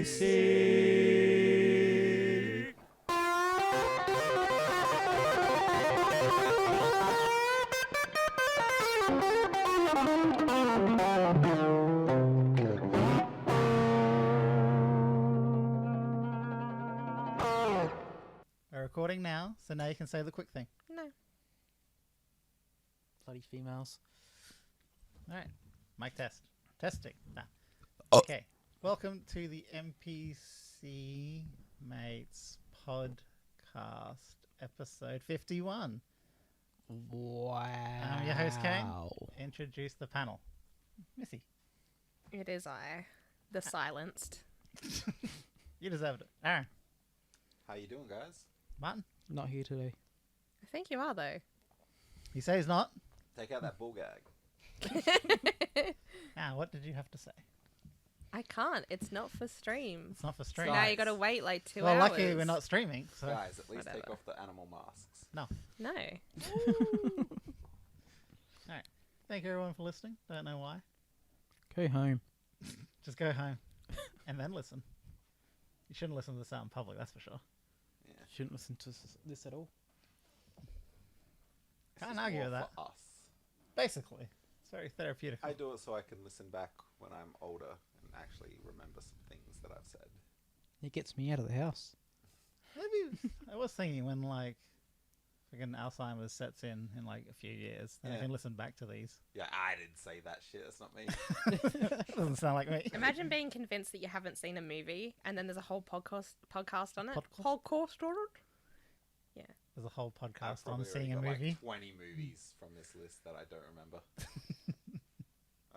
NPC. We're recording now, so now you can say the quick thing. No. Bloody females. All right. Mic test. Testing. Nah. Oh. Okay. Welcome to the NPC Mates podcast, episode 51. Wow. I'm your host, Kane. Introduce the panel. Missy. It is I. The silenced. You deserved it. Aaron. How you doing, guys? Martin. Not here today. I think you are, though. He says not. Take out that bull gag. Now, what did you have to say? I can't. It's not for stream. It's not for stream. So now you got to wait like 2 well, hours. lucky we're not streaming. So. Guys, at least Whatever. take off the animal masks. No. No. Alright. Thank you everyone for listening. Don't know why. Go home. Just go home and then listen. You shouldn't listen to this out in public, that's for sure. Yeah. Shouldn't listen to this at all. This Can't is argue more with that. for us. Basically. It's very therapeutic. I do it so I can listen back when I'm older and actually remember some things that I've said. It gets me out of the house. Maybe I was thinking when like freaking Alzheimer's sets in like a few years, then I Yeah. can listen back to these. Yeah, I didn't say that shit. That's not me. Doesn't sound like me. Imagine being convinced that you haven't seen a movie and then there's a whole podcast on it. Podcast? Podcast on it? There's a whole I've podcast on probably seeing a already got, movie. Like 20 movies from this list that I don't remember.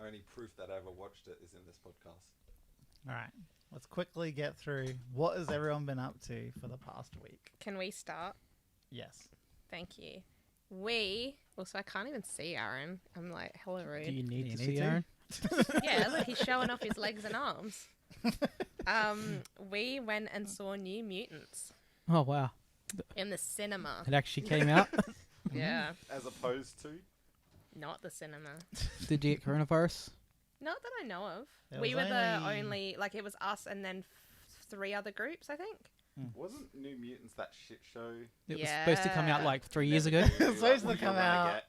Only proof that I ever watched it is in this podcast. Alright. Let's quickly get through what has everyone been up to for the past week. Can we start? Yes. Thank you. Also, I can't even see Aaron. I'm like hella rude. Do you need You to need see to? Aaron? Yeah, look, he's showing off his legs and arms. We went and saw New Mutants Oh, wow. in the cinema. It actually came out. Yeah, As opposed to... not the cinema. Did you get coronavirus? Not that I know of. There We was were the only- only, like, it was us and then 3 other groups, I think. Wasn't New Mutants that shit show? It was supposed to come out Yeah. like 3 years ago. It was supposed to What you're come gonna out- get.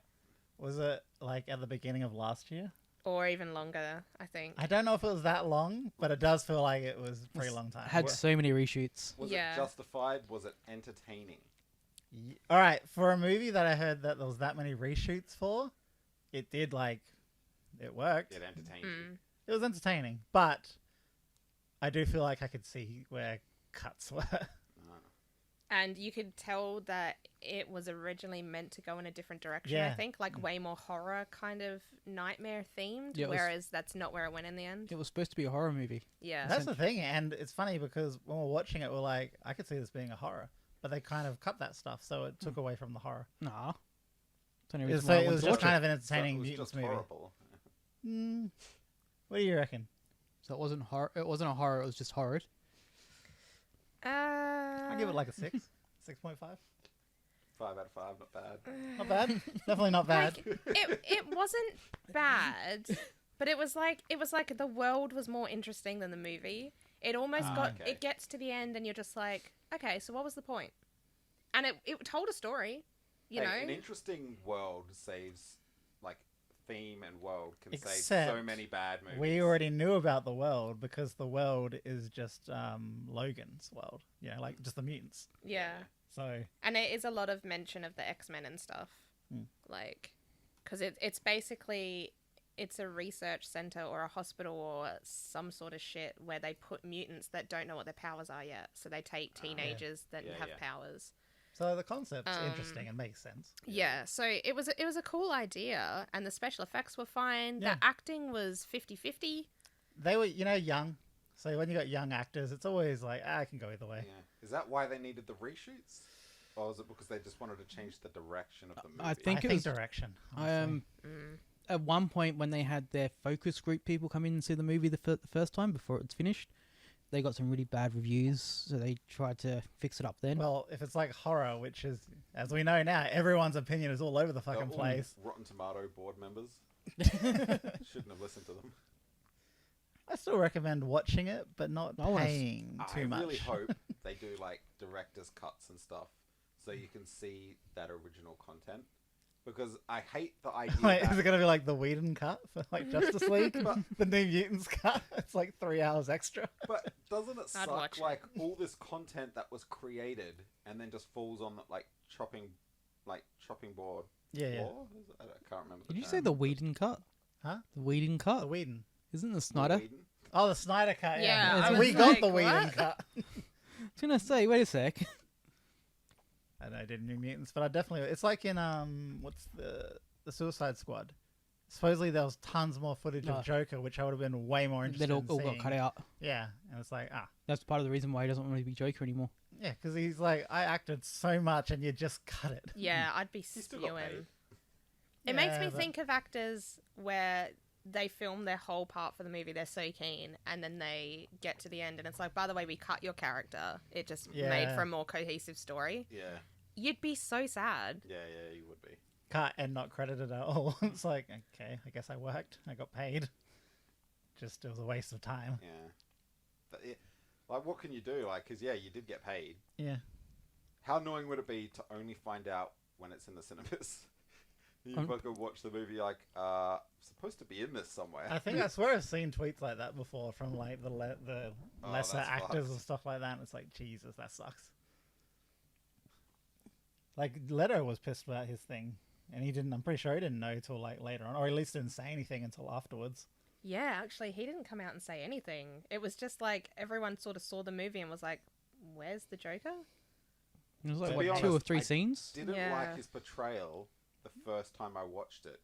Was it like at the beginning of last year? Or even longer, I think. I don't know if it was that long, but it does feel like it was a pretty long time. Had What- so many reshoots. Was Yeah. it justified? Was it entertaining? All right, for a movie that I heard that there was that many reshoots for, it did it worked. It entertained you. Mm. It was entertaining, but I do feel like I could see where cuts were. And you could tell that it was originally meant to go in a different direction, I Yeah. think. Like, way more horror kind of nightmare themed, Yeah, it was- whereas that's not where it went in the end. It was supposed to be a horror movie. Yeah. That's the thing, and it's funny because when we're watching it, we're like, I could see this being a horror, but they kind of cut that stuff, so it took away from the horror. Nah. It's the only It was, reason why I it wanted was to just watch kind it. of an entertaining So it was mutants just movie. horrible. What do you reckon? So it wasn't horror. It wasn't a horror. It was just horrid. I'll give it like a 6, 6.5. 5 out of 5, not bad. Not bad. Definitely not bad. Like, it wasn't bad, but it was like the world was more interesting than the movie. It almost okay. it gets to the end and you're just like, okay, so what was the point? And it told a story, you know. An interesting world saves, like, theme and world can save Except so many bad movies. We already knew about the world because the world is just Logan's world. Yeah, like just the mutants. Yeah. So And it is a lot of mention of the X-Men and stuff. Like, because it's basically, it's a research center or a hospital or some sort of shit where they put mutants that don't know what their powers are yet. So they take teenagers that Yeah, have yeah. powers. the concept's interesting and makes sense. Yeah, so it was a cool idea and the special effects were fine. Yeah. The acting was 50-50. They were, young. So when you got young actors, it's always like, I can go either way. Yeah. Is that why they needed the reshoots? Or is it because they just wanted to change the direction of the movie? I think it was direction. honestly. At one point when they had their focus group people come in and see the movie the first time before it's finished, they got some really bad reviews, so they tried to fix it up then. Well, if it's like horror, which is, as we know now, everyone's opinion is all over the They're fucking all place. Rotten Tomato board members. Shouldn't have listened to them. I still recommend watching it, but not I wanna paying I too much. really hope they do like director's cuts and stuff, so you can see that original content. Because I hate the idea Wait, that is it gonna be like the Whedon cut for like Justice League? But- The New Mutants cut? It's like 3 hours extra. But doesn't it I'd suck? watch it. Like all this content that was created and then just falls on the chopping board. Yeah. Floor? I can't remember. Did you say the Whedon cut? Huh? The Whedon cut? The Whedon. Isn't the Snyder? Whedon? Oh, the Snyder cut. Yeah, I was we like, got the Whedon what? cut. I was gonna say, wait a sec. I know I did New Mutants, but I definitely. It's like in what's the Suicide Squad. Supposedly there was tons more footage No. of Joker, which I would have been way more interested That all, in all got seeing. cut out. Yeah, and it's like That's part of the reason why he doesn't want to be Joker anymore. yeah, because he's like, I acted so much, and you just cut it. Yeah, I'd be still got paid. spewing. It makes Yeah, me but- think of actors where they film their whole part for the movie, they're so keen, and then they get to the end and it's like, by the way, we cut your character. It just made Yeah. for a more cohesive story. Yeah, You'd be so sad. yeah, you would be. Cut and not credited at all. It's like, okay, I guess I worked. I got paid. Just it was a waste of time. Yeah, but like what can you do? Like, because you did get paid. Yeah. How annoying would it be to only find out when it's in the cinemas? You fucking watch the movie like, supposed to be in this somewhere. I think I swear I've seen tweets like that before from like the lesser that's actors fucked. and stuff like that. And it's like, Jesus, that sucks. Like Leto was pissed about his thing, and he didn't. I'm pretty sure he didn't know till like later on, or at least didn't say anything until afterwards. Yeah, actually, he didn't come out and say anything. It was just like everyone sort of saw the movie and was like, where's the Joker? It was To like be what, 2 or honest, 3 I scenes. Didn't Yeah. like his portrayal the first time I watched it,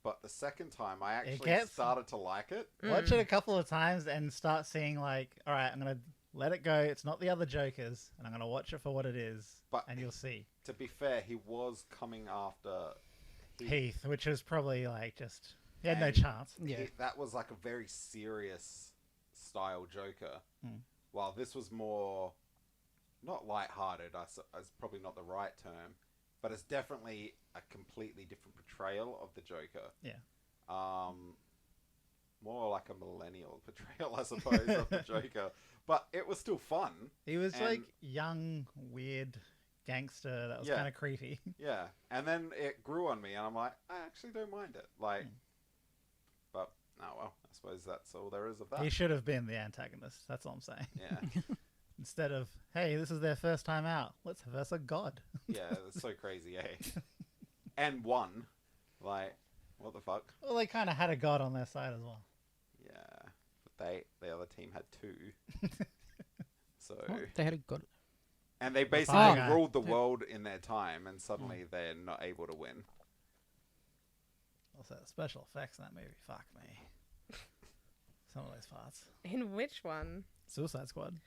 but the second time I actually gets- started to like it. Watch it a couple of times and start seeing like, all right, I'm gonna let it go. It's not the other Jokers, and I'm gonna watch it for what it is, But- and you'll see To be fair, he was coming after Heath, which was probably like just he had no And- chance. Yeah. That was like a very serious style Joker, Hmm. while this was more not lighthearted. Is probably not the right term, but it's definitely a completely different portrayal of the Joker. Yeah. More like a millennial portrayal, I suppose, of the Joker. But it was still fun. He was And- like young, weird gangster that was Yeah. kind of creepy. Yeah, and then it grew on me, and I'm like, I actually don't mind it. Like, but oh well, I suppose that's all there is of that. He should have been the antagonist. That's all I'm saying. Yeah, Instead of, hey, this is their first time out. Let's verse a god. yeah, it's so crazy, eh? And won, like, what the fuck? Well, they kind of had a god on their side as well. Yeah, but the other team had 2. So, What? They had a god. and they basically fire guy. ruled the world in their time, and suddenly they're not able to win. Also, the special effects in that movie, fuck me. Some of those parts. In which one? Suicide Squad.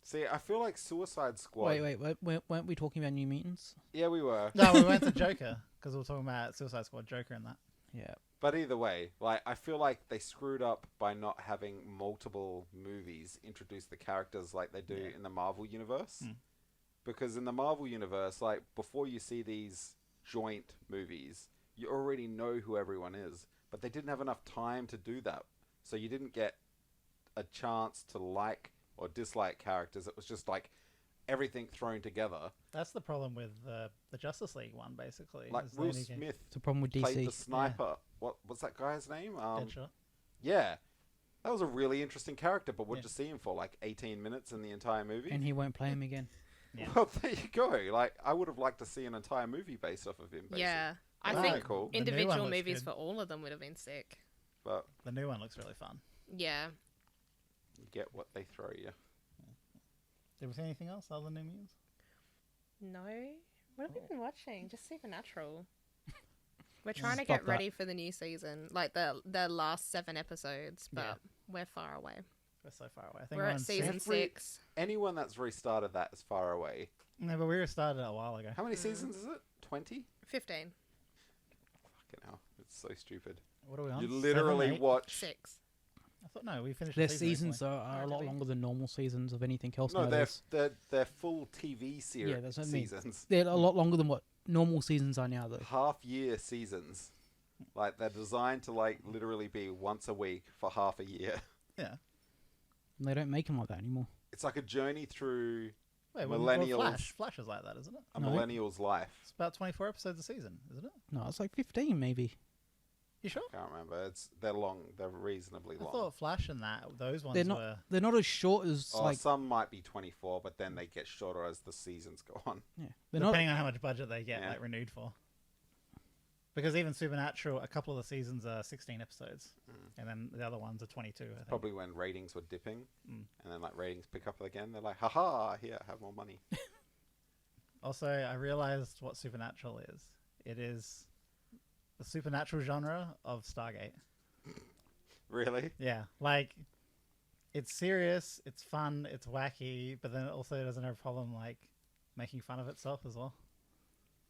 See, I feel like Suicide Squad. Wait, weren't we talking about New Mutants? Yeah, we were. No, we went to Joker because we were talking about Suicide Squad, Joker, and that. Yeah. But either way, like I feel like they screwed up by not having multiple movies introduce the characters like they do Yeah. in the Marvel universe. Hmm. Because in the Marvel universe, like before you see these joint movies, you already know who everyone is. But they didn't have enough time to do that. So you didn't get a chance to like or dislike characters. It was just like everything thrown together. That's the problem with the Justice League one, basically. Like is they Will only get Smith It's a problem with played DC. the sniper. What's that guy's name? Deadshot. Yeah. That was a really interesting character, but what Yeah. did you see him for? Like 18 minutes in the entire movie? And he won't play him again. Yeah. Well, there you go. Like, I would have liked to see an entire movie based off of him, basically. Yeah. I That'd be think cool. The new one individual looks movies good. for all of them would have been sick. But The new one looks really fun. Yeah. you get what they throw you. Did we see anything else other than New Mutants? No. What have we been watching? Just Supernatural. We're Just trying to stop get that. ready for the new season, like the last 7 episodes, but Yeah. we're far away. We're so far away. I think We're on at season six. 6. Anyone that's restarted that is far away. No, but we were started a while ago. How many seasons is it? 20? 15. Fucking hell. It's so stupid. What are we on? You 7, literally 8? watch... 6. I thought no, we finished. Their the season seasons recently. are a Oh, lot did we? longer than normal seasons of anything else No, nowadays. they're full TV series. Yeah, that's what I mean. seasons. They're a lot longer than what normal seasons are now, though. Half-year seasons. Like they're designed to like literally be once a week for half a year. Yeah. And they don't make them like that anymore. It's like a journey through Wait, Millennials. Flash is like that, isn't it? a No. millennial's life. It's about 24 episodes a season, isn't it? No, it's like 15 maybe. You sure? Can't remember. They're long. They're reasonably I long. thought Flash and those ones They're not. were. They're not as short as Oh, like. some might be 24, but then they get shorter as the seasons go on. Yeah, they're not. Depending on how much budget they get, Yeah. like renewed for. Because even Supernatural, a couple of the seasons are 16 episodes, and then the other ones are 22. I think. Probably when ratings were dipping, Mm. and then like ratings pick up again. They're like, haha, here, have more money. Also, I realized what Supernatural is. It is the supernatural genre of Stargate. Really? Yeah, like it's serious, it's fun, it's wacky, but then it also doesn't have a problem like making fun of itself as well.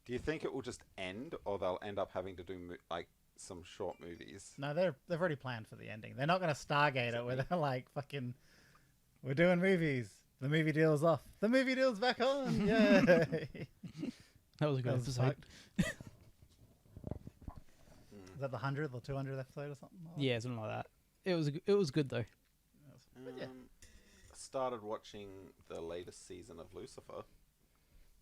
Do you think it will just end, or they'll end up having to do like some short movies? No, they've already planned for the ending. They're not going to Stargate it where they're like fucking, we're doing movies. The movie deal's off. The movie deal's back on. Yay! That was a good That was episode. fucked. Is that the 100th or 200th episode or something? Yeah, something like that. It was good though. But yeah. Started watching the latest season of Lucifer.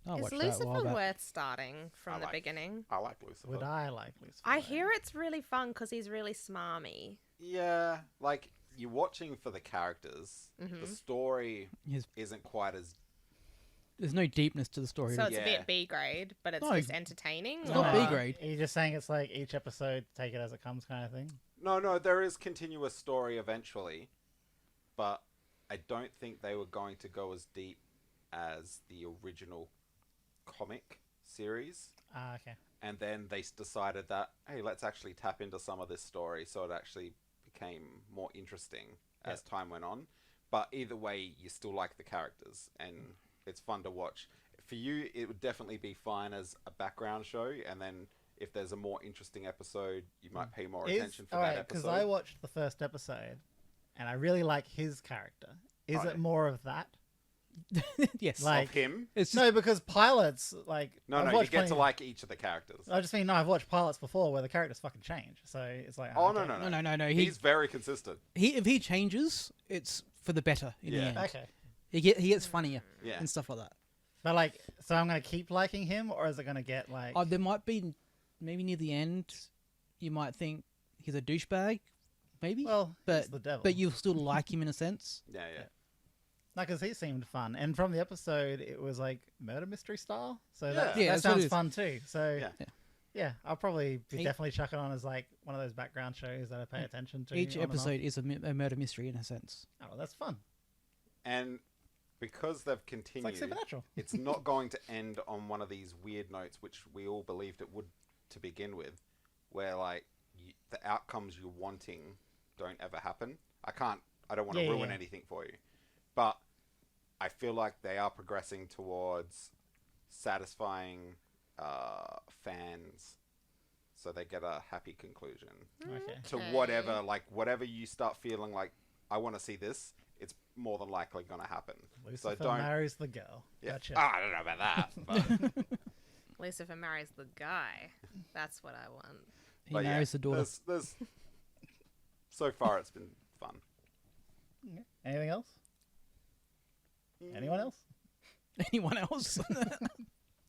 I Is watched that a while Lucifer back. worth starting from I the like- beginning? I like Lucifer. Would I like Lucifer? I hear it's really fun because he's really smarmy. Yeah, like you're watching for the characters. The story His- isn't quite as. There's no deepness to the story. So it's Yeah. a bit B grade, but it's No, just entertaining. it's not or- B grade. Are you just saying it's like each episode, take it as it comes kind of thing? No, there is continuous story eventually, but I don't think they were going to go as deep as the original comic series. Ah, okay. And then they decided that, hey, let's actually tap into some of this story, so it actually became more interesting as time went on. But either way, you still like the characters, and it's fun to watch. For you, it would definitely be fine as a background show, and then if there's a more interesting episode, you might pay more attention for that because episode. I watched the first episode, and I really like his character. Is Oh, it yeah. more of that? Yes. Like- Of him? It's just, No, because pilots like No, I've no, you watched get to plenty- like each of the characters. I just mean no, I've watched pilots before where the characters fucking change. So it's like Oh, okay. no. He's very consistent. If he changes, it's for the better in the Yeah. end. Okay, He gets funnier Yeah. and stuff like that. but like, so I'm gonna keep liking him, or is it gonna get like? There might be maybe near the end, you might think he's a douchebag, maybe. well, but it's the devil. but you'll still like him in a sense. Yeah. No, because he seemed fun, and from the episode, it was like murder mystery style. So Yeah. that, Yeah, that that's what it sounds is. fun too. So Yeah. yeah, I'll probably be He- definitely chuck it on as like one of those background shows that I pay attention to. Each on and off. episode is a murder mystery in a sense. Oh, well, that's fun. And because they've It's continued, like Supernatural. it's not going to end on one of these weird notes, which we all believed it would to begin with, where like the outcomes you're wanting don't ever happen. I don't want to Yeah, ruin yeah. anything for you, but I feel like they are progressing towards satisfying fans, so they get a happy conclusion Okay. to whatever you start feeling like I want to see this. It's more than likely going to happen. Lucifer so don't. marries the girl. Yeah. Gotcha. Oh, I don't know about that. But, Lucifer marries the guy. That's what I want. He but marries the daughter. There's so far it's been fun. Okay. Anything else? Anyone else? Anyone else?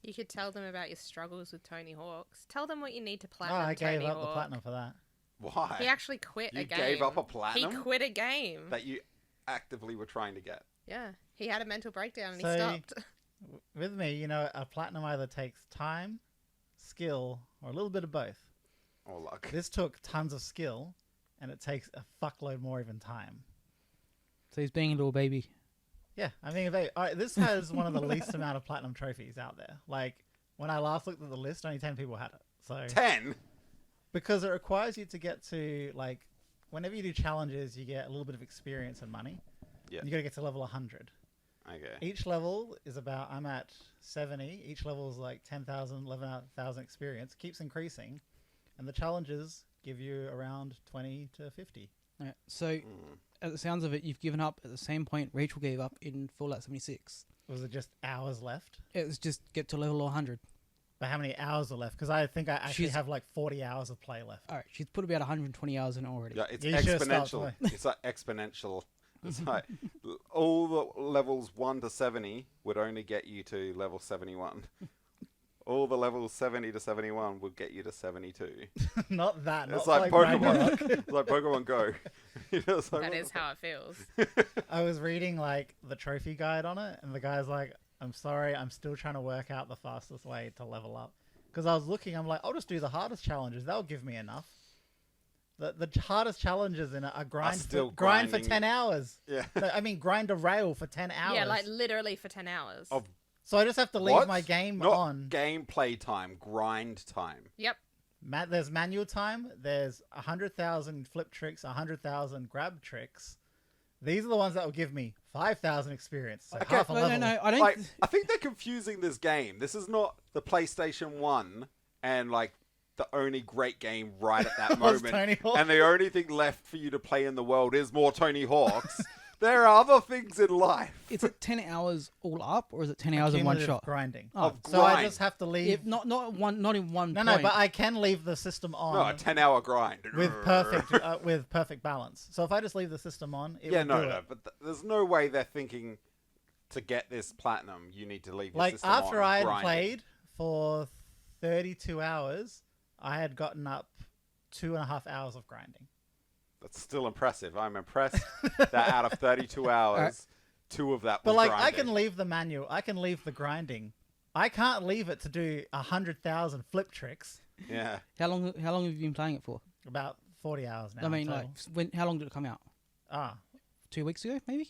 You could tell them about your struggles with Tony Hawk's. Tell them what you need to Oh, platinum I gave Tony up the Hawk. platinum for that. Why? He actually quit You a game. gave up a platinum? He quit a game. That you actively were trying to get. Yeah. He had a mental breakdown and So- he stopped. With me, a platinum either takes time, skill, or a little bit of both. Or luck. This took tons of skill, and it takes a fuckload more even time. So he's being a little baby. Yeah, I mean, this has one of the least amount of platinum trophies out there. Like, when I last looked at the list, only 10 people had it. So 10? because it requires you to get to, like, whenever you do challenges, you get a little bit of experience and money. Yeah. You got to get to level 100. Okay. Each level is about, I'm at 70. Each level is like 10,000, 11,000 experience. Keeps increasing. And the challenges give you around 20 to 50. Right. So, at the sounds of it, you've given up at the same point Rachel gave up in Fallout 76. Was it just hours left? It was just get to level 100. But how many hours are left? Because I think I actually She's- have like 40 hours of play left. All right, she's put about 120 hours in already. Yeah, it's You should've started exponential. It's like exponential. It's like all the levels 1 to 70 would only get you to level 71. All the levels 70 to 71 would get you to 72. Not that. It's not like Ragnarok. Pokemon. It's like Pokemon Go. You know, it's like, That what is the how it feels. I was reading like the trophy guide on it, and the guy's like, "I'm sorry, I'm still trying to work out the fastest way to level up." Because I was looking, I'm like, I'll just do the hardest challenges. That'll give me enough. The hardest challenges in it are grind still grind for grinding. 10 hours. Yeah. No, I mean, grind a rail for 10 hours. Yeah, like literally for 10 hours. Of so I just have to leave What? my game Not on. gameplay time, grind time. Yep. There's manual time. There's 100,000 flip tricks, 100,000 grab tricks. These are the ones that will give me 5,000 experience. So Okay, half a level. No, I don't. Like, I think they're confusing this game. This is not the PlayStation 1 and like the only great game right at that Was moment. Tony Hawk. And the only thing left for you to play in the world is more Tony Hawks. There are other things in life. Is it 10 hours all up, or is it 10 hours in one Cumulative shot? grinding. Oh, Of So I grind. just have to leave. If not in one. No, point. but I can leave the system on No, a 10-hour grind. with perfect balance. So if I just leave the system on, it Yeah, will no, do no. it. But there's no way they're thinking to get this platinum, you need to leave your Like system after on I had grinding. played for 32 hours, I had gotten up 2.5 hours of grinding. That's still impressive. I'm impressed that out of 32 hours, 2 of that was But like, grinding. I can leave the manual. I can leave the grinding. I can't leave it to do 100,000 flip tricks. Yeah. How long have you been playing it for? About 40 hours now. I mean, total. like, how long did it come out? 2, 2 weeks ago, maybe?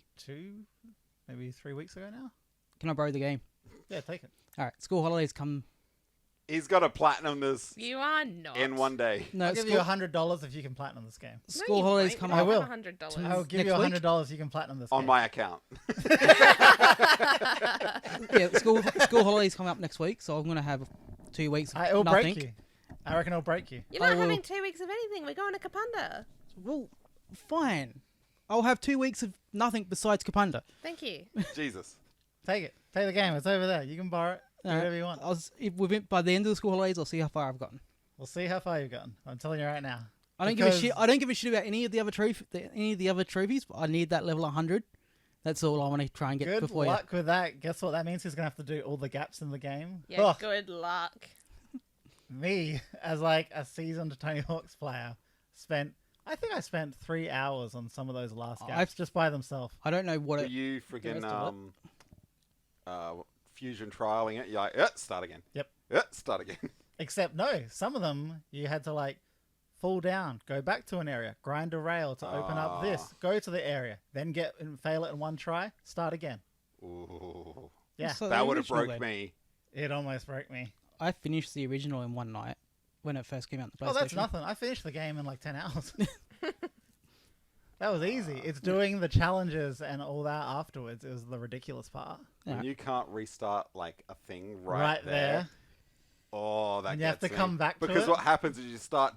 maybe 3 weeks ago now. Can I borrow the game? Yeah, take it. All right, school holidays come. He's got to platinum this You are not. in one day. No, I'll give you $100 if you can platinum this game. No, school you holidays won't. come You I up. will. $100. I will give Next you week? $100 if you can platinum this On game. my account. Yeah, school holidays come up next week, so I'm gonna have 2 weeks. Of It'll nothing. break you. I reckon it'll break you. You're I not will- having 2 weeks of anything. We're going to Kapunda. Well, fine. I'll have 2 weeks of nothing besides Kapunda. Thank you. Jesus. Take it. Take the game. It's over there. You can borrow it. Do whatever you want. By the end of the school holidays, I'll see how far I've gotten. We'll see how far you've gotten. I'm telling you right now. I don't give a Because- shit. I don't give a shit about any of the other trophies. But I need that level 100. That's all I want to try and get Good before you. luck with that. Guess what? That means he's gonna have to do all the gaps in the game. Yeah, Ugh, good luck. me as like a seasoned Tony Hawk's player I think I spent 3 hours on some of those last gaps I've- just by themselves. I don't know what Were it. you rest friggin' of fusion trialing it? You're like, start again. Yep. Start again. Except no, some of them you had to like fall down, go back to an area, grind a rail to open up this, go to the area, then get and fail it in one try, start again. Ooh. Yeah, So That the would have original broke then. me. it almost broke me. I finished the original in one night when it first came out on the PlayStation. Oh, that's nothing. I finished the game in like 10 hours. That was easy. It's doing the challenges and all that afterwards. It was the ridiculous part. Yeah. When you can't restart like a thing Right there. Oh, that And you have gets to me. come back to because it. what happens is you start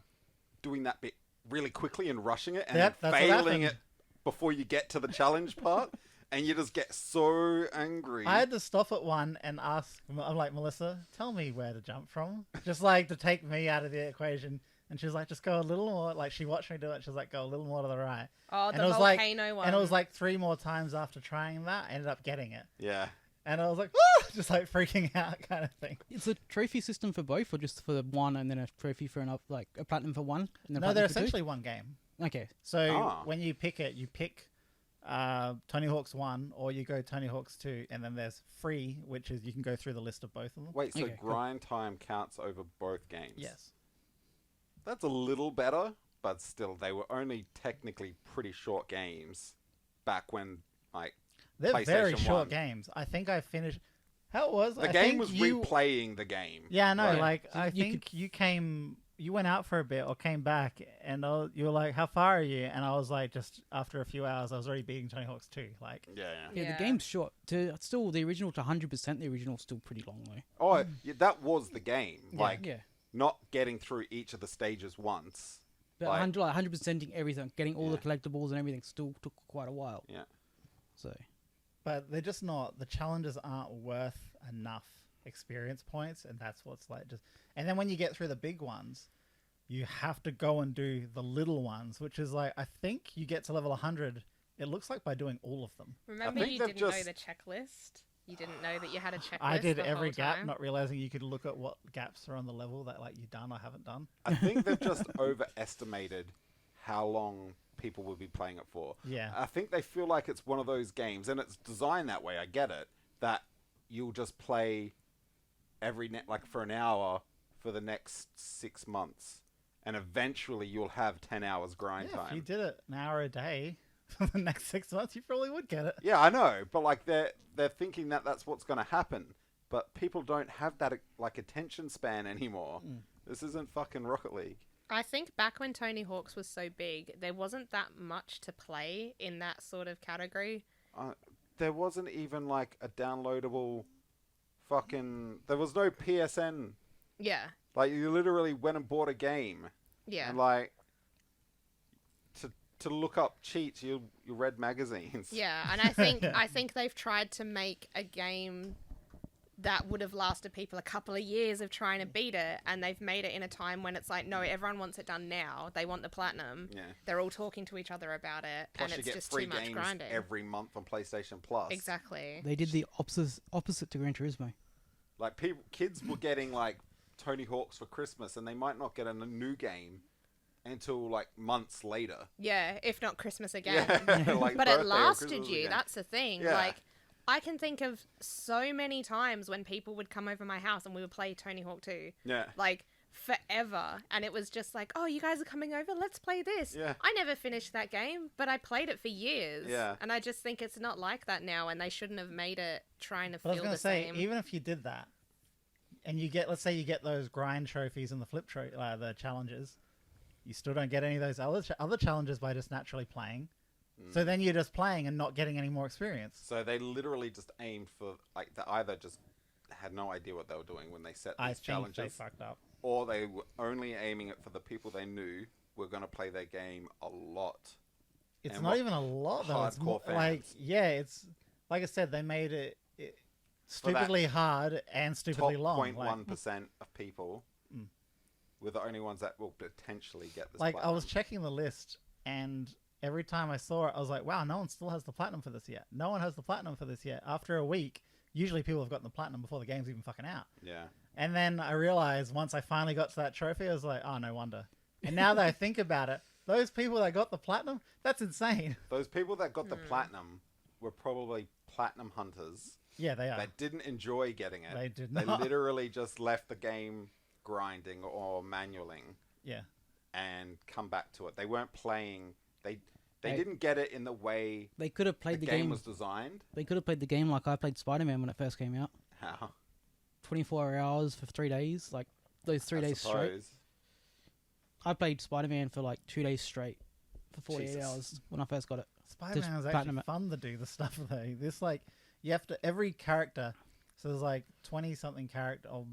doing that bit really quickly and rushing it and Yep, then that's what failing happened. it before you get to the challenge part, and you just get so angry. I had to stop at one and ask, I'm like, Melissa, tell me where to jump from. Just like to take me out of the equation. And she was like, just go a little more. Like, she watched me do it. She was like, go a little more to the right. Oh, And the it was like- volcano one. And it was like 3 more times after trying that, I ended up getting it. Yeah. And I was like, ah! Just like freaking out kind of thing. It's a trophy system for both, or just for one and then a trophy for another, like a platinum for one? And then No, platinum they're for two? essentially one game. Okay. So when you pick it, you pick Tony Hawk's 1 or you go Tony Hawk's 2. And then there's free, which is you can go through the list of both of them. Wait, so Okay, cool. grind time counts over both games? Yes. That's a little better, but still, they were only technically pretty short games back when, like, They're very PlayStation short 1. games. I think I finished... How it was? the I game think was you... replaying the game. Yeah, I know. Right. Like, So I you think you went out for a bit or came back, and you were like, "How far are you?" And I was like, just after a few hours, I was already beating Tony Hawk's 2. Like, Yeah. Yeah, Yeah. the game's short. Still, the original to 100%, the original's still pretty long, though. Oh, yeah, that was the game. Yeah. Like, Yeah. not getting through each of the stages once. But Like- 100%ing everything, getting all the Yeah. collectibles and everything still took quite a while. Yeah. So, but they're just not. The challenges aren't worth enough experience points, and that's what's like just. And then when you get through the big ones, you have to go and do the little ones, which is like I think you get to level 100. It looks like by doing all of them. Remember, think you they've didn't know just- the checklist. You didn't know that you had a checklist. I did the every whole gap, time? not realizing you could look at what gaps are on the level that like you done or haven't done. I think they've just overestimated how long people will be playing it for. Yeah. I think they feel like it's one of those games, and it's designed that way. I get it, that you'll just play like for an hour for the next 6 months, and eventually you'll have 10 hours grind Yeah, if you time. did it an hour a day for the next 6 months, you probably would get it. Yeah, I know, but like they're thinking that that's what's going to happen, but people don't have that like attention span anymore. This isn't fucking Rocket League. I think back when Tony Hawk's was so big, there wasn't that much to play in that sort of category. There wasn't even like a downloadable fucking. There was no PSN. Yeah, Like you literally went and bought a game, yeah. and like to look up cheats, you read magazines. Yeah, and I think they've tried to make a game that would have lasted people a couple of years of trying to beat it, and they've made it in a time when it's like, no, everyone wants it done now. They want the platinum. Yeah. They're all talking to each other about it, Plus, and you it's get just free too much games grinding. every month on PlayStation Plus. Exactly. They did the opposite to Gran Turismo. Like kids were getting like Tony Hawk's for Christmas, and they might not get a new game until like months later. Yeah, if not Christmas again. Yeah, like But birthday it or lasted Christmas you. again. That's the thing. Yeah. Like, I can think of so many times when people would come over my house and we would play Tony Hawk 2. Yeah. Like, forever. And it was just like, oh, you guys are coming over? Let's play this. Yeah. I never finished that game, but I played it for years. Yeah. And I just think it's not like that now, and they shouldn't have made it trying to But I was feel going the to say, same. even if you did that, and you get, let's say you get those grind trophies and the the challenges, you still don't get any of those other challenges by just naturally playing. So then you're just playing and not getting any more experience. So they literally just aimed for like they either just had no idea what they were doing when they set I these think they challenges, fucked up. or they were only aiming it for the people they knew were going to play their game a lot. It's And not what even a lot though. It's hardcore more, fans. like it's like I said, they made it stupidly hard and Top stupidly long. 0.1% of people were the only ones that will potentially get this. Like I platinum. was checking the list, and every time I saw it, I was like, "Wow, no one still has the platinum for this yet. No one has the platinum for this yet." After a week, usually people have gotten the platinum before the game's even fucking out. Yeah. And then I realized once I finally got to that trophy, I was like, "Oh, no wonder." And now that I think about it, those people that got the platinum, that's insane. Those people that got the platinum were probably platinum hunters Yeah, they are. that didn't enjoy getting it. They did They not. literally just left the game grinding or manualing Yeah. and come back to it. They weren't playing. They They- didn't get it in the way They could have the played the game game. was designed. They could have played the game like I played Spider-Man when it first came out. How? 24 hours for 3 days, like those 3 I days straight. suppose. I played Spider-Man for like 2 days straight for 48 Jesus. hours when I first got it. Spider-Man is actually platinum it. fun to do the stuff though. This like you have to every character. So there's like 20 something character or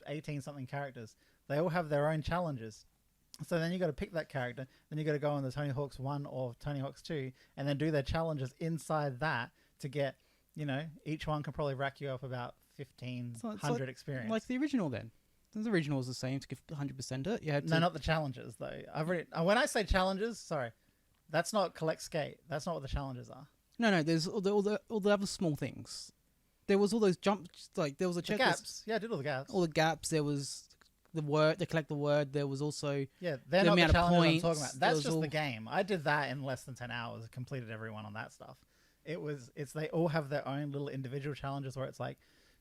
18 something characters. They all have their own challenges. So then you got to pick that character. Then you got to go on the Tony Hawk's 1 or Tony Hawk's 2, and then do their challenges inside that to get. You know, each one can probably rack you up about 1,500 like- experience. Like the original then. The original was the same to give 100% it. You had to, No, not the challenges though. I've already, when I say challenges, sorry, that's not collect skate. That's not what the challenges are. No, there's all the other small things. There was all those jumps, like there was a The checklist. gaps, yeah, I did all the gaps. All the gaps. There was the word, to collect the word. There was also Yeah, they're the not the amount of challenges I'm points, talking about. there That's was just all- the game. I did that in less than 10 hours. Completed everyone on that stuff. It's they all have their own little individual challenges where it's like,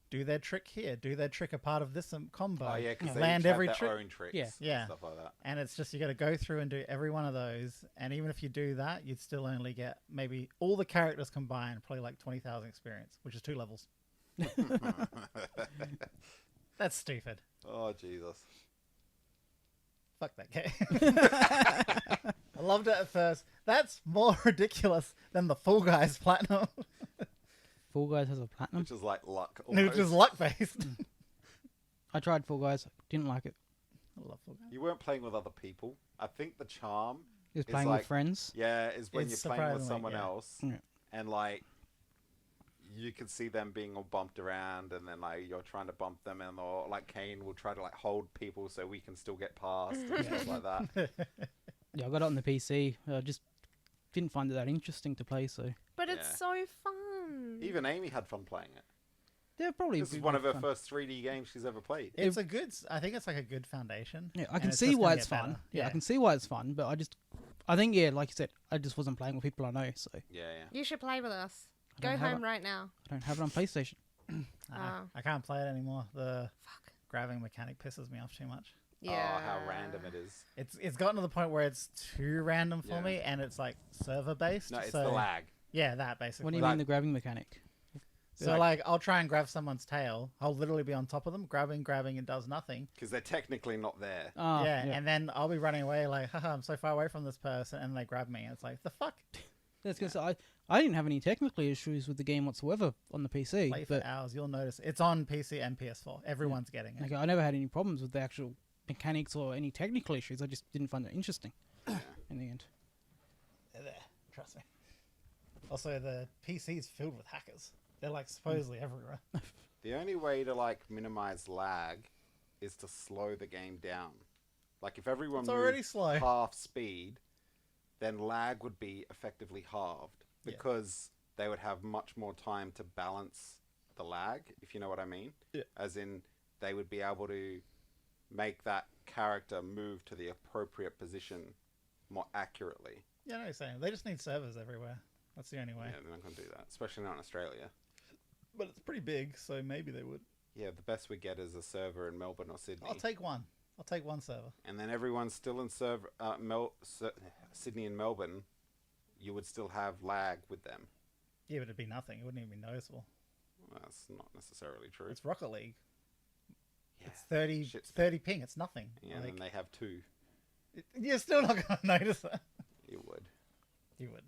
do their trick here, do their trick a part of this combo. Oh yeah, because they land each have every their trick. own tricks. Yeah. and Yeah. Stuff like that. And it's just you got to go through and do every one of those. And even if you do that, you'd still only get maybe all the characters combined, probably like 20,000 experience, which is 2 levels. That's stupid. Oh Jesus. Fuck that game. I loved it at first. That's more ridiculous than the Fall Guys Platinum, Fall Guys has a platinum. Which is like luck. which is almost. luck based. I tried Fall Guys, didn't like it. I love Fall Guys. You weren't playing with other people. I think the charm, It was It's playing like- with friends. yeah, is when It's you're playing with surprisingly, someone yeah. else Yeah. and like you can see them being all bumped around, and then like you're trying to bump them, and or like Kane will try to like hold people so we can still get past and stuff like that. Yeah, I got it on the PC. I just didn't find it that interesting to play. So But Yeah. it's so fun. Even Amy had fun playing it. yeah, probably. This is be one of her fun. first 3D games she's ever played. It's a good. I think it's like a good foundation. Yeah, I and can it's see just why gonna it's get fun. better. Yeah, I can see why it's fun, but I think, yeah, like you said, I just wasn't playing with people I know, so Yeah, yeah. You should play with us. I Go don't have home right now. I don't have it on PlayStation. I can't play it anymore. The Fuck. grabbing mechanic pisses me off too much. Yeah. Oh, how random it is. It's gotten to the point where it's too random for Yeah. me, and it's like server based. No, it's so, the lag. Yeah, that basically. What do you Like- mean the grabbing mechanic? So like, I'll try and grab someone's tail. I'll literally be on top of them, grabbing, and does nothing. Because they're technically not there. Oh, yeah, and then I'll be running away like, haha, I'm so far away from this person, and they grab me, and it's like, the fuck? That's gonna say, I didn't have any technical issues with the game whatsoever on the PC, Play for but hours, you'll notice. It's on PC and PS4. Everyone's getting it. like, I never had any problems with the actual mechanics or any technical issues. I just didn't find it interesting in the end. They're there, trust me. Also, the PC's filled with hackers. They're like supposedly everywhere. The only way to like minimize lag is to slow the game down. Like if everyone It's already moved slow. half speed, then lag would be effectively halved Yeah. because they would have much more time to balance the lag, if you know what I mean. Yeah. As in, they would be able to make that character move to the appropriate position more accurately. Yeah, I know what you're saying. They just need servers everywhere. That's the only way. Yeah, they're not going to do that, especially not in Australia. But it's pretty big, so maybe they would. Yeah, the best we get is a server in Melbourne or Sydney. I'll take one. I'll take one server. And then everyone's still in Sydney and Melbourne, you would still have lag with them. Yeah, but it'd be nothing. It wouldn't even be noticeable. Well, that's not necessarily true. It's Rocket League. Yeah. It's 30, Shit's- 30 ping. It's nothing. Yeah, and Like, then they have two. you're still not going to notice it. You would. You would.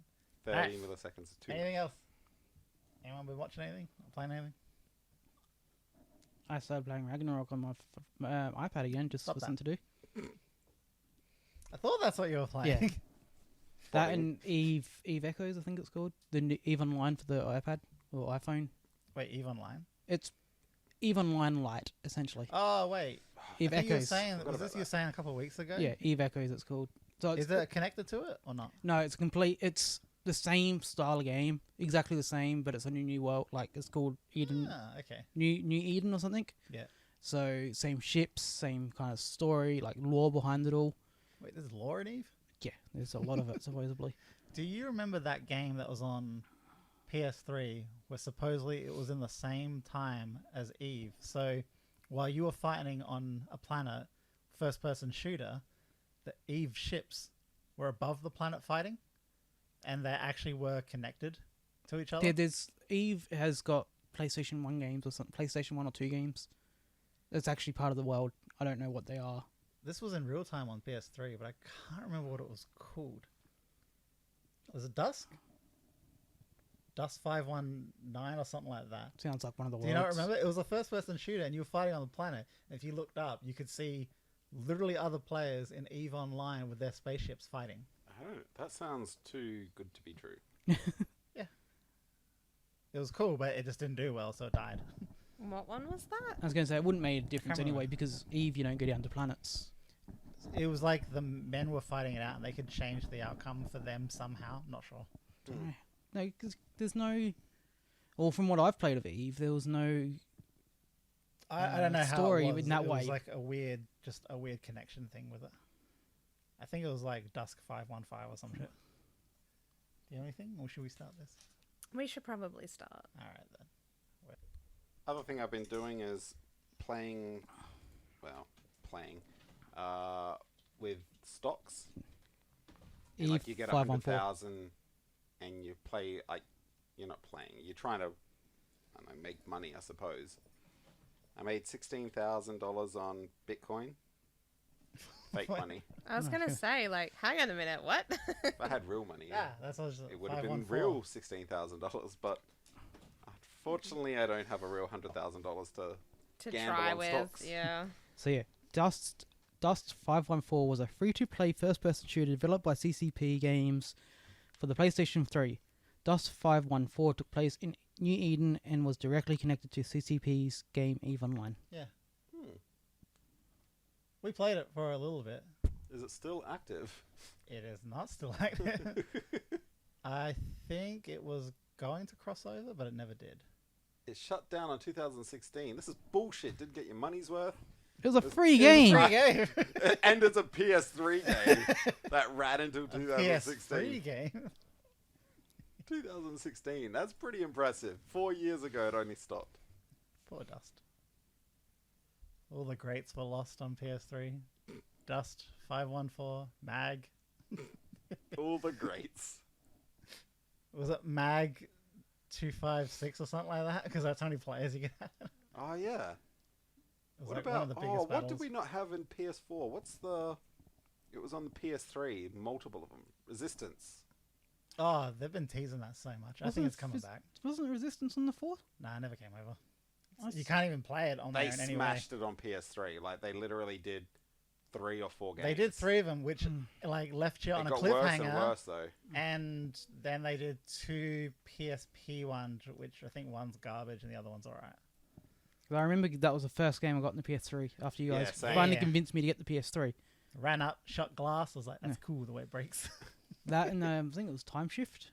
30 Alright. milliseconds is two. Anything else? Anyone been watching anything? Or playing anything? I started playing Ragnarok on my iPad again, just Stop for something to do. I thought that's what you were playing. Yeah. That and Eve Echoes, I think it's called. The Eve Online for the iPad or iPhone. Wait, Eve Online? It's Eve Online Lite, essentially. Oh, wait. Eve I think you were Echoes. saying, Forgot was about this you were that. saying a couple of weeks ago? Yeah, Eve Echoes it's called. So it's, Is it connected to it or not? no, it's it's the same style of game, exactly the same, but it's a new world. Like it's called Eden, Ah, okay. New Eden or something. Yeah. So same ships, same kind of story, like lore behind it all. Wait, there's lore in Eve? Yeah, there's a lot of it supposedly. Do you remember that game that was on PS3 where supposedly it was in the same time as Eve? So while you were fighting on a planet, first person shooter, the Eve ships were above the planet fighting and they actually were connected to each other? Yeah, there's Eve has got PlayStation 1 games or something, PlayStation 1 or 2 games. That's actually part of the world. I don't know what they are. This was in real time on PS3, but I can't remember what it was called. Was it Dusk? Dusk 519 or something like that. Sounds like one of the Do worlds. you not remember? It was a first-person shooter, and you were fighting on the planet. And if you looked up, you could see literally other players in EVE Online with their spaceships fighting. I don't. That sounds too good to be true. It was cool, but it just didn't do well, so it died. What one was that? I was going to say it wouldn't make a difference Camera. anyway because Eve, you don't go down to planets. It was like the men were fighting it out, and they could change the outcome for them somehow. Not sure. Mm. No, because there's no. Or from what I've played of Eve, there was no. I don't know how story it was. in that it way. was like a weird connection thing with it. I think it was like Dusk 515 or some shit. Do you have anything, or should we start this? We should probably start. All right then. Other thing I've been doing is playing with stocks. And, Eve like you get 514. 100,000 and you play, like, you're not playing, you're trying to, I don't know, make money, I suppose. I made $16,000 on Bitcoin. Fake What? money. I was gonna say, like, hang on a minute, what? If I had real money, Yeah, that's what I was it would have been 514. real $16,000, but unfortunately I don't have a real $100,000 to To gamble try on with, stocks. yeah. So yeah, Dust 514 was a free-to-play first-person shooter developed by CCP Games for the PlayStation 3. Dust 514 took place in New Eden and was directly connected to CCP's game EVE Online. Yeah. Hmm. We played it for a little bit. Is it still active? It is not still active. I think it was going to cross over, but it never did. It shut down in 2016. This is bullshit. Didn't get your money's worth. It was a free It game. was a free game. And it's a PS3 game that ran until A 2016. PS3 game. 2016. That's pretty impressive. 4 years ago, it only stopped. Poor Dust. All the greats were lost on PS3. Dust 514, Mag. All the greats. Was it Mag 256 or something like that? Because that's how many players you get. Oh yeah. It was What like about? one of the biggest What battles. did we not have in PS4? What's the? It was on the PS3. Multiple of them. Resistance. Oh, they've been teasing that so much. I think it's coming back. Wasn't Resistance on the 4th? Nah, I never came over. I You can't even play it on They there in any way. smashed it on PS3. Like they literally did 3 or 4 games. They did 3 of them, which like left you It on a got worse and cliffhanger. worse though. And then they did 2 PSP ones, which I think one's garbage and the other one's alright. I remember that was the first game I got in the PS3 after you Yeah, guys same. finally Yeah. convinced me to get the PS3. Ran up, shot glass. I was like, that's cool the way it breaks. That and I think it was Time Shift.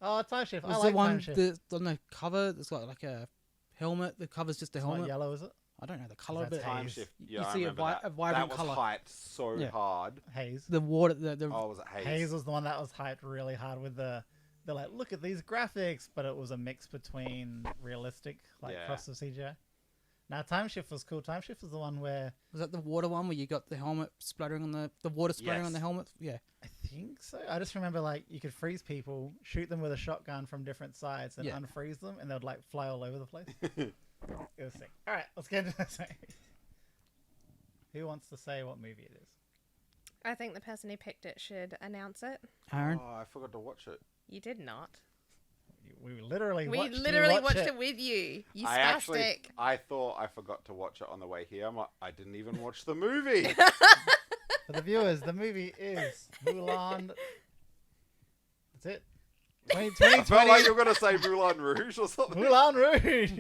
Oh, Time Shift. Was I the like one Time Shift. that on the cover that's got like a helmet? The cover's just a It's not helmet. yellow, is it? I don't know the color, That's but Time Haze. Shift. You Yeah, I see remember that. a vibrant that colour. was hyped so Yeah. hard. Haze. the water, the Oh, was it Haze? Haze was the one that was hyped really hard with they're like, look at these graphics, but it was a mix between realistic, like Yeah. cross of CGI. Now, Time Shift was cool. Time Shift was the one where was that the water one where you got the helmet splattering on the water splattering on the Yes. helmet? Yeah. I think so. I just remember like you could freeze people, shoot them with a shotgun from different sides, and Yeah. unfreeze them, and they'd like fly all over the place. It was sick. All right, let's get into this. Who wants to say what movie it is? I think the person who picked it should announce it. Aaron. Oh, I forgot to watch it. You did not. We literally We watched literally you watch watched it with you. You I spastic. I thought I forgot to watch it on the way here. I'm like, I didn't even watch the movie. For the viewers, the movie is Mulan. That's it. I felt 2020 like you were gonna say Moulin Rouge or something. Mulan Rouge.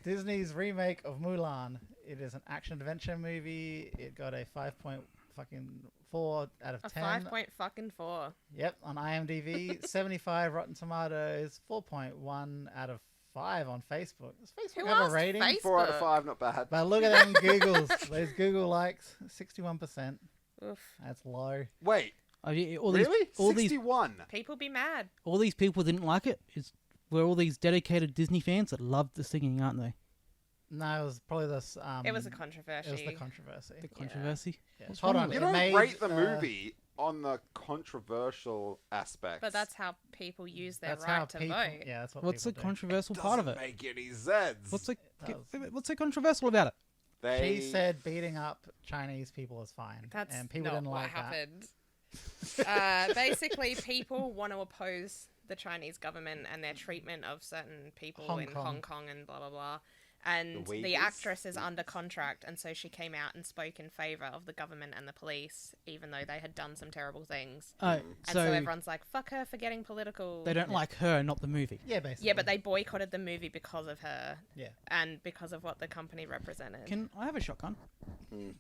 Disney's remake of Mulan. It is an action adventure movie. It got a 5.4 out of A 10. 5.4. Yep, on IMDb, 75 Rotten Tomatoes, 4.1 out of 5 on Facebook. Does Facebook Who have a asked rating? Facebook? 4 out of 5, not bad. But look at them Googles. Those Google likes, 61%. Oof. That's low. Wait, All really? these 61. People be mad. all these people didn't like it. We're all these dedicated Disney fans that love the singing, aren't they? No, it was probably this. It was a It controversy. was the controversy. The controversy. Yeah. What's Hold wrong on, with You it it? don't made, rate the movie on the controversial aspects. But that's how people use their That's how right to people. vote. Yeah, that's what. What's the people do. controversial doesn't part of it? make any sense. What's so controversial about it? They She said beating up Chinese people is fine, That's and people not didn't what like that. happened. Basically, people want to oppose the Chinese government and their treatment of certain people Hong in Kong. Hong Kong and blah blah blah. And The the Uyghurs? actress is under contract, and so she came out and spoke in favor of the government and the police, even though they had done some terrible things. Oh, And so so everyone's like, "Fuck her for getting political." they don't like her, not the movie. Yeah, basically. Yeah, but they boycotted the movie because of her Yeah. and because of what the company represented. Can I have a shotgun? Hmm.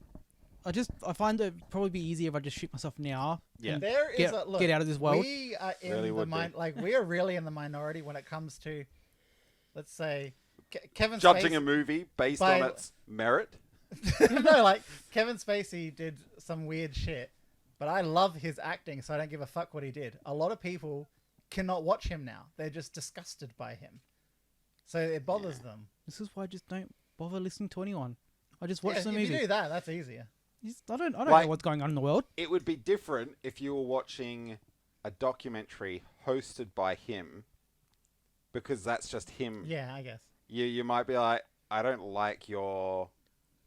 I find it probably be easier if I just shoot myself now. Yeah. and There is get, a look. get out of this world. We are in Really the would be. like we are really in the minority when it comes to, let's say, Kevin judging Spacey. a movie based by- on its merit. No, like Kevin Spacey did some weird shit, but I love his acting, so I don't give a fuck what he did. A lot of people cannot watch him now; they're just disgusted by him, so it bothers them. This is why I just don't bother listening to anyone. I just watch Yeah, the if movie. you do that, that's easier. I don't Like- know what's going on in the world. It would be different if you were watching a documentary hosted by him, because that's just him. Yeah, I guess. You might be like, I don't like your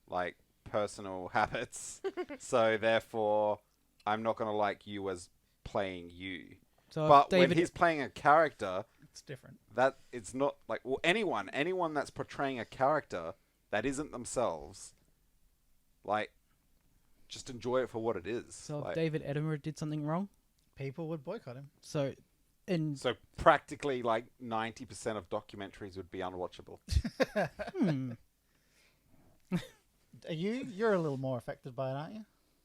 like personal habits, so therefore I'm not gonna like you as playing you. So But David, when he's playing a character, It's different. that it's not like anyone that's portraying a character that isn't themselves, like just enjoy it for what it is. so if Like, David Edinburgh did something wrong, People would boycott him. so And So practically like 90% of documentaries would be unwatchable. You're a little more affected by it, aren't you?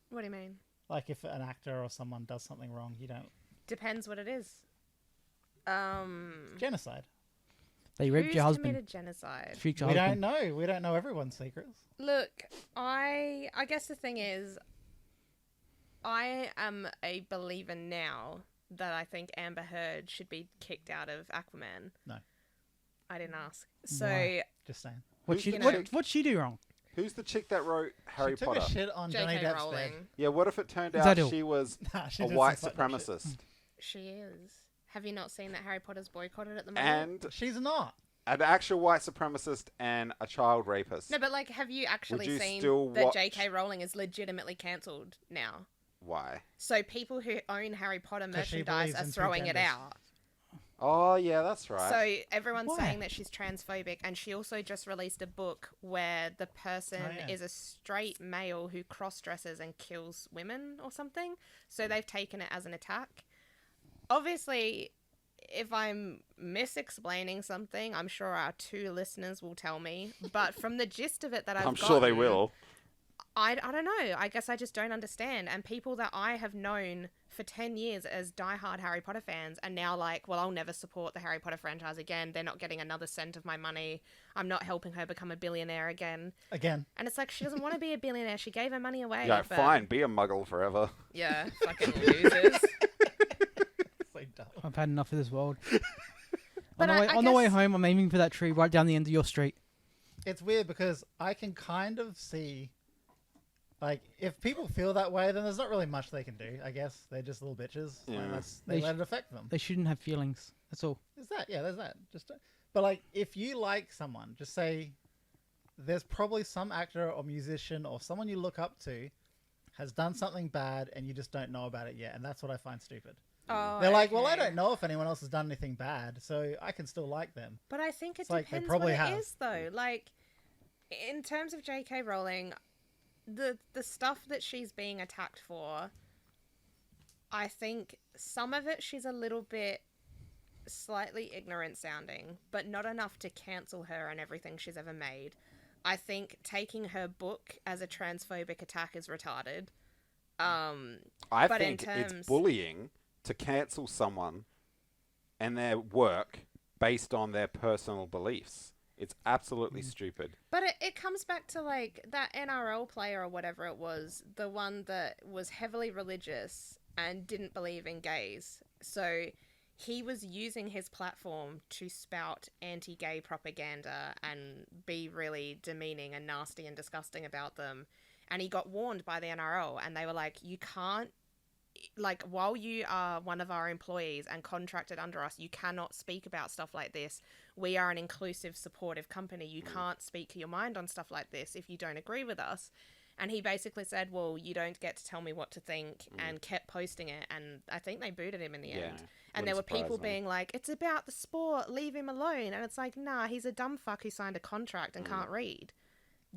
What do you mean? Like if an actor or someone does something wrong, you don't. Depends what it is. Genocide. they raped Who's your husband. committed genocide? Future We don't husband. know. We don't know everyone's secrets. Look, I guess the thing is, I am a believer now that I think Amber Heard should be kicked out of Aquaman. No. I didn't ask. So Why? Just saying. What'd she, You know- what'd she do wrong? Who's the chick that wrote Harry she took Potter? a shit on Johnny J.K. Depp's bed. Rowling, Yeah, what if it turned Is out that all? she was Nah, she a did white some fucking shit. supremacist? she is. Have you not seen that Harry Potter's boycotted at the moment? And She's not. an actual white supremacist and a child rapist. No, but like, have you actually you seen still that watch- J.K. Rowling is legitimately cancelled now? Why? So people who own Harry Potter 'Cause she merchandise believes are in two throwing it genders. out. Oh, yeah, that's right. So everyone's Why? saying that she's transphobic, and she also just released a book where the person Oh, yeah. is a straight male who cross-dresses and kills women or something. So they've taken it as an attack. Obviously, if I'm misexplaining something, I'm sure our 2 listeners will tell me. But from the gist of it that I've I'm sure they gotten, will. I don't know. I guess I just don't understand. And people that I have known for 10 years as diehard Harry Potter fans are now like, well, I'll never support the Harry Potter franchise again. They're not getting another cent of my money. I'm not helping her become a billionaire again. Again. And it's like, she doesn't want to be a billionaire. She gave her money away. Yeah, but- fine, be a muggle forever. Yeah, fucking losers. So dumb. I've had enough of this world. But on the way, I on the way guess- home, I'm aiming for that tree right down the end of your street. It's weird because I can kind of see, like, if people feel that way, then there's not really much they can do. I guess they're just little bitches. Yeah. Like, they They let it affect them. They shouldn't have feelings. That's all. There's that. Yeah, there's that. But like, if you like someone, just say there's probably some actor or musician or someone you look up to has done something bad and you just don't know about it yet, and that's what I find stupid. Oh, They're like, well, I okay. don't know if anyone else has done anything bad, so I can still like them. But I think it It's like they depends probably what it have. is, though. Like, in terms of J.K. Rowling, the stuff that she's being attacked for, I think some of it she's a little bit slightly ignorant sounding, but not enough to cancel her and everything she's ever made. I think taking her book as a transphobic attack is retarded. I But in think it's terms- bullying to cancel someone and their work based on their personal beliefs. It's absolutely stupid. But it comes back to, like, that NRL player or whatever it was, the one that was heavily religious and didn't believe in gays. So he was using his platform to spout anti-gay propaganda and be really demeaning and nasty and disgusting about them. And he got warned by the NRL, and they were like, you can't, like, while you are one of our employees and contracted under us, you cannot speak about stuff like this. We are an inclusive, supportive company. You can't speak your mind on stuff like this if you don't agree with us. And he basically said, well, you don't get to tell me what to think, and kept posting it. And I think they booted him in the Yeah, end. And there were wouldn't people surprise me. being like, it's about the sport, leave him alone. And it's like, nah, he's a dumb fuck who signed a contract and can't read.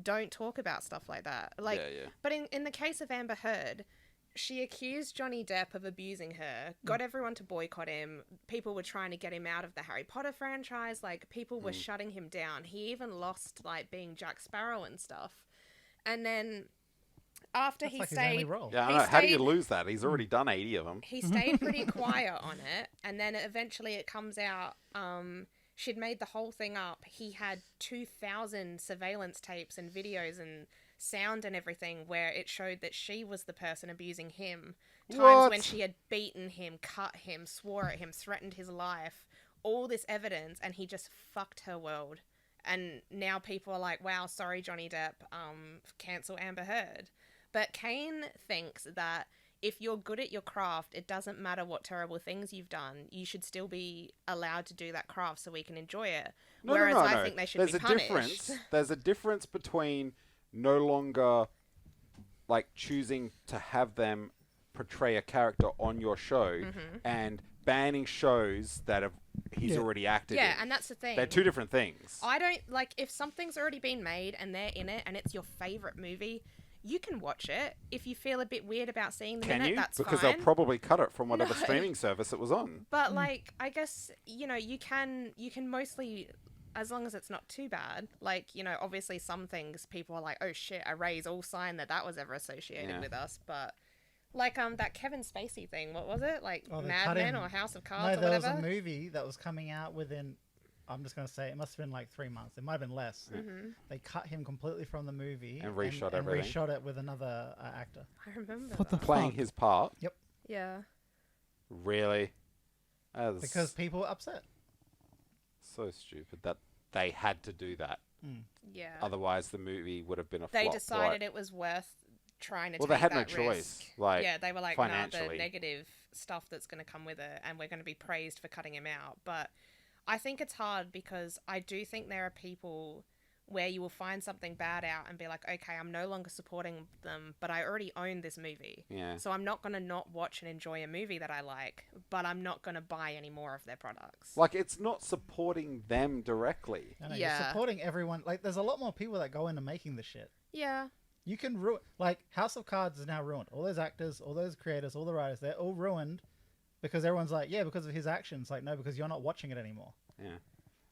Don't talk about stuff like that. Like, Yeah. But in the case of Amber Heard, she accused Johnny Depp of abusing her, got everyone to boycott him. People were trying to get him out of the Harry Potter franchise. Like, people were shutting him down. He even lost, like, being Jack Sparrow and stuff. And then after That's he like his only stayed... role. Yeah, I He know. How do you stayed- lose that? He's already done 80 of them. He stayed pretty quiet on it, and then eventually it comes out, she'd made the whole thing up. He had 2,000 surveillance tapes and videos and sound and everything where it showed that she was the person abusing him. Times What? when she had beaten him, cut him, swore at him, threatened his life. All this evidence, and he just fucked her world. And now people are like, wow, sorry, Johnny Depp, cancel Amber Heard. But Kane thinks that if you're good at your craft, it doesn't matter what terrible things you've done. You should still be allowed to do that craft so we can enjoy it. Whereas I think they should There's be a punished. difference. There's a difference between no longer like choosing to have them portray a character on your show and banning shows that have he's already acted Yeah, in. and that's the thing. They're two different things. I don't like if something's already been made and they're in it and it's your favorite movie, you can watch it. If you feel a bit weird about seeing them Can in it, you? that's Because fine. they'll probably cut it from whatever No. streaming service it was on. But like, I guess you can mostly, as long as it's not too bad. Like, obviously some things people are like, oh shit, erase all sign that was ever associated with us. But like that Kevin Spacey thing, what was it? Like Mad Men or House of Cards or there whatever? was a movie that was coming out within, I'm just going to say, it must have been like 3 months. It might have been less. Mm-hmm. They cut him completely from the movie. And reshot and everything. reshot it with another actor. I remember What the that. Playing fuck? his part. Yeah. Really? That's Because people were upset. so stupid that they had to do that. Yeah. Otherwise, the movie would have been a They flop. decided right? it was worth trying to Well, take they had no that choice. risk. Like, Yeah, they were like, nah, the financially. negative stuff that's going to come with it, and we're going to be praised for cutting him out. But I think it's hard because I do think there are people where you will find something bad out and be like, okay, I'm no longer supporting them, but I already own this movie. Yeah. So I'm not going to not watch and enjoy a movie that I like, but I'm not going to buy any more of their products. Like, it's not supporting them directly. I know, Yeah. You're supporting everyone. Like, there's a lot more people that go into making this shit. Yeah. You can ruin... Like, House of Cards is now ruined. All those actors, all those creators, all the writers, they're all ruined because everyone's like, yeah, because of his actions. Like, no, because you're not watching it anymore. Yeah.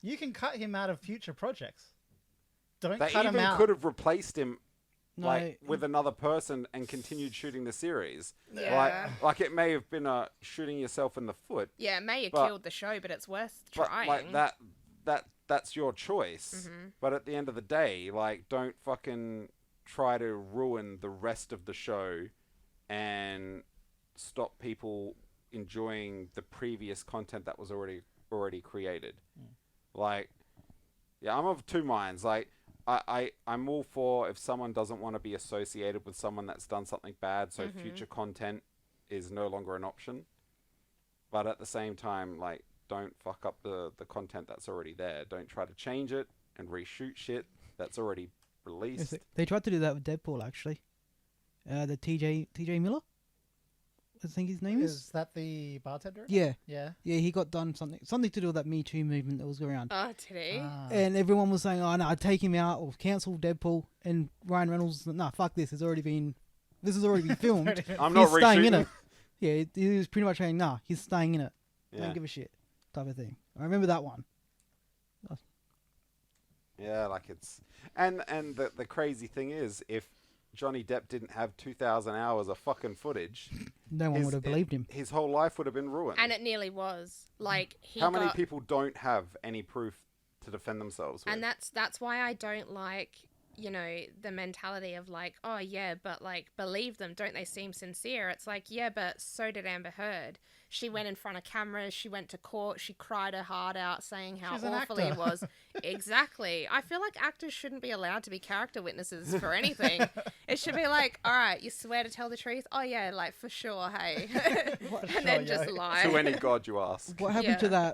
You can cut him out of future projects. Don't They cut him even out. could have replaced him No, like with another person and continued shooting the series. Yeah. Like it may have been shooting yourself in the foot. Yeah, it may have But- killed the show, but it's worth But trying. like that's your choice. Mm-hmm. But at the end of the day, like don't fucking try to ruin the rest of the show and stop people enjoying the previous content that was already created. Like, yeah, I'm of two minds. Like, I'm all for if someone doesn't want to be associated with someone that's done something bad, so future content is no longer an option. But at the same time, like, don't fuck up the content that's already there. Don't try to change it and reshoot shit that's already released. They tried to do that with Deadpool, actually. The TJ Miller, I think his name is. Is that the bartender? Yeah, Yeah. he got done something to do with that Me Too movement that was around. Oh, today. Ah. And everyone was saying, "Oh no, take him out or cancel Deadpool." And Ryan Reynolds, "Nah, fuck this. This has already been filmed. I'm not He's staying in reshooting. it." Yeah, he was pretty much saying, "Nah, he's staying in it. Yeah. Don't give a shit," type of thing. I remember that one. Yeah, like it's and the crazy thing is if Johnny Depp didn't have 2,000 hours of fucking footage, No one would have believed him. his whole life would have been ruined. And it nearly was. Like How many people don't have any proof to defend themselves with? And that's why I don't like, the mentality of like, oh yeah, but like believe them, don't they seem sincere? It's like, yeah, but so did Amber Heard. She went in front of cameras, she went to court, she cried her heart out saying how She's an awful he actor. was. Exactly. I feel like actors shouldn't be allowed to be character witnesses for anything. It should be like, all right, you swear to tell the truth? Oh yeah, like for sure, hey. And then just lie. To any god you ask. What happened to Yeah.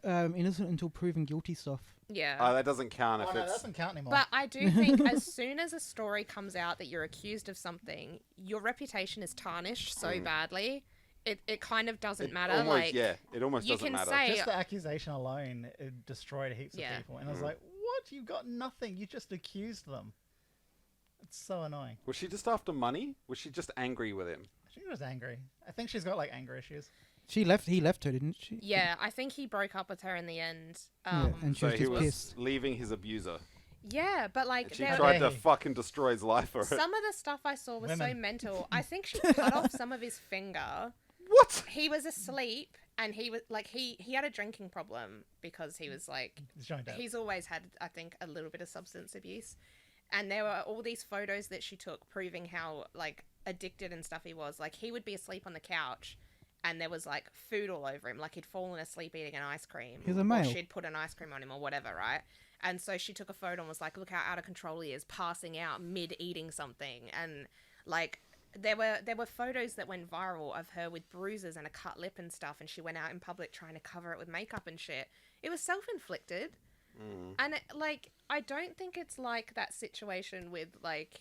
that innocent until proven guilty stuff? Yeah. That doesn't count if Oh, no, that it's... doesn't count anymore. But I do think as soon as a story comes out that you're accused of something, your reputation is tarnished so badly. It kind of doesn't matter. Almost, like it almost you doesn't can matter. say- Just the accusation alone, it destroyed heaps Yeah. of people. And I was like, what? You got nothing. You just accused them. It's so annoying. Was she just after money? Was she just angry with him? She was angry. I think she's got like anger issues. He left her, didn't she? Yeah, I think he broke up with her in the end. Yeah, and she So was he just was pissed. leaving his abuser. yeah, but like And she there tried to Hey. fucking destroy his life for it. some of the stuff I saw was so Women. mental. I think she cut off some of his finger. What? He was asleep and he was like he had a drinking problem because he was like It's Johnny Depp. he's always had, I think, a little bit of substance abuse. And there were all these photos that she took proving how, like, addicted and stuff he was. Like, he would be asleep on the couch and there was, like, food all over him. Like, he'd fallen asleep eating an ice cream. He's a Or male. she'd put an ice cream on him or whatever, right? And so she took a photo and was like, look how out of control he is, passing out mid-eating something. And, like, there were photos that went viral of her with bruises and a cut lip and stuff. And she went out in public trying to cover it with makeup and shit. It was self-inflicted. And I don't think it's like that situation with like,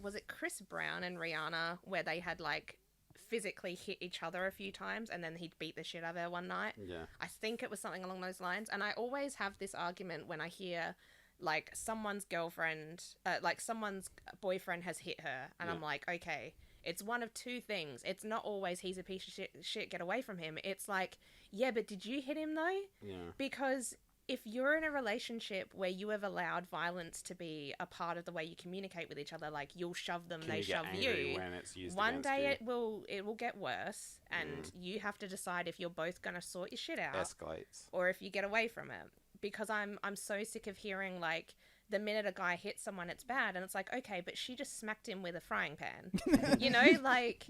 was it Chris Brown and Rihanna where they had like physically hit each other a few times and then he'd beat the shit out of her one night. Yeah. I think it was something along those lines. And I always have this argument when I hear like someone's girlfriend, like someone's boyfriend has hit her, and I'm like, okay, it's one of two things. It's not always he's a piece of shit, get away from him. It's like, yeah, but did you hit him though? Yeah. Because if you're in a relationship where you have allowed violence to be a part of the way you communicate with each other, like you'll shove them, they shove you. When it's used one day you. it will get worse, and you have to decide if you're both gonna sort your shit out, Escalates, or if you get away from it. Because I'm so sick of hearing like the minute a guy hits someone, it's bad, and it's like, okay, but she just smacked him with a frying pan. You know, like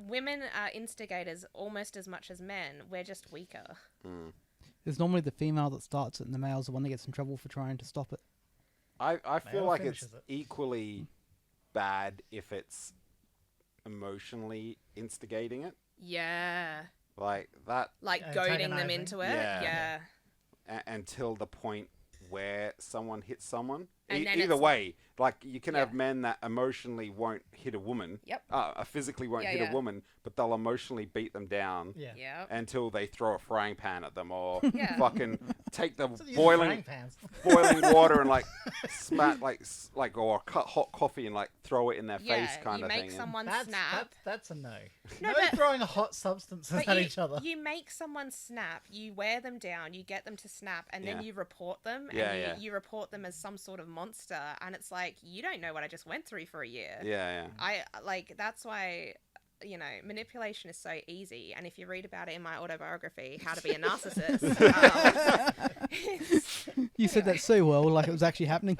women are instigators almost as much as men. We're just weaker. It's normally the female that starts it, and the male's the one that gets in trouble for trying to stop it. I feel Male like it's finishes it. equally bad if it's emotionally instigating it, Yeah. like that, Like goading them Antagonizing. into it. Yeah. Yeah. until the point where someone hits someone. And then Either it's- way, like you can have Yeah. men that emotionally won't hit a woman, Yep. Physically won't Yeah, hit yeah. a woman, but they'll emotionally beat them down Yeah. Yeah. until they throw a frying pan at them or Yeah. fucking take the So they use boiling frying pans. water and like smack like or cut hot coffee and like throw it in their face kind you of make thing. someone That's, snap. that's a no. No, No, but- throwing hot substances But at each other. you make someone snap, you wear them down, you get them to snap, and then Yeah. you report them, and Yeah, you report them as some sort of monster, and it's like, you don't know what I just went through for a year. Yeah. I, like, that's why, you know, manipulation is so easy, and if you read about it in my autobiography, How to Be a Narcissist, it's- You said that so well, like it was actually happening.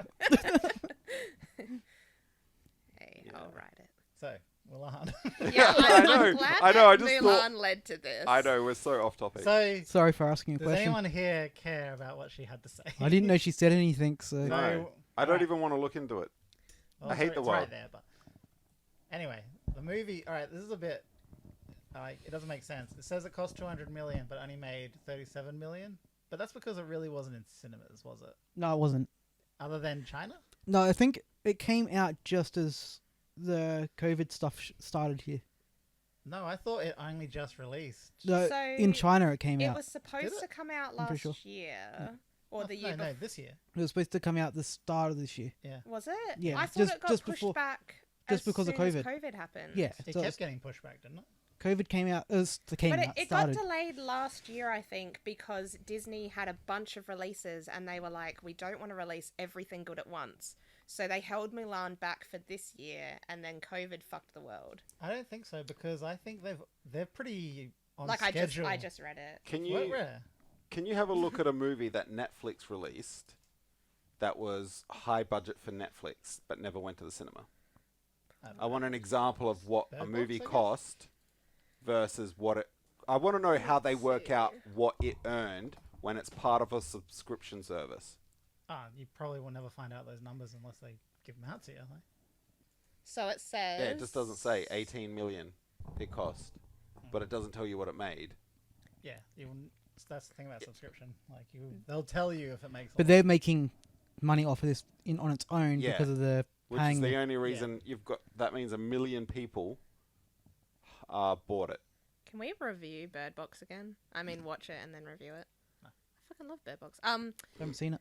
hey, I'll write it. So, Mulan. Yeah, I I'm know, glad I know, I that just Mulan thought- led to this. I know, we're so off topic. So, Sorry for asking a does question. anyone here care about what she had to say? I didn't know she said anything, so... No, So, I don't alright. even want to look into it. Well, I hate it's the right world. there, but anyway, the movie. All right, this is a bit like it doesn't make sense. It says it cost 200 million, but only made 37 million. But that's because it really wasn't in cinemas, was it? No, it wasn't. Other than China. No, I think it came out just as the COVID stuff started here. No, I thought it only just released. No, So, in China it came It out. was supposed Did it? to come out I'm pretty last sure. year, or the year no, before. this year. It was supposed to come out the start of this year. Yeah, Was it? Yeah, I thought just- it got just pushed before- back just as because of soon as COVID. COVID happened. Yeah, it so kept getting pushed back, didn't it? COVID came out. It But out. it got Started. delayed last year, I think, because Disney had a bunch of releases and they were like, we don't want to release everything good at once. So they held Mulan back for this year, and then COVID fucked the world. I don't think so because I think they're pretty on Like schedule. I just read it. Can What you rare? can you have a look at a movie that Netflix released that was high budget for Netflix but never went to the cinema? I want an example of what a Bird movie Box, I guess? cost versus what it. I want to know how they Let's work see. out what it earned when it's part of a subscription service. You probably will never find out those numbers unless they give them out to you. Like. So it says... Yeah, it just doesn't say 18 million it cost, but it doesn't tell you what it made. Yeah, that's the thing about subscription. Like they'll tell you if it makes. But they're making money off of this on its own Yeah. because of the Which paying. is the the- only reason you've got. That means 1 million people bought it. Can we review Bird Box again? I mean, watch it and then review it. No. I fucking love Bird Box. haven't seen it.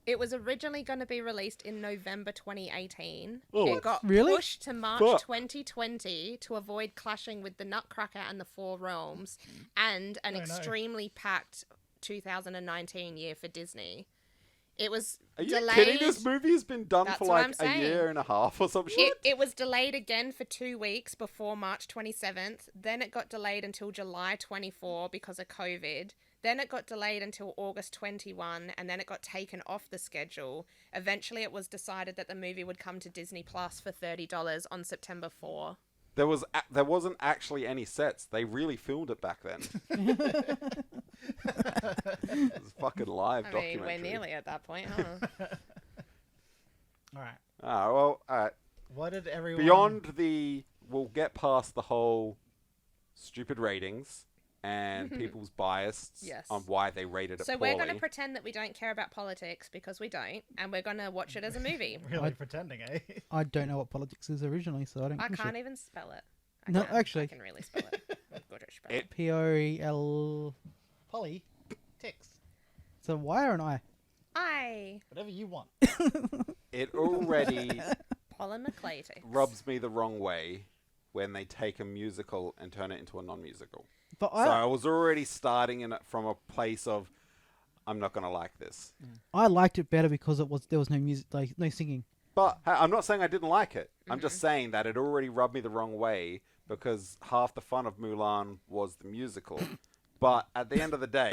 It was originally going to be released in November 2018. Oh, it got really? pushed to March Fuck. 2020 to avoid clashing with The Nutcracker and the Four Realms and an Oh, no. extremely packed 2019 year for Disney. It was Are you delayed. kidding? This movie has been done That's for what I'm like a saying. year and a half or some shit. It was delayed again for 2 weeks before March 27th. Then it got delayed until July 24 because of COVID. Then it got delayed until August 21, and then it got taken off the schedule. Eventually, it was decided that the movie would come to Disney Plus for $30 on September 4. There wasn't actually any sets. They really filmed it back then. It was a fucking live I mean, documentary. we're nearly at that point, huh? All right. Ah, well, What did everyone? beyond the, we'll get past the whole stupid ratings and people's bias Yes. on why they rated it So poorly. we're going to pretend that we don't care about politics because we don't, and we're going to watch it as a movie. Really pretending, eh? I don't know what politics is originally, so I don't. I give a can't shit. even spell it. No, I actually. can really spell it. I'm good at spelling. It- P-O-E-L. Polly, ticks. It's a Y or an I? Whatever you want. It already Pollen McClatey. rubs me the wrong way when they take a musical and turn it into a non-musical. But So I was already starting in it from a place of, I'm not going to like this. I liked it better because there was no music, like no singing. But hey, I'm not saying I didn't like it. I'm just saying that it already rubbed me the wrong way because half the fun of Mulan was the musical. But at the end of the day,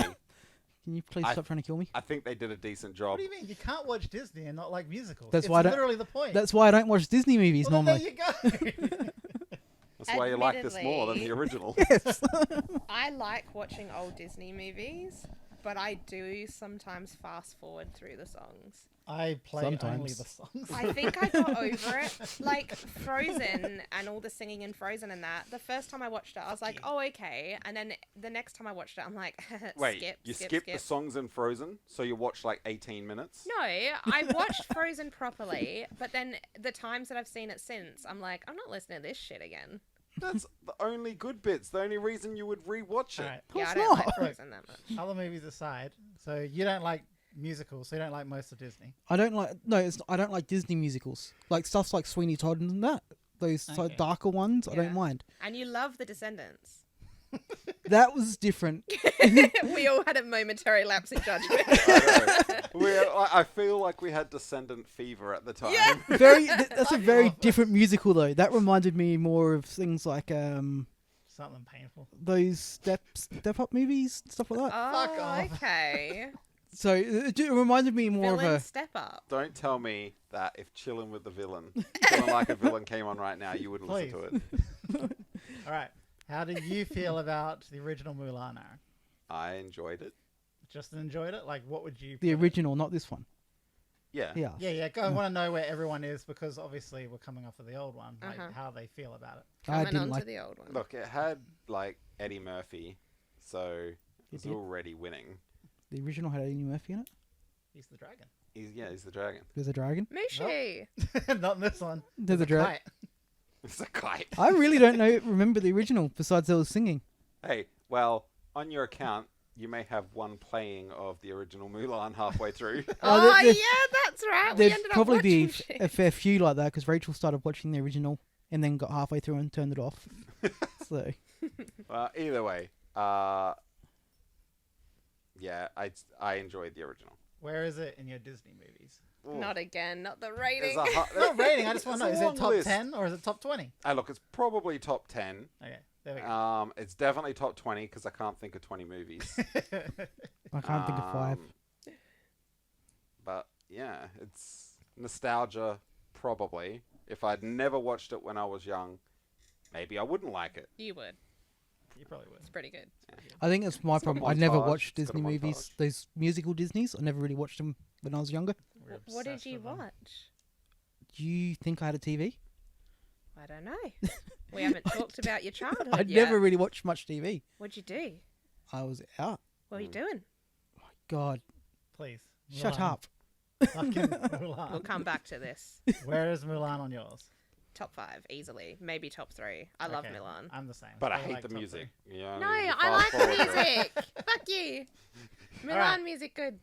Can you please stop trying to kill me? I think they did a decent job. What do you mean? You can't watch Disney and not like musicals. That's It's why I don't- literally the point. That's why I don't watch Disney movies well, then normally. there you go. That's why you like this more than the Admittedly. original. Yes. I like watching old Disney movies, but I do sometimes fast forward through the songs. I play only Sometimes. the songs. I think I got over it. Like Frozen and all the singing in Frozen and that. The first time I watched it, I was like, oh, okay. And then the next time I watched it, I'm like, Wait, skip, you skip, skipped skip. the songs in Frozen, so you watched like 18 minutes? No, I watched Frozen properly, but then the times that I've seen it since, I'm like, I'm not listening to this shit again. That's the only good bits. The only reason you would rewatch it. Alright, Yeah, I course don't not. like Frozen that much. other movies aside, so you don't like musicals, so you don't like most of Disney. I don't like I don't like Disney musicals. Like stuff like Sweeney Todd and that. Those Okay. darker ones, I Yeah. don't mind. And you love The Descendants. That was different. We all had a momentary lapse in judgment. I feel like we had Descendant fever at the time. Yeah. That's a very different musical though. That reminded me more of things like Something painful. those step up movies, stuff like that. Fuck Oh, off. okay. So it reminded me more Villain of step up. Don't tell me that if Chilling with the Villain, Feeling Like a Villain came on right now, you would listen to it. All right. How do you feel about the original Mulan, Aaron? I enjoyed it. Just enjoyed it? Like, what would you... the put it? original, not this one. Yeah. Yeah. Yeah. I want to know where everyone is because obviously we're coming off of the old one. Like, Uh-huh. how they feel about it. I Coming didn't on like. to the old one. Look, it had like Eddie Murphy, so It it's did. already winning. The original had Eddie Murphy in it. He's the dragon. He's the dragon. There's a dragon. Mushy. Not in this one. There's a dragon. Kite. It's a kite. I really don't remember the original. Besides, there was singing. Hey, well, on your account, you may have one playing of the original Mulan halfway through. Oh, there- yeah, that's right. We There'd ended probably up be watching shit. a fair few like that because Rachel started watching the original and then got halfway through and turned it off. So Either way, yeah, I enjoyed the original. Where is it in your Disney movies? Ooh. Not again, not the There's rating. Not rating. I just want to know. It's Is a it long top list. 10 or is it top 20? Look, it's probably top 10. Okay. There we go. It's definitely top 20 because I can't think of 20 movies. I can't think of 5. But yeah, it's nostalgia, probably. If I'd never watched it when I was young, maybe I wouldn't like it. You would. You probably would. It's pretty good. I think that's my It's got a problem. I never montage. watched It's got a Disney movies. montage. Those musical Disneys. I never really watched them when I was younger. We're What did obsessed you with them. watch? Do you think I had a TV? I don't know. We haven't talked about your childhood I yet. never really watched much TV. What'd you do? I was out. What were you doing? God, Please. shut Mulan. up. Fucking Mulan. We'll come back to this. Where is Mulan on yours? Top 5, easily. Maybe top 3. I love Okay, Milan. I'm the same. But I Probably hate like the top music. three. Yeah, No, you I like fast the forward through it. music. Fuck you. Milan Alright. music good.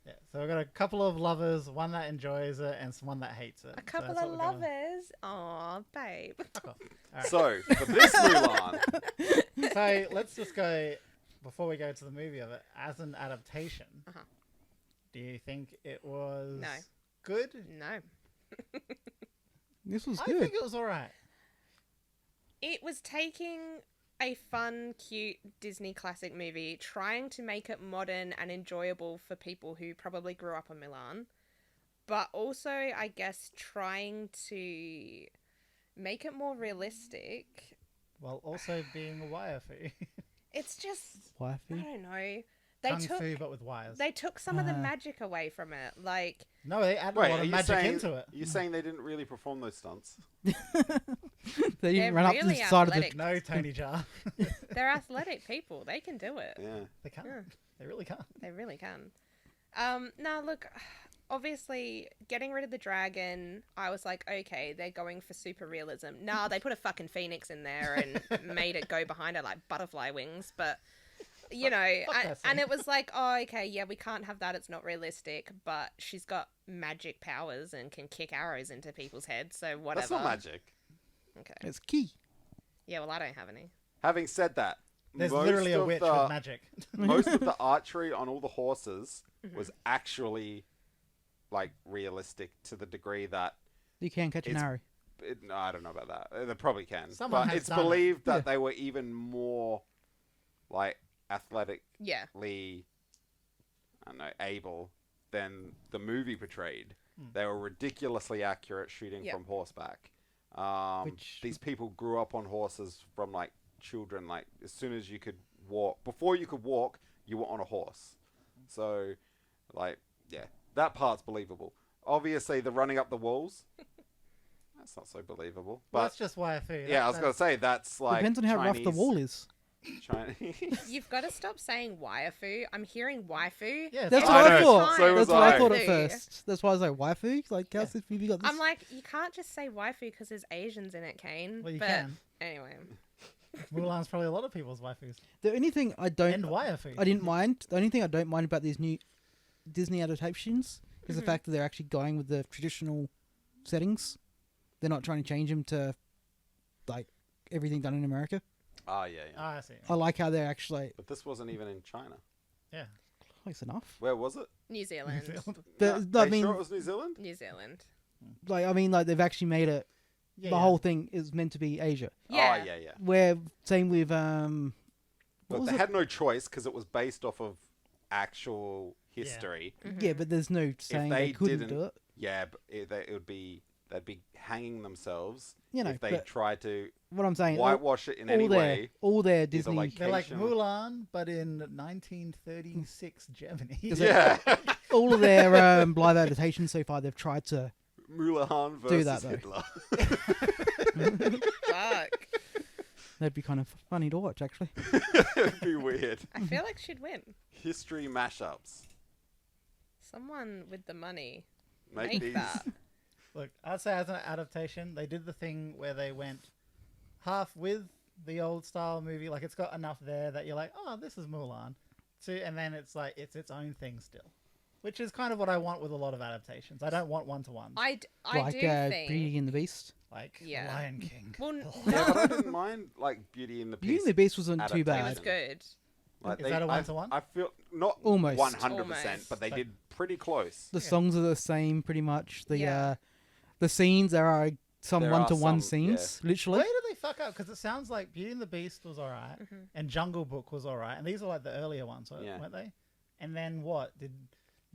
Yeah, so we've got a couple of lovers, one that enjoys it and one that hates it. A couple so of that's what we're lovers. Aw, babe. gonna- Alright. So, for this Mulan, So let's just go, before we go to the movie of it, as an adaptation, Uh-huh. do you think it was No. good? No. This was I good. think it was alright. It was taking a fun, cute Disney classic movie, trying to make it modern and enjoyable for people who probably grew up on Milan, but also, I guess, trying to make it more realistic. While also being a waifu. It's just, I Wifey. don't know. They Kung took fu, but with wires. they took some of the Ah. magic away from it. Like, No, they added wait, a lot are of you magic saying, into it. you saying they didn't really perform those stunts? They They're didn't run up really the side athletic. of No, Tony Jaa. they're athletic people. They can do it. Yeah. They can't. Yeah. They really can't. They really can. Now look, obviously getting rid of the dragon, I was like, okay, they're going for super realism. Nah, they put a fucking phoenix in there and made it go behind it like butterfly wings. But you know, Fuck that and scene. it was like, oh, okay, yeah, we can't have that. It's not realistic. But she's got magic powers and can kick arrows into people's heads. So whatever. That's not magic. Okay. It's key. Yeah, well, I don't have any. Having said that, There's most literally a of witch the, with magic. most of the archery on all the horses was actually like realistic to the degree that You can catch an It's- arrow. no, I don't know about that. They probably can, Someone but has it's done it. believed that Yeah. they were even more like athletically, Yeah. I don't know, able than the movie portrayed. Hmm. They were ridiculously accurate shooting Yep. from horseback. Which- These people grew up on horses from like children. Like as soon as you could walk, before you could walk, you were on a horse. So, like, yeah, that part's believable. Obviously, the running up the walls, that's not so believable. Well, But that's just YFE. yeah, I was gonna say that's like Depends on how rough the Chinese- wall is. Chinese. You've got to stop saying waifu. I'm hearing waifu. Yeah, That's it's what I I know, thought. so was That's what I I. thought at Waifu. first. That's why I was like, waifu? Like, how's this movie got this? I'm like, you can't just say waifu because there's Asians in it, Kane. Well, you but can. anyway, Mulan's probably a lot of people's waifus. The only thing I don't, And YFE. I didn't mind. The only thing I don't mind about these new Disney adaptations is the fact that they're actually going with the traditional settings. They're not trying to change them to like everything done in America. Ah, yeah, yeah. Ah, I see. I like how they're actually But this wasn't even in China. Yeah. close enough. Where was it? New Zealand. But No, I are you mean, sure it was New Zealand? New Zealand. like they've actually made it. Yeah, The yeah. whole thing is meant to be Asia. Yeah. Oh, yeah, yeah. Where same with what But was they it? had no choice because it was based off of actual history. Yeah, but there's no saying they they couldn't didn't- do it. Yeah, but it would be they'd be hanging themselves You know, if they but tried to what I'm saying, whitewash it in any way. all their Disney. like- They're like Location. Mulan, but in 1936 Germany. Yeah, all of their live adaptations so far, they've tried to. Mulan Do versus that, though. Hitler. Fuck. That'd be kind of funny to watch, actually. It'd be weird. I feel like she'd win. History mashups. Someone with the money. Make Make these. that. Look, I'd say as an adaptation, they did the thing where they went half with the old style movie. Like it's got enough there that you're like, oh, this is Mulan. And then it's like it's its own thing still, which is kind of what I want with a lot of adaptations. I don't want one-to-one. I like do Beauty think. and the Beast. Like Yeah. Lion King. Well, Yeah, but I no, didn't mind like Beauty and the Beauty Beast. and the Beast wasn't too it bad. was good. Like Is that a one-to-one? I feel not Almost. 100%, Almost. but they But- did pretty close. The Yeah. songs are the same, pretty much. Yeah. The scenes there are some There are one-to-one some, scenes, literally. Where did they fuck up? Because it sounds like Beauty and the Beast was alright, and Jungle Book was alright, and these are like the earlier ones, Yeah. weren't they? And then what did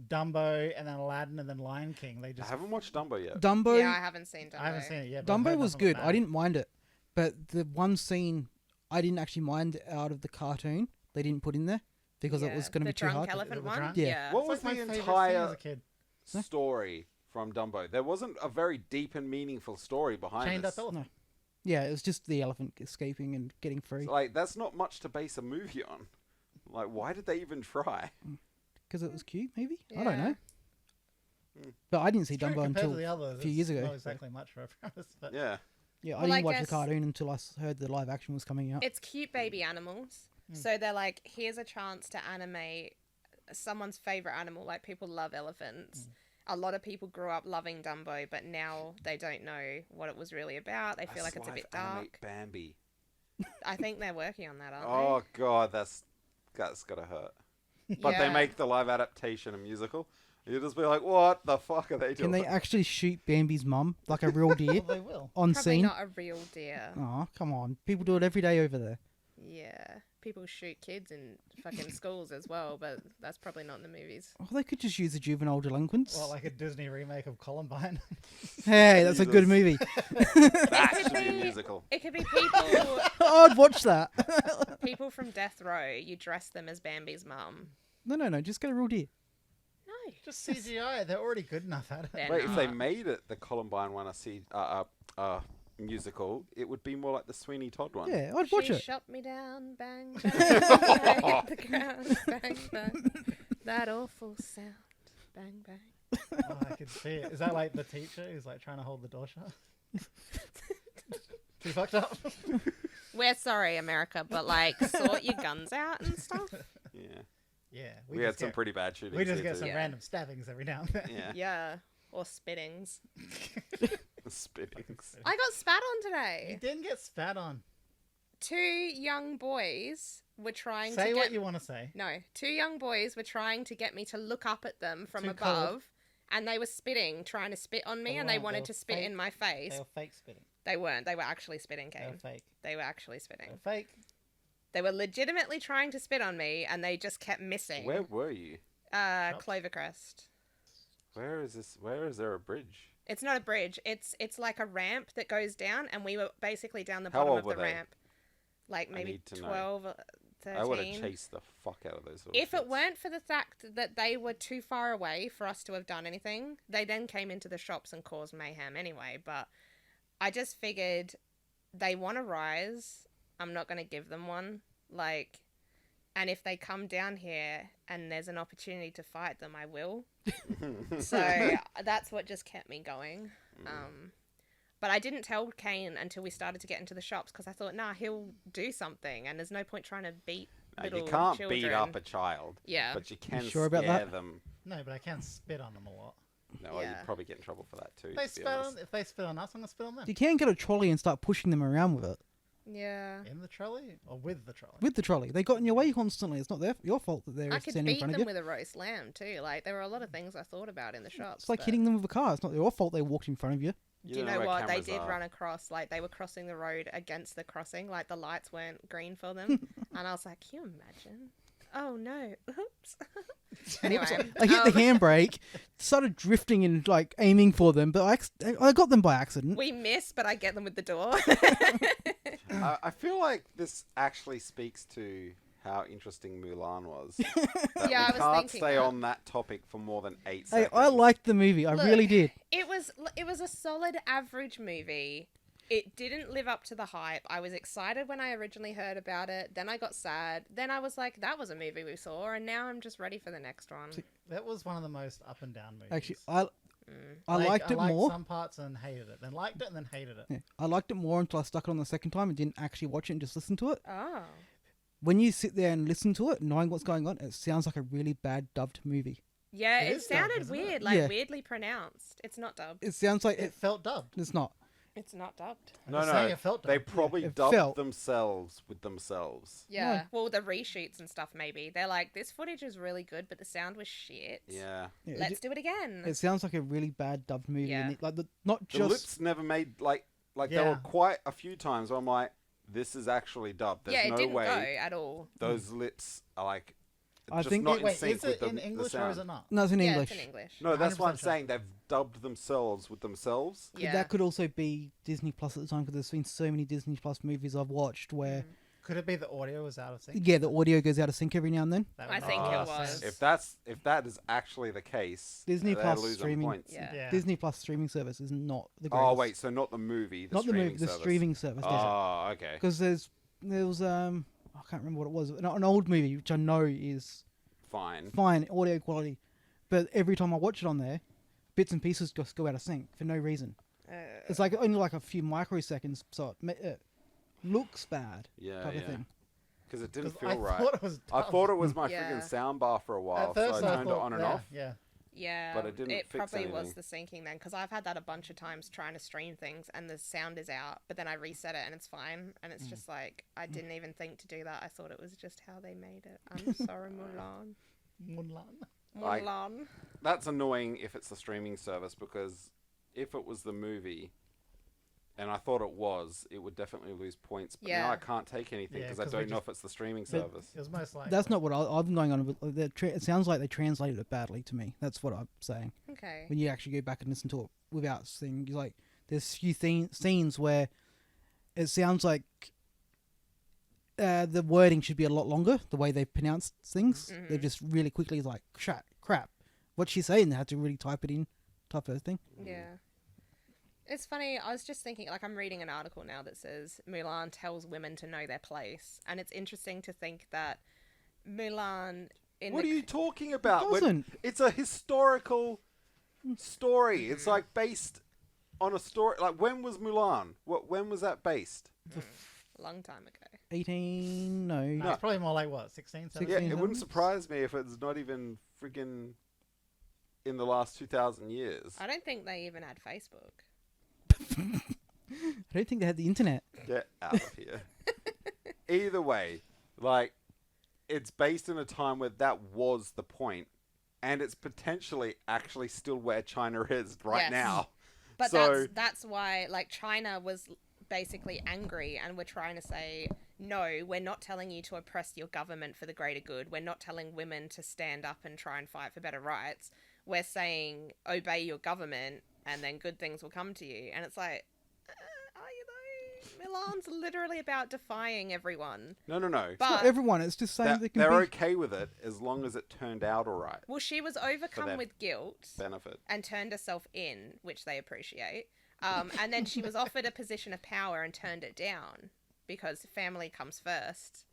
Dumbo and then Aladdin and then Lion King? They I just haven't watched Dumbo yet. Dumbo, Yeah, I haven't seen Dumbo. I haven't seen it yet. but I've Dumbo heard was nothing but good. bad. I didn't mind it, but the one scene I didn't actually mind out of the cartoon they didn't put in there because it was going to the be too drunk hard. elephant The one. drunk? Yeah. What It's was like the my favorite thing as entire a kid. story from Dumbo? There wasn't a very deep and meaningful story behind Chained this. up elephant. Yeah, it was just the elephant escaping and getting free So, like, that's not much to base a movie on. Like, why did they even try? because it was cute. Maybe I don't Yeah. know. But I didn't see It's true, Dumbo compared until to the others, a few it's years ago. Not so- exactly much for a premise, but Yeah. Yeah, I Well, I didn't watch the guess- cartoon until heard the live action was coming out. It's cute baby animals. So they're like, here's a chance to animate someone's favorite animal. Like people love elephants. A lot of people grew up loving Dumbo, but now they don't know what it was really about. They feel like it's a bit dark. Bambi. I think they're working on that, aren't Oh god, that's gotta hurt. they? But they Yeah. make the live adaptation a musical. You just be like, what the fuck are they Can doing? they actually shoot Bambi's mum like a real deer well, they will. on Probably scene? not a real deer. Oh, come on. People do it every day over there. Yeah. People shoot kids in fucking schools as well, but that's probably not in the movies. Oh, they could just use the juvenile delinquents. Well, like a Disney remake of Columbine. Hey, that's a good Jesus. movie. That It should could be a be- musical. It could be people I'd watch that. people from Death Row. You dress them as Bambi's mum. No. Just get a real deer. No. Just CGI. They're already good enough at it. They're Wait, if they not. made it the Columbine one musical, it would be more like the Sweeney Todd one. Yeah, I'd watch She it. shot me down, bang, bang, bang, hit the ground, bang, bang. That awful sound, bang, bang. Oh, I can see it. Is that like the teacher who's like trying to hold the door shut? Too fucked up. We're sorry, America, but like, sort your guns out and stuff. Yeah. Yeah, We had some pretty bad shootings. We just here get too. some Yeah. random stabbings every now and then. Yeah. Yeah, or spittings. Spittings. I got spat on You today. didn't get spat on. 2 young boys were trying Say to what get... you want to say. No, 2 young boys were trying to get me to look up at them from Too above, cold. and they were spitting, trying to spit on me, They and they weren't, they wanted were to spit fake. in my face. They were fake spitting. They weren't. They were actually spitting, They were Kane. fake. They were actually They spitting. were fake. They were legitimately trying to spit on me, and they just kept missing. Where were you? Shops? Clovercrest. Where is this? Where is there a bridge? It's not a bridge. It's like a ramp that goes down, and we were basically down the How bottom old of the were they? ramp. Like maybe need to know. 12, 13. I would have chased the fuck out of those. Little If it shits. weren't for the fact that they were too far away for us to have done anything, they then came into the shops and caused mayhem anyway. But I just figured they want to rise. I'm not going to give them one. Like, and if they come down here and there's an opportunity to fight them, I will. So that's what just kept me going. But I didn't tell Kane until we started to get into the shops because I thought, nah, he'll do something, and there's no point trying to beat No, little you can't children. beat up a child. Yeah. But you can sure about scare that? them. No, but I can spit on them a lot. No, well, Yeah. you'd probably get in trouble for that too. If they, to be spit honest. on, if they spit on us, I'm going to spit on them. You can get a trolley and start pushing them around with it. Yeah. In the trolley or with the trolley? With the trolley. They got in your way constantly. It's not your fault that they're I could standing in beat front them of you. with a roast lamb too. Like there were a lot of things I thought about in the shops. It's like but hitting them with a car. It's not your fault they walked in front of you. Do you don't know where what? They cameras did are. run across, like they were crossing the road against the crossing, like the lights weren't green for them. And I was like, can you imagine? Oh no. Oops. Anyway. I hit the handbrake, started drifting and like aiming for them, but I got them by accident. We missed, but I get them with the door. I feel like this actually speaks to how interesting Mulan was. That Yeah, I we was can't thinking stay that. on that topic for more than 8 Hey, seconds. I liked the movie. I Look, really did. It was a solid average movie. It didn't live up to the hype. I was excited when I originally heard about it. Then I got sad. Then I was like, that was a movie we saw, and now I'm just ready for the next one. That was one of the most up and down movies. Actually, I liked it I liked more. some parts and hated it. Then liked it and then hated it. Yeah, I liked it more until I stuck it on the second time and didn't actually watch it and just listen to it. Oh. When you sit there and listen to it, knowing what's going on, it sounds like a really bad dubbed movie. Yeah, It it is dubbed, sounded isn't it? weird, like Yeah. weirdly pronounced. It's not dubbed. It sounds like It felt dubbed. it's not. It's not dubbed. I'm No, just no, saying it felt they dubbed. probably It dubbed felt- themselves with themselves. Yeah. Well, the reshoots and stuff, maybe. They're like, this footage is really good, but the sound was shit. Yeah. Yeah, Let's do it again. it sounds like a really bad dubbed movie. Yeah. And not The just lips never made like there Yeah. were quite a few times where I'm like, this is actually dubbed. There's yeah, it no didn't way go at all. those lips are like I just think not it- in Wait, sync is with it the, in the English or is sound. it not? no, it's in Yeah, English. it's in English. No, that's what I'm 100% sure. saying. They've dubbed themselves with themselves. Yeah. That could also be Disney Plus at the time because there's been so many Disney Plus movies I've watched where Could it be the audio was out of sync? yeah, the audio goes out of sync every now and then. That I would think make it more was. sense. If that is actually the case, Disney they're Plus losing streaming- points. Yeah. Yeah. Disney Plus streaming service is not the greatest. Oh wait, so not the movie, the not the streaming movie, the service. streaming service. Oh, okay. Because there was I can't remember what it was. An old movie which I know is Fine. fine audio quality, but every time I watch it on there, bits and pieces just go out of sync for no reason. It's like only like a few microseconds, so it looks bad. Yeah, type of yeah. thing. Because it didn't 'Cause feel I right. thought it was I dubbed. thought it was my Yeah. freaking sound bar for a while, At first so I I turned thought, it on and yeah, off. Yeah. Yeah, But it didn't fix probably was anything. the syncing then, because I've had that a bunch of times trying to stream things and the sound is out, but then I reset it and it's fine, and it's just like I didn't even think to do that. I thought it was just how they made it. I'm sorry, Mulan. Mulan. Like- Mulan. That's annoying if it's the streaming service, because if it was the movie, and I thought it would definitely lose points. But now Yeah. I can't take anything Yeah, because I 'cause we don't know just- if it's the streaming But- service. It was most like That's not what I'm going on with. It sounds like they translated it badly to me. That's what I'm saying. Okay. When you actually go back and listen to it without seeing, like, there's few scenes where it sounds like the wording should be a lot longer. The way they pronounce things, they're just really quickly like crap. What's she saying? They had to really type it in, type of thing. Yeah. It's funny, I was just thinking, like, I'm reading an article now that says Mulan tells women to know their place. And it's interesting to think that Mulan What are you talking about? When- doesn't. It's a historical story. It's like based on a story. Like when was Mulan? When was that based? A long time ago. 18... No. No, it's probably more like, what, 16, 17? Yeah, 16, it wouldn't 17? surprise me if it's not even freaking in the last 2,000 years. I don't think they even had Facebook. I don't think they had the internet. Get out of here. Either way, like, it's based in a time where that was the point, and it's potentially actually still where China is right Yes. now. But So- that's why, like, China was basically angry, and we're trying to say, no, we're not telling you to oppress your government for the greater good. We're not telling women to stand up and try and fight for better rights. We're saying, obey your government, and then good things will come to you. And it's like, are you though? Milan's literally about defying everyone. No. Not But, everyone. It's just saying they can They're be... okay with it as long as it turned out alright. well, she was their overcome with guilt Benefit. and turned herself in, which they appreciate. And then she was offered a position of power and turned it down because family comes first,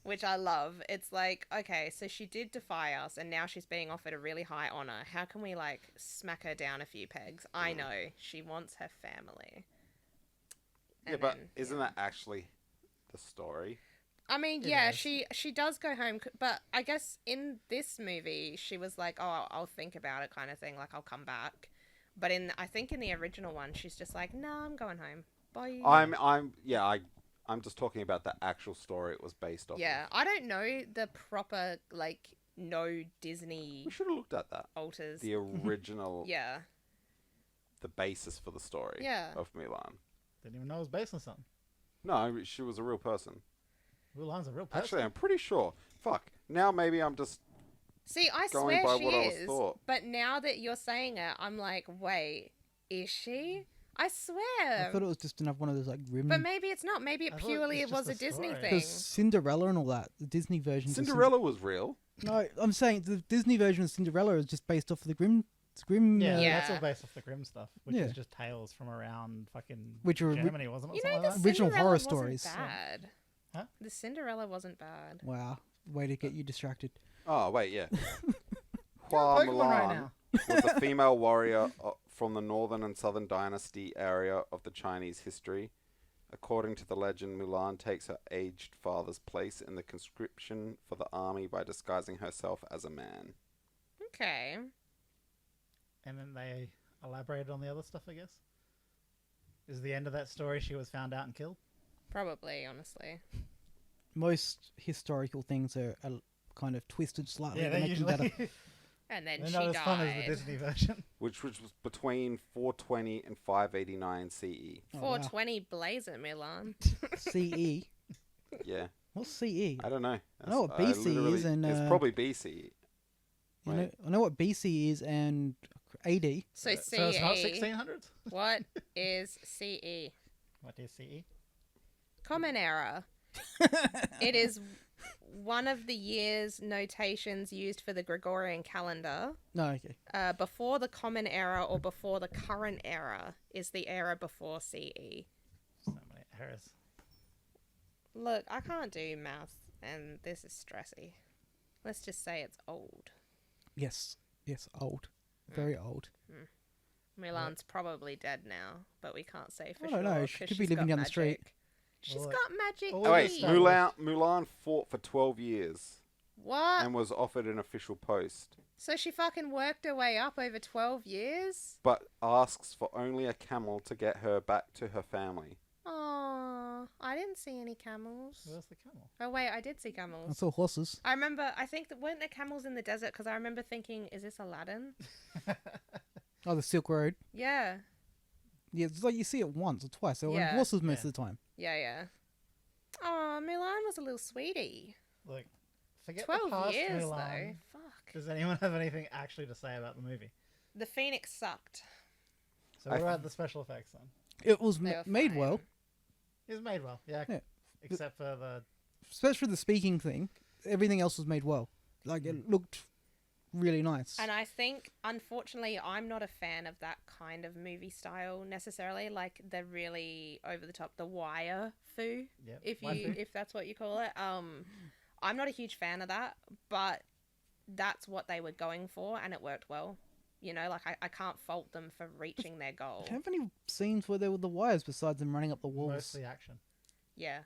which I love. It's like, okay, so she did defy us and now she's being offered a really high honor. How can we, like, smack her down a few pegs? I know. She wants her family. Yeah, And but then, isn't that actually the story? I mean, It yeah, is. she does go home, but I guess in this movie she was like, "Oh, I'll think about it," kind of thing, like I'll come back. But I think in the original one, she's just like, "No, I'm going home. Bye." I'm just talking about the actual story it was based off Yeah, of. I don't know the proper like no Disney We should have looked at that. alters. The original, Yeah, the basis for the story Yeah. of Mulan. Didn't even know it was based on something. No, she was a real person. Mulan's a real person. Actually, I'm pretty sure. Fuck. Now maybe I'm just... see, I Going swear by she what I was is. thought. But now that you're saying it, I'm like, wait, is she? I I swear. thought it was just another one of those, like, grim... But maybe it's not. Maybe it I thought purely it's it was just a a Disney story. thing. Because Cinderella and all that, the Disney version... Cinderella was real. No, I'm saying the Disney version of Cinderella is just based off of the Grim... Yeah, Yeah. that's all based off the Grimm stuff, which Yeah. is just tales from around fucking Which are Germany, wasn't it? You Something know, like the that? Original Cinderella horror wasn't stories. bad. Huh? The Cinderella wasn't bad. Wow. Way to get you distracted. Oh, wait, yeah. You're Hua on Pokemon right Mulan now. was a female warrior from the northern and southern dynasty area of the Chinese history. According to the legend, Mulan takes her aged father's place in the conscription for the army by disguising herself as a man. Okay. And then they elaborated on the other stuff, I guess. Is the end of that story she was found out and killed? Probably, honestly. Most historical things are kind of twisted slightly Yeah, to they make them better. usually. And then They're she not as died. fun as the Disney version. Which was between 420 and 589 CE. Oh, wow. 420 blaze it, Milan. CE. Yeah, What's CE? I don't know. I know what BC literally- is and, it's probably BC. I know what BC is and AD. So CE. So it's not 1600s? What is CE? What is CE? Common Era. It is one of the year's notations used for the Gregorian calendar. No, okay. Before the Common Era or before the current era is the era before CE. So many errors. Look, I can't do math, and this is stressy. Let's just say it's old. Yes. Yes, old. Very old. Milan's probably dead now, but we can't say for I sure. don't know, she 'cause could be she's living got down the street. magic. She's Well, got magic. oh, Oh wait, Established. Mulan fought for 12 years What? and was offered an official post, So she fucking worked her way up over 12 years? but asks for only a camel to get her back to her family. Oh, I didn't see any camels. Where's the camel? Oh wait, I did see I camels. saw horses. I remember, I think that weren't there camels in the desert? Because I remember thinking, is this Aladdin? Oh, the Silk Road. Yeah. Yeah, it's like you see it once or twice. They're on Yeah. horses most Yeah. of the time. Yeah. Oh, Milan was a little sweetie. Look, forget 12 the past years Mulan. though. Fuck. Does anyone have anything actually to say about the movie? The Phoenix sucked. So what I- about the special effects then? It was They were made fine. well, It was made well, yeah. Yeah. Except for the especially for the speaking thing. Everything else was made well. Like, it looked really nice. And I think, unfortunately, I'm not a fan of that kind of movie style necessarily. Like the really over the top, the wire foo, yep, if that's what you call it. I'm not a huge fan of that, but that's what they were going for, and it worked well. You know, like I can't fault them for reaching their goal. Do you have any scenes where there were the wires besides them running up the walls? mostly action. Yeah,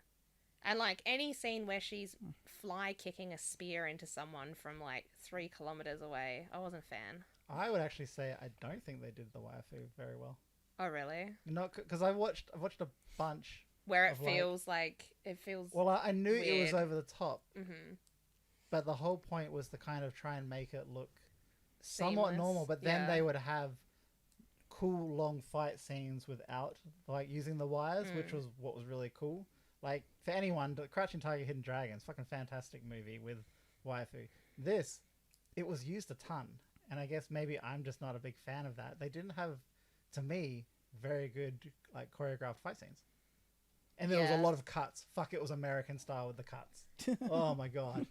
And like any scene where she's fly kicking a spear into someone from like 3 kilometers away, I wasn't a fan. I would actually say I don't think they did the waifu very well. Oh really? Not because I've watched a bunch Where it of, like- feels like it feels. Well, I knew it was Weird. over the top, Mm-hmm. but the whole point was to kind of try and make it look somewhat Seamless. normal. But then Yeah. they would have cool long fight scenes without like using the wires, which was what was really cool. Like for anyone, the Crouching Tiger, Hidden Dragons, fucking fantastic movie with waifu. This, it was used a ton, and I guess maybe I'm just not a big fan of that. They didn't have, to me, very good like choreographed fight scenes. And there was a Yeah. lot of cuts. Fuck, it was American style with the cuts. Oh my god.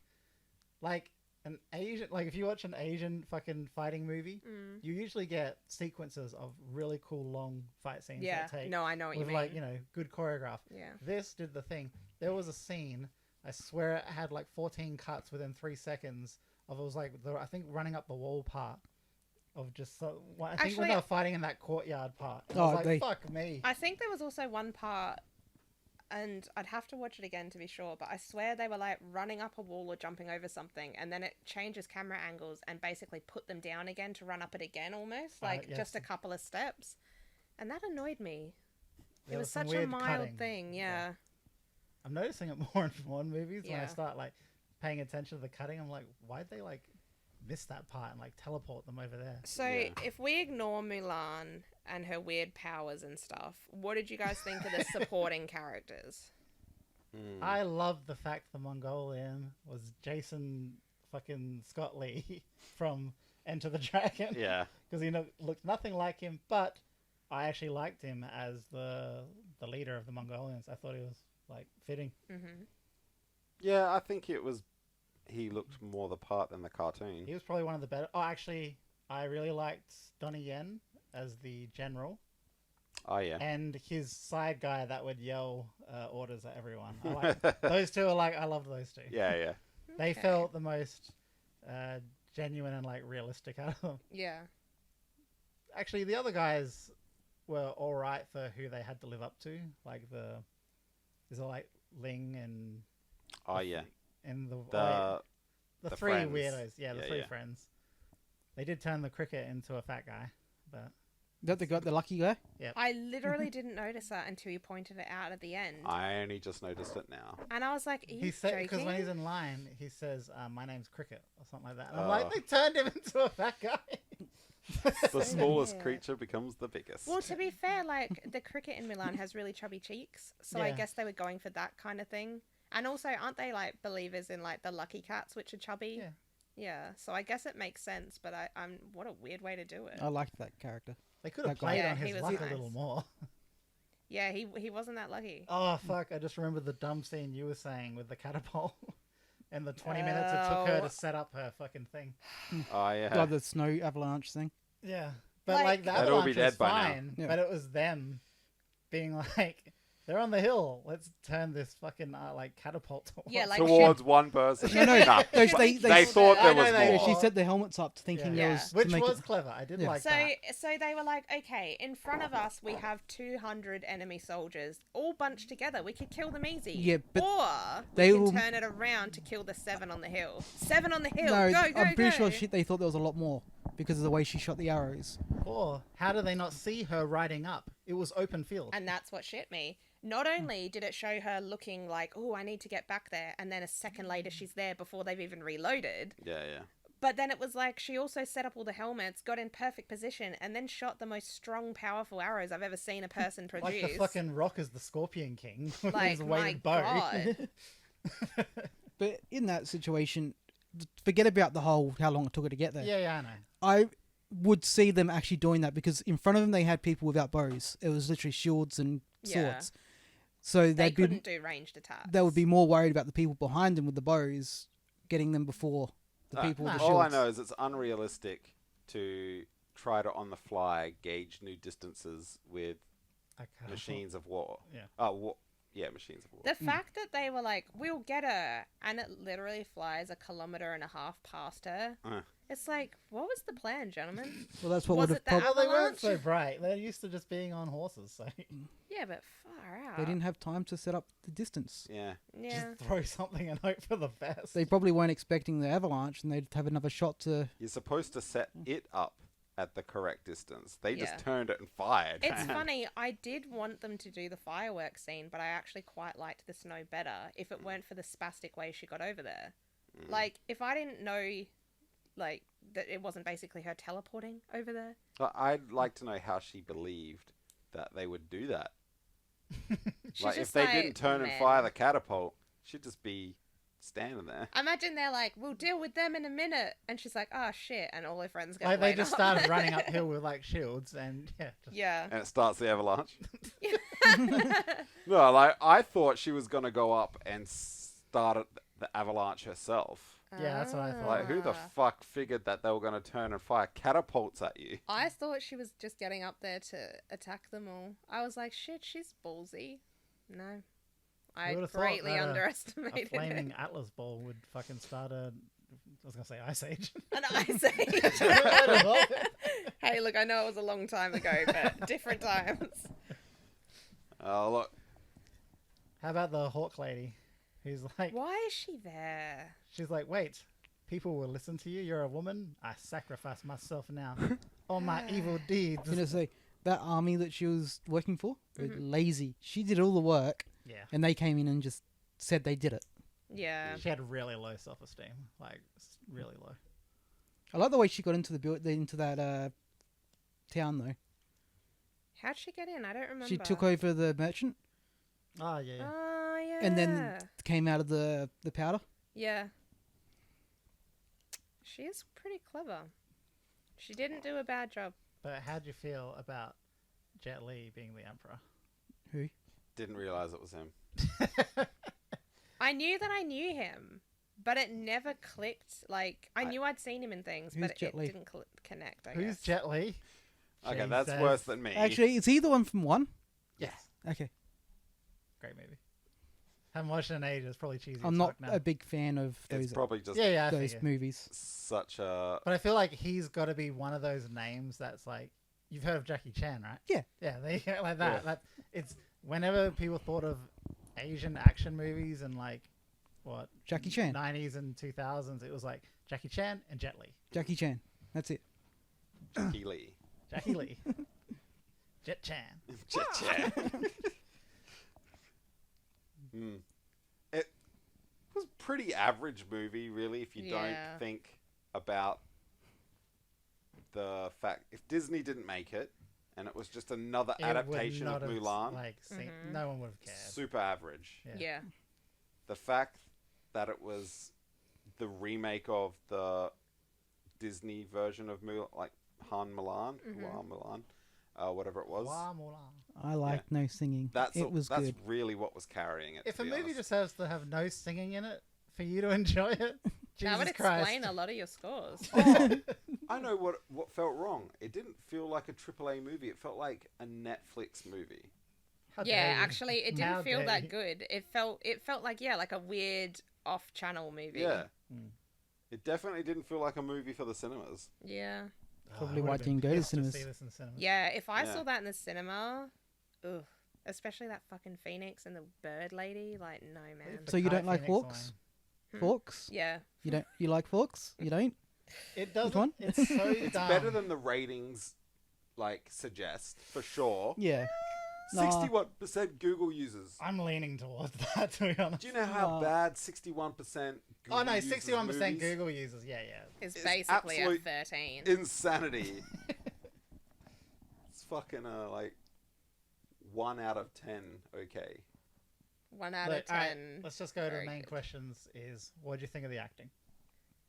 Like an Asian, like if you watch an Asian fucking fighting movie, you usually get sequences of really cool long fight scenes Yeah. that take No, I know what you with mean. like, you know, good choreograph. Yeah. This did the thing. There was a scene, I swear it had like 14 cuts within 3 seconds of, it was like, I think running up the wall part of just, I think when Actually- they were fighting in that courtyard part. I Oh, was like, they- fuck me. I think there was also one part, and I'd have to watch it again to be sure, but I swear they were like running up a wall or jumping over something, and then it changes camera angles and basically put them down again to run up it again almost, like just a yes. couple of steps. And that annoyed me. There It was some such a weird mild cutting. thing, yeah. I'm noticing it more and more in movies when I Yeah. start like paying attention to the cutting. I'm like, why'd they like miss that part and like teleport them over there? So Yeah. if we ignore Mulan and her weird powers and stuff, what did you guys think of the supporting characters? I love the fact the Mongolian was Jason fucking Scott Lee from Enter the Dragon. Yeah. Because he looked nothing like him, but I actually liked him as the leader of the Mongolians. I thought he was like fitting. Mm-hmm. Yeah, I think it was. He looked more the part than the cartoon. He was probably one of the better. Oh, actually, I really liked Donnie Yen as the general. Oh yeah. And his side guy that would yell orders at everyone. I like those two. I loved those two. Yeah, yeah. They Okay. felt the most genuine and like realistic out of them. Yeah. Actually, the other guys were all right for who they had to live up to. Like is it like Ling and Oh yeah. and The the the three friends. weirdos. Yeah, the Yeah, three yeah. friends. They did turn the cricket into a fat guy, but That the lucky guy? I literally didn't notice that until you pointed it out at the end. I only just noticed it now. And I was like, are he you said because when joking? he's in line, he says, "My name's Cricket" or something like that. And I'm Oh. like, they turned him into a fat guy. The smallest weird. creature becomes the biggest. Well, to be fair, like the cricket in Milan has really chubby cheeks, so I Yeah. guess they were going for that kind of thing. And also, aren't they like believers in like the lucky cats, which are chubby? Yeah. Yeah. So I guess it makes sense, but I'm what a weird way to do it. I liked that character. They could have That guy. played Yeah, on he his was luck nice. a little more. Yeah, he wasn't that lucky. Oh fuck! I just remembered the dumb scene you were saying with the catapult, and the 20 minutes it took her Oh. to set up her fucking thing. Oh yeah. Like the snow avalanche thing. Yeah, but Like- like the They'd all be avalanche was dead by now. fine, Yeah. but it was them being like, they're on the hill. Let's turn this fucking like catapult towards. Yeah, like Towards one person. No, no, Nah. no, Should they- we they kill thought the- there I know was they- Yeah, more. she set the helmets up thinking Yeah. there was Which to make was it, clever. I did Yeah. like So that. so they were like, okay, in front of us we have 200 enemy soldiers all bunched together. We could kill them easy. Yeah, but or they we can will- turn it around to kill the 7 on the hill. 7 on the hill. no, go, go, I'm pretty go. sure they thought there was a lot more because of the way she shot the arrows. Or how do they not see her riding up? It was open field. And that's what shit me. Not only did it show her looking like, oh, I need to get back there, and then a second later she's there before they've even reloaded. Yeah, yeah. But then it was like she also set up all the helmets, got in perfect position, and then shot the most strong, powerful arrows I've ever seen a person produce. Like the fucking Rock is the Scorpion King with Like, his my weighted bow. God. But in that situation, forget about the whole how long it took her to get there. Yeah, I know. I would see them actually doing that because in front of them they had people without bows. It was literally shields and Yeah. swords. So They they'd be, couldn't do ranged attacks. they would be more worried about the people behind them with the bows, getting them before the people with the shields. All I know is it's unrealistic to try to on the fly gauge new distances with Okay. machines of war. Yeah. Machines of war. The fact that they were like, we'll get her, and it literally flies 1.5 kilometers past her. It's like, what was the plan, gentlemen? Well, that's what Was would it have. the Well, they weren't avalanche? so bright. They're used to just being on horses, so Yeah, but far out. They didn't have time to set up the distance. Yeah. Yeah. just throw something and hope for the best. They probably weren't expecting the avalanche, and they'd have another shot to. You're supposed to set it up at the correct distance. They Yeah. just turned it and fired. It's funny, I did want them to do the fireworks scene, but I actually quite liked the snow better if it weren't for the spastic way she got over there. Like, if I didn't know, like, that it wasn't basically her teleporting over there. But I'd like to know how she believed that they would do that. She's Like, if just they like, didn't turn and "Man." fire the catapult, she'd just be standing there. I imagine they're like, we'll deal with them in a minute. And she's like, oh, shit. And all her friends go, Like they "Wait just up." started running uphill with like shields and just Yeah. And it starts the avalanche. No, like, I thought she was going to go up and start the avalanche herself. Yeah, that's what I thought. Like, who the Ah. fuck figured that they were going to turn and fire catapults at you? I thought she was just getting up there to attack them all. I was like, shit, she's ballsy. No. I would've thought greatly that a underestimated a flaming it. Atlas ball would fucking start a. I was gonna say Ice Age. An ice age. I'd have loved it. Hey, look, I know it was a long time ago, but different times. Oh, look. How about the Hawk lady? Who's like, Why is she there? she's like, wait, people will listen to you. You're a woman. I sacrifice myself now. All my evil deeds. You know, say that army that she was working for, were Mm-hmm. lazy. She did all the work, Yeah. and they came in and just said they did it. Yeah. She had really low self-esteem, like really low. I like the way she got into into that town though. How'd she get in? I don't remember. She took over the merchant Oh yeah. Oh, yeah. and then came out of the powder. Yeah. She is pretty clever. She didn't do a bad job. But how'd you feel about Jet Li being the emperor? Who? Didn't realize it was him. I knew that I knew him, but it never clicked. Like, I knew I'd seen him in things, Who's but Jet it Li? didn't connect, I Who's guess. Jet Li? Okay, that's Jesus. worse than me. Actually, is he the one from one? Yes. Okay. Great movie. Haven't watched it in ages. Probably cheesy. I'm as not fuck now. a big fan of it's those probably just Yeah, I those figure. movies. such a... But I feel like he's got to be one of those names that's like, you've heard of Jackie Chan, right? Yeah. Yeah, they like that. Yeah. That it's whenever people thought of Asian action movies and like what Jackie Chan. 90s and 2000s, it was like Jackie Chan and Jet Li. Jackie Chan. That's it. Jackie Lee. Jackie Lee. Jet Chan. Jet. It was a pretty average movie, really, if you Yeah. don't think about the fact... If Disney didn't make it, and it was just another It would adaptation not of have, Mulan, Like, Mhm. no one would have cared. super average. Yeah. Yeah. The fact that it was the remake of the Disney version of Mulan, like Mulan, whatever it was. Wah, Mulan. I liked no singing. It was that's good. really what was carrying it. If to a be movie honest. just has to have no singing in it for you to enjoy it, Jesus That would Christ. explain a lot of your scores. Oh, I know what felt wrong. It didn't feel like a AAA movie. It felt like a Netflix movie. How Yeah, dare you. actually, it How didn't feel dare that you. good. It felt like like a weird off-channel movie. Yeah. Mm. It definitely didn't feel like a movie for the cinemas. Yeah. Probably I why would've it been didn't go to pissed cinemas. see this in cinemas. Yeah, if I Yeah. saw that in the cinema, ugh. Especially that fucking Phoenix and the bird lady, like, no, man. The So you Kite don't like Phoenix hawks? Hmm. Forks? Yeah. You like forks? You don't? It doesn't. one? It's so It's dumb. better than the ratings like suggest, for sure. Yeah. Nah. 61% Google users. I'm leaning towards that, to be honest. Do you know how Nah. bad 61% Google Oh no, users 61% movies? Google users. Yeah, yeah. It's It's basically a absolute 13. Insanity. It's fucking like 1 out of 10. Okay. 1 out Look, of alright, 10. let's just go to the Very main good. questions. Is what do you think of the acting?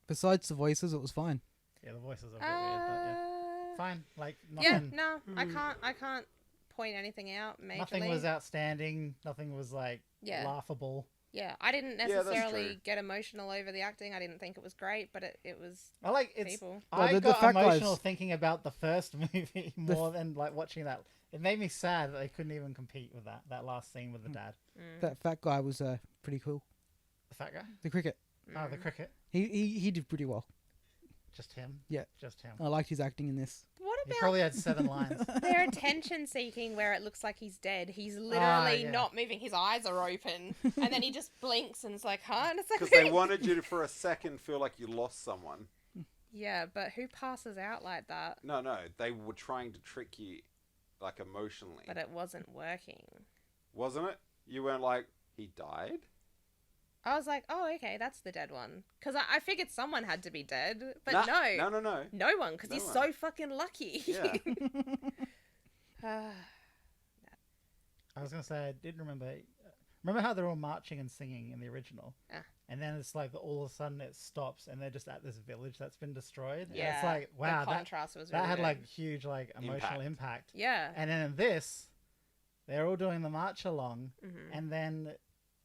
Besides the voices, it was fine. Yeah, the voices are a bit weird, but yeah, fine. Like yeah, nothing. no, I can't point anything out majorly. Nothing was outstanding. Nothing was like Yeah. laughable. Yeah, I didn't Yeah, that's necessarily true. get emotional over the acting. I didn't think it was great, but it was I like it's. people. Well, I the got fat emotional guys- thinking about the first movie more than like watching that. It made me sad that they couldn't even compete with that last scene with the dad, That fat guy was pretty cool. the fat guy. The cricket. Oh, the cricket. He did pretty well. Just him. Yeah. Just him. I liked his acting in this. What He about probably had 7 lines. their attention seeking where it looks like he's dead? He's literally yeah. not moving. His eyes are open, and then he just blinks and it's like, huh? And it's like, Because they wanted you to, for a second, feel like you lost someone. yeah, but who passes out like that? No, they were trying to trick you, like, emotionally. But it wasn't working. Wasn't it? You weren't like, he died? I was like, oh, okay, that's the dead one. Because I figured someone had to be dead, but Nah, no. No. No one, because No he's one. so fucking lucky. Yeah. I was gonna say I did remember. Remember how they're all marching and singing in the original? Yeah. And then it's like all of a sudden it stops and they're just at this village that's been destroyed. And Yeah, it's like wow, the that contrast was really had good. like huge like emotional impact. Yeah. And then in this, they're all doing the march along, Mhm. and then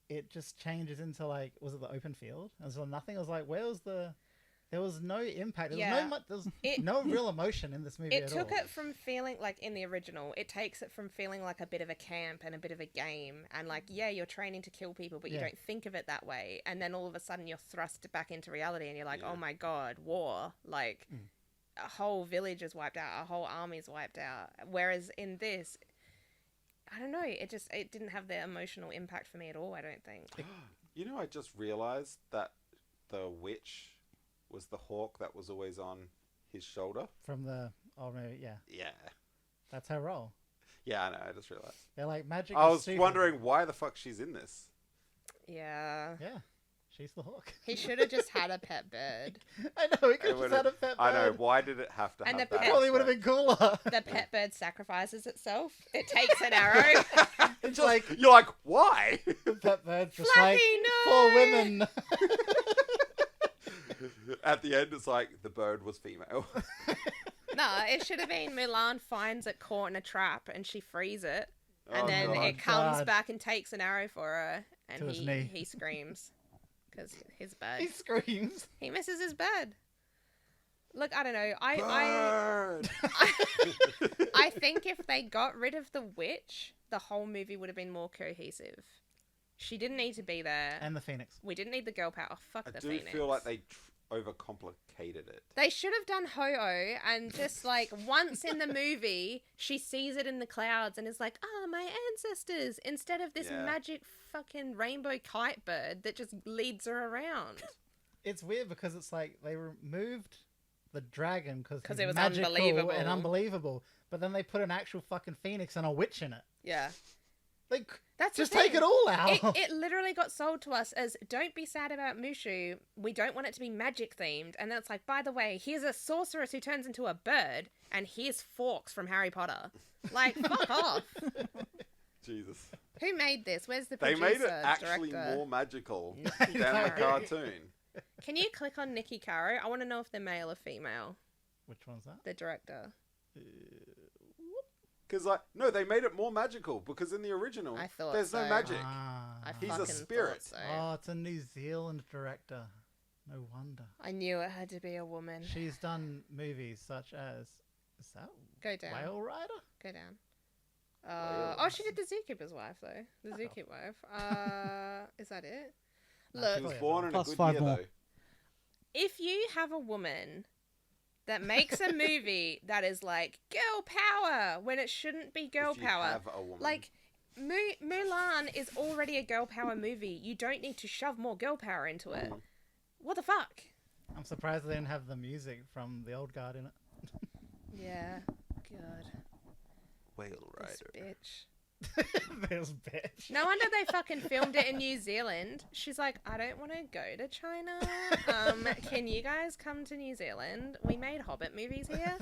it just changes into like, was it the open field? And so nothing. It was like, where was the? There was no impact. There Yeah. was there was It- no real emotion in this movie It at took all. it from feeling like in the original, it takes it from feeling like a bit of a camp and a bit of a game, and like, yeah, you're training to kill people, but you Yeah. don't think of it that way. And then all of a sudden, you're thrust back into reality, and you're like, Yeah. oh my god, war! Like, a whole village is wiped out, a whole army's wiped out. Whereas in this, I don't know, it didn't have the emotional impact for me at all. I don't think. You know, I just realized that the witch was the hawk that was always on his shoulder. From the movie, yeah, Yeah. that's her role. Yeah, I know, I just realized. They're like magic. I is was stupid. wondering why the fuck she's in this. Yeah, Yeah, she's the hawk. he should have just had a pet bird. I know, we It could have would've- just had a pet bird. I know, why did it have to And have the that? pet- Probably would have been cooler. The pet bird sacrifices itself. It takes an arrow. It's like You're like, why? the pet bird's just Fluffy, like no! for women. At the end, it's like, the bird was female. No, it should have been Mulan finds it caught in a trap and she frees it. And Oh, then God. it comes God. back and takes an arrow for her. And To his knee. he screams. Because his bird. He screams. He misses his bird. Look, I don't know. Bird! I think if they got rid of the witch, the whole movie would have been more cohesive. She didn't need to be there. And the phoenix. We didn't need the girl power. Oh, fuck I the do Phoenix. feel like they overcomplicated it. They should have done Ho-Oh and just like once in the movie, she sees it in the clouds and is like, oh, my ancestors, instead of this Yeah. magic fucking rainbow kite bird that just leads her around. It's weird because it's like they removed the dragon because 'Cause it was magical unbelievable. and unbelievable, but then they put an actual fucking phoenix and a witch in it. Yeah. Like, That's just the thing. take it all out. It literally got sold to us as, don't be sad about Mushu, we don't want it to be magic themed. And then it's like, by the way, here's a sorceress who turns into a bird, and here's Forks from Harry Potter. Like, fuck off. Jesus. Who made this? Where's the They producer, made it actually director? more magical Nicky than the Caro. cartoon. Can you click on Nicky Caro? I want to know if they're male or female, Which one's that? the director. Because, like, no, they made it more magical because in the original, I thought there's no so. magic. I He's a fucking spirit. thought so. Oh, it's a New Zealand director. No wonder. I knew it had to be a woman. She's done movies such as, is that Go down. Whale Rider? Go down. Whale. Oh, she did the Zookeeper's wife, though. The Zookeeper wife. Is that it? No, Look, He was yeah, born in a Plus good 5 year, more. though. if you have a woman that makes a movie that is like girl power when it shouldn't be girl If you power, have a woman. like Mulan is already a girl power movie. You don't need to shove more girl power into it. What the fuck? I'm surprised they didn't have the music from the old guard in it. Yeah. God. Whale This Rider. bitch. This bitch. No wonder they fucking filmed it in New Zealand. She's like, I don't want to go to China. Can you guys come to New Zealand? We made Hobbit movies here.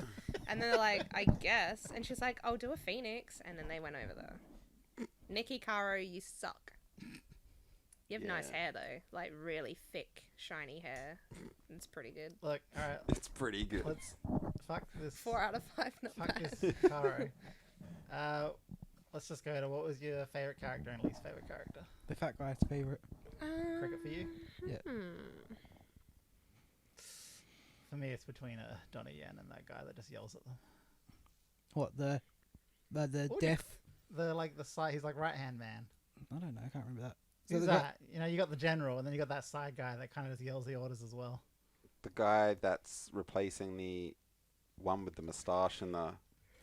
And then they're like, I guess. And she's like, I'll do a Phoenix. And then they went over there. Nicky Caro, you suck. You have nice Yeah. hair though, like really thick, shiny hair. It's pretty good. Look, alright, It's pretty good. let's fuck this. 4 out of 5, not Fuck bad. this Caro. Let's just go to what was your favourite character and least favourite character? The fat guy's favorite. cricket for you? For me, it's between Donnie Yen and that guy that just yells at them. What the What would you deaf? The side. He's like right hand man. I don't know. I can't remember that. So Who's the guy- that? You know, you got the general, and then you got that side guy that kind of just yells the orders as well. The guy that's replacing the one with the moustache and the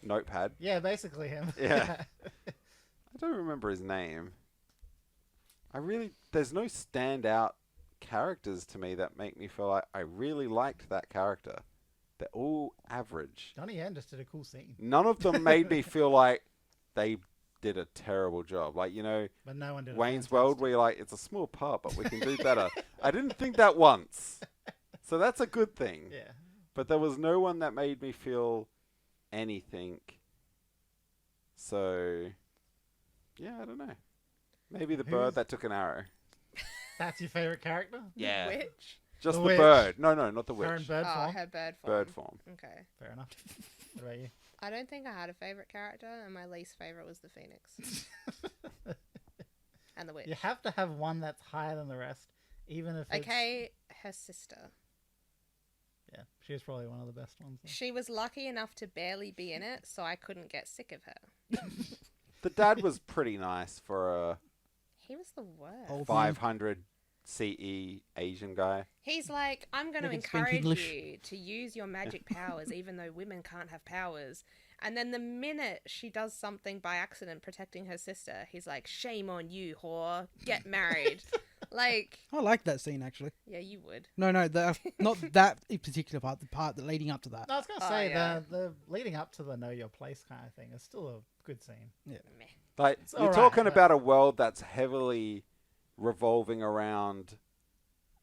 notepad. Yeah, basically him. Yeah. I don't remember his name. There's no standout characters to me that make me feel like I really liked that character. They're all average. Donnie Yen just did a cool scene, None of them made me feel like they did a terrible job. Like, you know, but no one did. Wayne's World, where you're like, it's a small part, but we can do better. I didn't think that once. So that's a good thing. Yeah. But there was no one that made me feel anything. So, yeah, I don't know. Maybe the bird that took an arrow. That's your favorite character? Yeah. Witch? Just The the witch. bird. No, not the Her in witch. bird Oh, form. her bird form. Bird form. Okay. Fair enough. What about you? I don't think I had a favorite character, and my least favorite was the Phoenix. And the witch. You have to have one that's higher than the rest, even if it's... Okay, her sister. Yeah, she was probably one of the best ones. She was lucky enough to barely be in it, so I couldn't get sick of her. The dad was pretty nice for a He was the worst. Old 500 CE Asian guy. He's like, I'm going to They can speak encourage English. you to use your magic powers, even though women can't have powers. And then the minute she does something by accident protecting her sister, he's like, shame on you, whore. Get married. Like, I like that scene actually. yeah, you would. No, not that in particular part. The part that leading up to that. No, I was going to Oh, say, yeah. the leading up to the know your place kind of thing is still a good scene. Meh. Like, It's you're alright, talking but- about a world that's heavily revolving around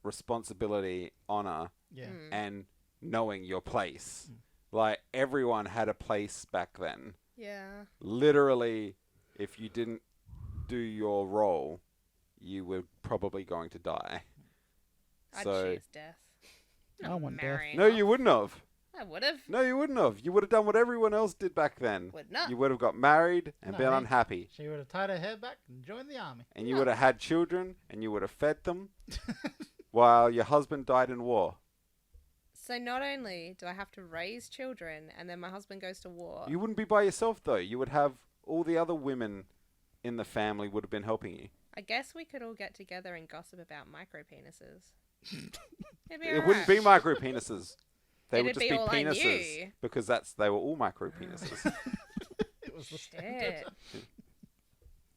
responsibility, honor, Yeah. Mm. and knowing your place. Like, everyone had a place back then. Yeah. Literally, if you didn't do your role, you were probably going to die. I'd So, choose death. I Not want death. marrying no, off. you wouldn't have. I would have. No, you wouldn't have. You would have done what everyone else did back then. Would not. You would have got married and No, been hey. unhappy. She would have tied her hair back and joined the army. And you No. would have had children and you would have fed them while your husband died in war. So not only do I have to raise children and then my husband goes to war. You wouldn't be by yourself, though. You would have all the other women in the family would have been helping you. I guess we could all get together and gossip about micro penises. It'd be It wouldn't be micro penises. They would It'd just be be all I penises knew. because they were all micro penises. It was the standard. Shit.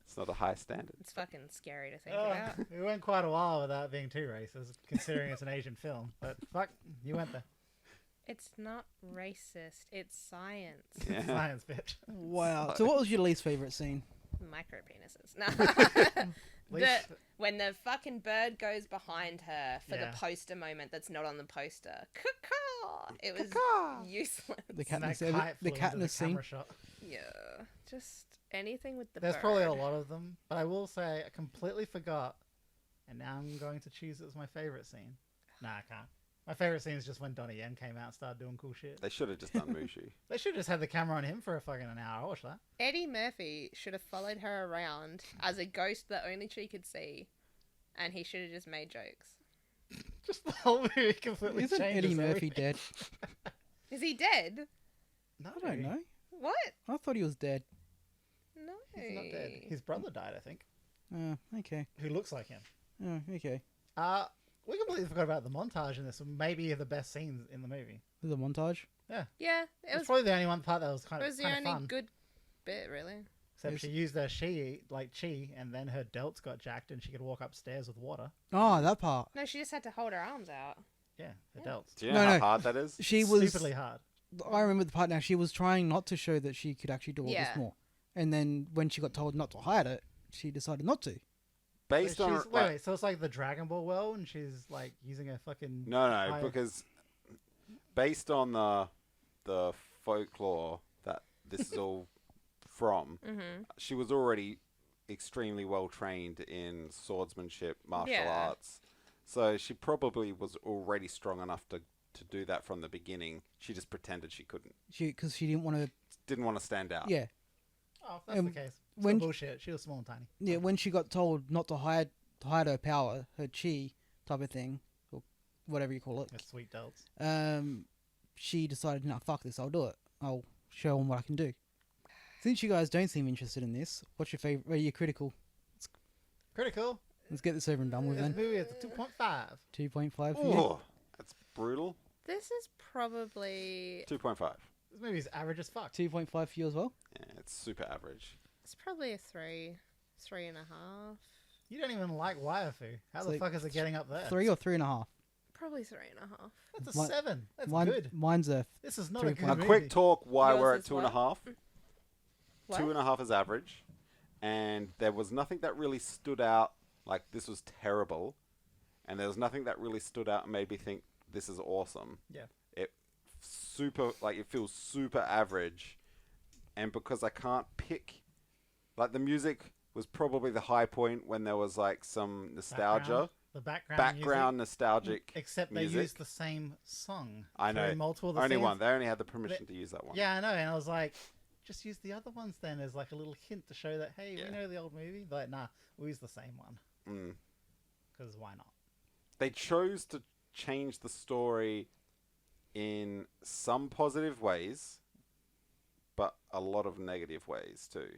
It's not a high standard. It's fucking scary to think Oh, about. we went quite a while without being too racist, considering it's an Asian film. But fuck, you went there. It's not racist. It's science. Yeah. Science, bitch. Wow. So what was your least favorite scene? Micro penises. No. Least- When the fucking bird goes behind her for Yeah. the poster moment that's not on the poster. Caw-caw! It was Caw-caw! useless. The and that Katniss, kite the flew into Katniss scene. camera shot. Yeah. Just anything with the There's bird. probably a lot of them, but I will say I completely forgot, and now I'm going to choose it as my favorite scene. Nah, I can't. My favorite scene is just when Donnie Yen came out and started doing cool shit. They should have just done Mushu. They should have just had the camera on him for a fucking an hour. I watched that. Eddie Murphy should have followed her around as a ghost that only she could see, and he should have just made jokes. Just the whole movie completely Isn't changes Eddie Murphy everything. dead? Is he dead? No, I don't know. What? I thought he was dead. No. He's not dead. His brother died, I think. Oh, okay. Who looks like him. Oh, okay. We completely forgot about the montage in this. Maybe the best scenes in the movie. The montage. Yeah, it It's was. probably the only one part that was It kind was of the kind of only fun. good bit, really. Except Yes. she used her chi, and then her delts got jacked, and she could walk upstairs with water. Oh, that part. No, she just had to hold her arms out. Yeah, her Yeah. delts. Do you know No, how no. hard that is? She was. Stupidly hard. I remember the part now. She was trying not to show that she could actually do all Yeah. this more, and then when she got told not to hide it, she decided not to. Based So on she's- wait, so it's like the Dragon Ball world, and she's like using her fucking. no, high- because based on the folklore that this is all from, Mm-hmm. she was already extremely well trained in swordsmanship, martial Yeah. arts. So she probably was already strong enough to do that from the beginning. She just pretended she couldn't. Because she didn't want to. Didn't want to stand out. Yeah, Oh, if that's the case. It's when- bullshit. She was small and tiny. yeah. When she got told not to hide hide her power, her chi type of thing, or whatever you call it. The sweet delts. She decided, no, fuck this, I'll do it. I'll show them what I can do. Since you guys don't seem interested in this, what's your favorite? Well, you're critical. Critical. Let's get this over and done with This then. movie is a 2.5. 2.5 for you. Oh, that's brutal. This is probably 2.5. This movie's average as fuck. 2.5 for you as well. Yeah, it's super average. it's probably a 3.5. You don't even like waifu. How It's the like fuck is it getting up there? 3 or 3.5. Probably 3.5. That's a Mine- 7. That's good. Mine's a This is not 3. a good Now, movie. quick talk why Yours we're at is 2.5. What? 2.5 is average. And there was nothing that really stood out like this was terrible. And there was nothing that really stood out and made me think this is awesome. Yeah. It feels super average. And because I can't pick, like the music was probably the high point when there was like some nostalgia. The background Background music, nostalgic. except they music. used the same song. I know. For multiple of the Only scenes. one. They only had the permission to use that one. Yeah, I know. And I was like, just use the other ones then as like a little hint to show that, hey, Yeah. we know the old movie. But like, nah, we'll use the same one. Mm. Because why not? They chose to change the story in some positive ways, but a lot of negative ways too.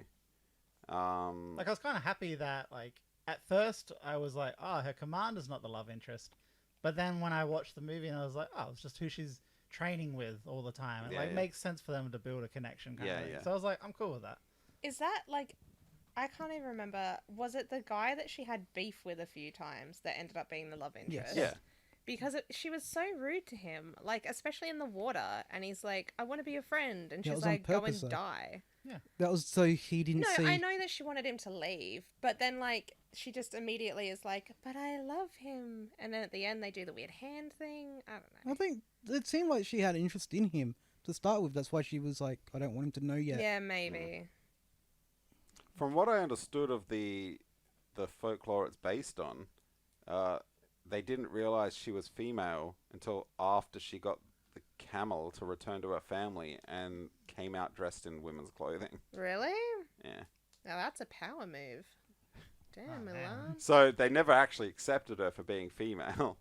Like, I was kind of happy that, like, at first I was like, oh, her commander's not the love interest. But then when I watched the movie, and I was like, oh, it's just who she's training with all the time. It Yeah, yeah. makes sense for them to build a connection kind Yeah, of thing. yeah. So I was like, I'm cool with that. Is that like, I can't even remember. Was it the guy that she had beef with a few times that ended up being the love interest? Yeah. Because she was so rude to him, like especially in the water, and he's like, "I want to be your friend," and Yeah, it she's was on like, "Go and purpose, though. die." That was so he didn't No, see. I know that she wanted him to leave, but then like she just immediately is like, "But I love him," and then at the end they do the weird hand thing. I don't know. I think it seemed like she had interest in him to start with. That's why she was like, I don't want him to know yet. Yeah, maybe. From what I understood of the folklore it's based on, they didn't realize she was female until after she got the camel to return to her family and came out dressed in women's clothing. Really? Yeah. Now that's a power move. Damn, Oh, man. Milan. So they never actually accepted her for being female.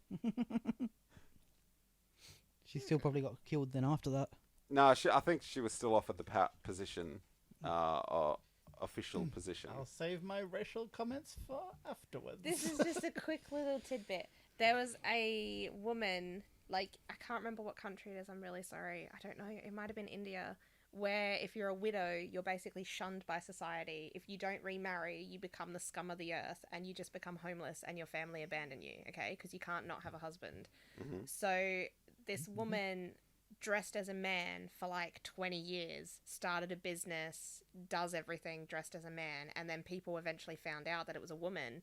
She still probably got killed then after that. No, I think she was still offered the position, or official position. I'll save my racial comments for afterwards. This is just a quick little tidbit. There was a woman, like, I can't remember what country it is, I'm really sorry. I don't know, it might have been India, where if you're a widow, you're basically shunned by society. If you don't remarry, you become the scum of the earth, and you just become homeless, and your family abandon you, okay? Because you can't not have a husband. Mhm. So this woman, dressed as a man for like 20 years, started a business, does everything dressed as a man, and then people eventually found out that it was a woman,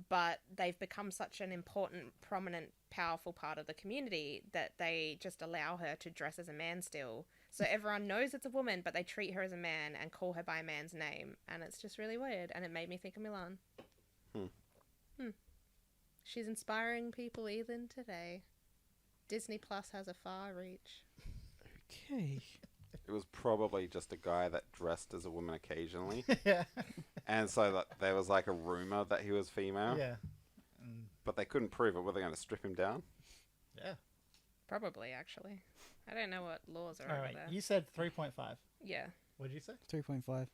but they've become such an important, prominent, powerful part of the community that they just allow her to dress as a man still. So everyone knows it's a woman, but they treat her as a man and call her by a man's name, and it's just really weird, and it made me think of Milan. She's inspiring people even today. Disney Plus has a far reach. Okay. It was probably just a guy that dressed as a woman occasionally. Yeah. And so that there was like a rumor that he was female. Yeah. But they couldn't prove it. Were they going to strip him down? Yeah. Probably, actually. I don't know what laws are All over right. there. You said 3.5. Yeah. What did you say? 3.5.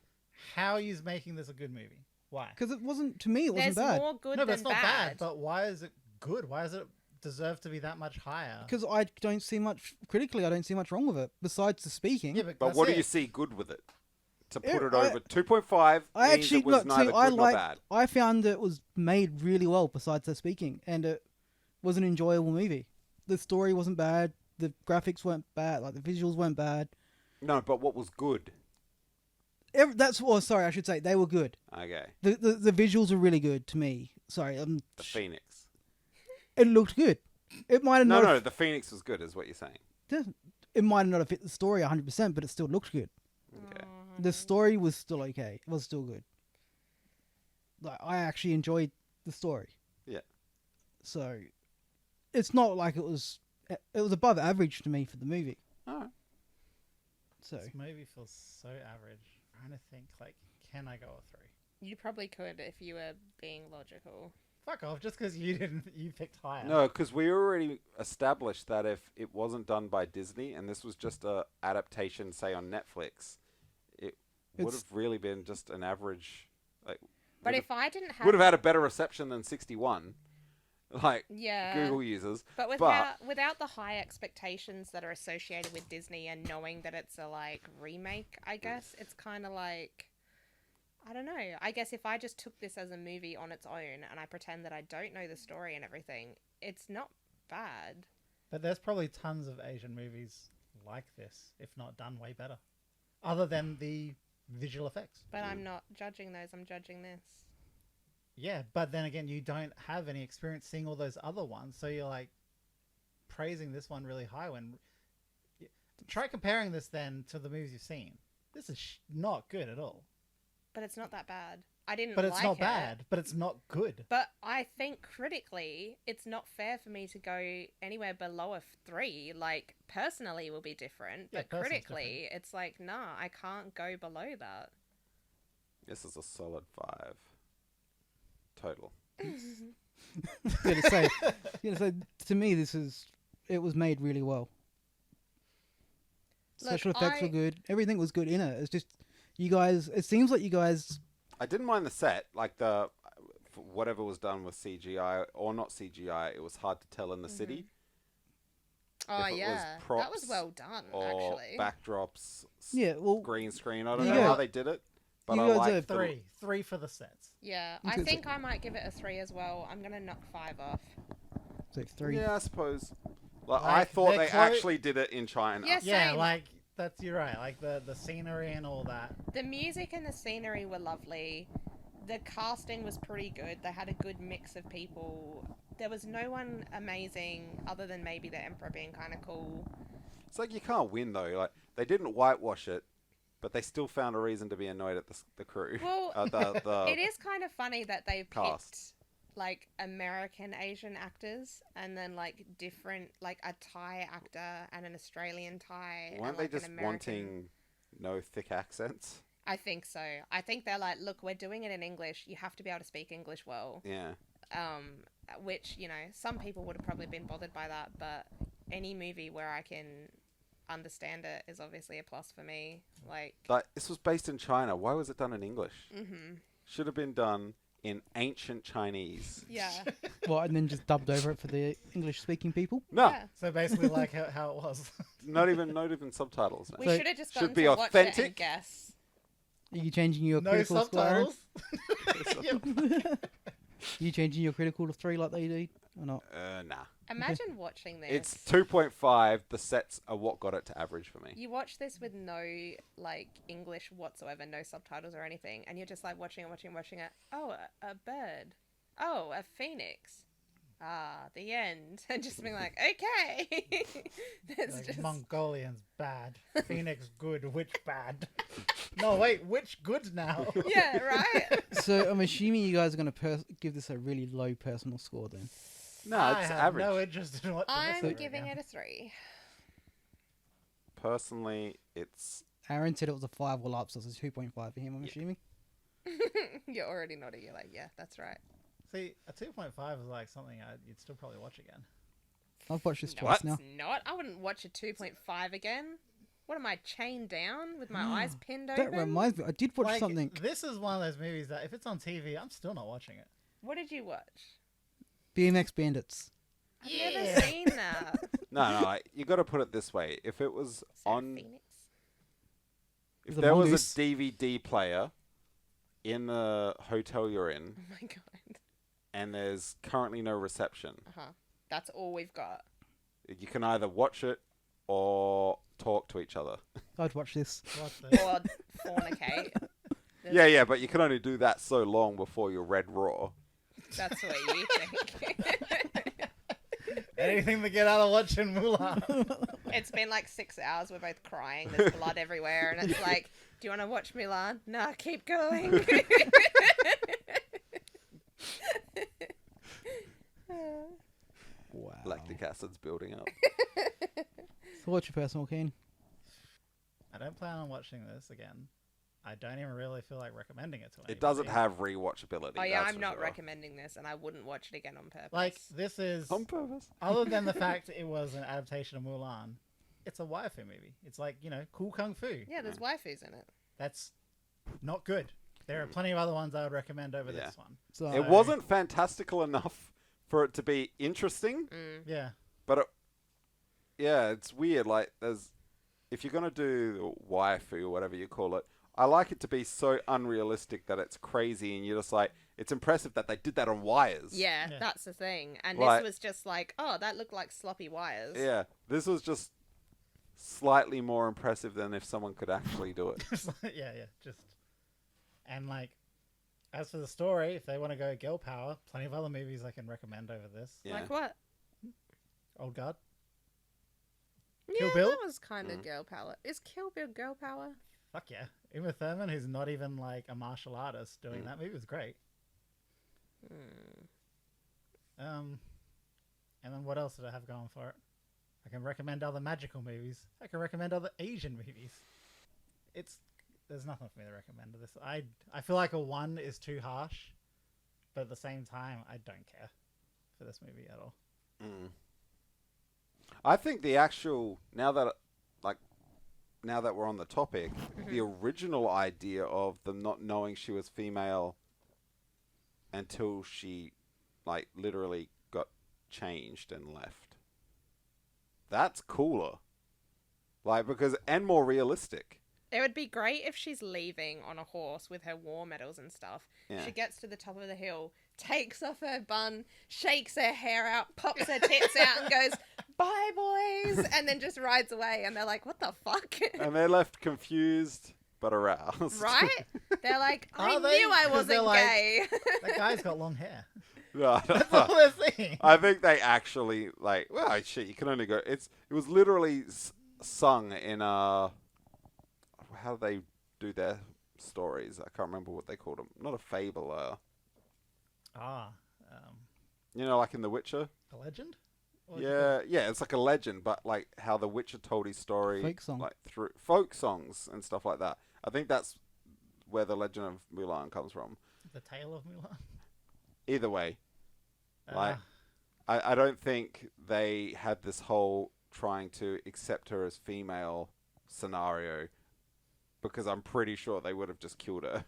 How are you making this a good movie? Why? Because it wasn't, to me, it wasn't There's bad. more good No, but than it's not bad. But why is it good? Why does it deserve to be that much higher? Because I don't see much, critically, I don't see much wrong with it, besides the speaking. Yeah, But that's what do it. you see good with it? To Yeah, put it I- over 2.5 I means actually it was not neither see. good I nor like. bad. I found it was made really well. Besides the speaking, and it was an enjoyable movie. The story wasn't bad. The graphics weren't bad. Like the visuals weren't bad. No, but what was good? That's what. Sorry, I should say they were good. Okay. The visuals are really good to me. Sorry, The Phoenix. it looked good. It might have No, not. no, the Phoenix was good, is what you're saying. It might not have fit the story 100%, but it still looked good. Okay. The story was still okay. It was still good. Like I actually enjoyed the story. Yeah. So, it's not like it was. It was above average to me for the movie. All right. So This movie feels so average. I'm trying to think, like, can I go a 3? You probably could if you were being logical. Fuck off! Just because you picked higher. No, because we already established that if it wasn't done by Disney and this was just a adaptation, say on Netflix, it would have really been just an average. Like, But if I didn't have would have had a better reception than 61, like yeah, Google users. but without the high expectations that are associated with Disney and knowing that it's a like remake, I guess it's kind of like. I don't know. I guess if I just took this as a movie on its own and I pretend that I don't know the story and everything, it's not bad. But there's probably tons of Asian movies like this, if not done way better. Other than the visual effects. But I'm not judging those. I'm judging this. Yeah, but then again, you don't have any experience seeing all those other ones, so you're like praising this one really high when... Try comparing this then to the movies you've seen. This is not good at all. But it's not that bad. I didn't But it's like not it. bad, but it's not good. But I think critically, it's not fair for me to go anywhere below a 3. Like, personally will be different, Yeah, but person's critically, it's like, nah, I can't go below that. This is a solid 5 total. gonna say, to me, it was made really well. Look, Special effects were good. Everything was good in it. It's just you guys. It seems like you guys. I didn't mind the set, like whatever was done with CGI or not CGI. It was hard to tell in the city. Oh, If it was yeah. That props was well done, Or actually. backdrops, Yeah, well, green screen. I don't You know how guys- they did it, but you I guys like are- Three for the sets. Yeah, You I could think I might give it a 3 as well. I'm going to knock 5 off. so 3. Yeah, I suppose. Like, Like, I thought they're they actually did it in China. Yes. Yeah, Same. like you're right. Like the scenery and all that. The music and the scenery were lovely. The casting was pretty good. They had a good mix of people. There was no one amazing other than maybe the Emperor being kind of cool. It's like you can't win though. Like they didn't whitewash it, but they still found a reason to be annoyed at the crew. Well, the it is kind of funny that they've cast. picked like American Asian actors and then like different, like a Thai actor and an Australian Thai. Weren't and, they like, an just American... wanting no thick accents? I think so. I think they're like, look, we're doing it in English. You have to be able to speak English well. Yeah. Which, you know, some people would have probably been bothered by that, but any movie where I can understand it is obviously a plus for me. Like This was based in China. Why was it done in English? mm-hmm. Should have been done in ancient Chinese. Yeah. Well, and then just dubbed over it for the English-speaking people. No, Yeah. So basically, like how it was. not even subtitles. We No. So- should have just Should gotten be to watch it and authentic. guess. Are you changing your No critical score? Aaron? subtitles. Are you changing your critical to 3 like they did, or not? Nah. Imagine watching this. It's 2.5. The sets are what got it to average for me. You watch this with no like English whatsoever, no subtitles or anything, and you're just like watching it. Oh, a bird. Oh, a phoenix. Ah, the end. And just being like, okay. It's Like, just Mongolians bad, Phoenix good, which bad? No, wait, which good now? yeah, right. So I'm assuming you guys are going to give this a really low personal score then. No, I it's have average. no interest in watching this I'm ever giving again. it a 3. Personally, it's Aaron said it was a 5 all up, so it's a 2.5 for him, I'm assuming. You're already nodding. You're like, yeah, that's right. See, a 2.5 is like something you'd still probably watch again. I've watched this No, twice it's now. not. I wouldn't watch a 2.5 again. What am I, chained down with my eyes pinned That open? reminds me, I did watch Like, something. This is one of those movies that if it's on TV, I'm still not watching it. What did you watch? BMX Bandits. I've Yeah. never seen that. no. You got to put it this way: if it was Is that a on, Phoenix? if The there was mongoose. a DVD player in the hotel you're in, Oh my god. and there's currently no reception, Uh-huh. That's all we've got. you can either watch it or talk to each other. I'd watch this. What the? Or fornicate. Yeah, but you can only do that so long before you're red raw. That's what you think. Anything to get out of watching Mulan. It's been like 6 hours. We're both crying. There's blood everywhere. And it's like, do you want to watch Mulan? Nah, keep going. Wow. Lactic acid's building up. So what's your personal, Keen? I don't plan on watching this again. I don't even really feel like recommending it to anybody. It doesn't have rewatchability. Oh yeah, that's I'm for not sure. recommending this, and I wouldn't watch it again on purpose. Like, this is... On purpose. Other than the fact it was an adaptation of Mulan, it's a waifu movie. It's like, cool kung fu. yeah, there's waifus in it. That's not good. There are plenty of other ones I would recommend over this one. So It wasn't fantastical enough for it to be interesting, Yeah. but it's weird. Like, if you're gonna do waifu or whatever you call it, I like it to be so unrealistic that it's crazy, and you're just like, it's impressive that they did that on wires. Yeah, Yeah. that's the thing. And Like- this was just like, oh, that looked like sloppy wires. Yeah, this was just slightly more impressive than if someone could actually do it. yeah. Just... And, like, as for the story, if they want to go girl power, plenty of other movies I can recommend over this. Yeah. Like what? Old Guard. Yeah, Kill Bill? that was kind of girl power. Is Kill Bill girl power? Fuck yeah. Uma Thurman, who's not even, like, a martial artist, doing that movie was great. And then what else did I have going for it? I can recommend other magical movies. I can recommend other Asian movies. There's nothing for me to recommend to this. I feel like a 1 is too harsh, but at the same time, I don't care for this movie at all. I think the actual now that we're on the topic, the original idea of them not knowing she was female until she like literally got changed and left. That's cooler. Like, because and more realistic. It would be great if she's leaving on a horse with her war medals and stuff. Yeah. She gets to the top of the hill, takes off her bun, shakes her hair out, pops her tits out, and goes, "Bye, boys," and then just rides away. And they're like, "What the fuck?" And they're left confused but aroused. Right? They're like, "I Are they? knew I 'Cause wasn't they're like- gay." That guy's got long hair. No, That's all they're saying. I think they actually like. Well, shit, you can only go. It was literally sung in a. How do they do their stories? I can't remember what they called them. Not a fable. Like in The Witcher. A legend? What would you call it? Yeah, it's like a legend, but like how The Witcher told his story, Folk song. like through folk songs and stuff like that. I think that's where the Legend of Mulan comes from. The Tale of Mulan. Either way, like Ah. I don't think they had this whole trying to accept her as female scenario, because I'm pretty sure they would have just killed her.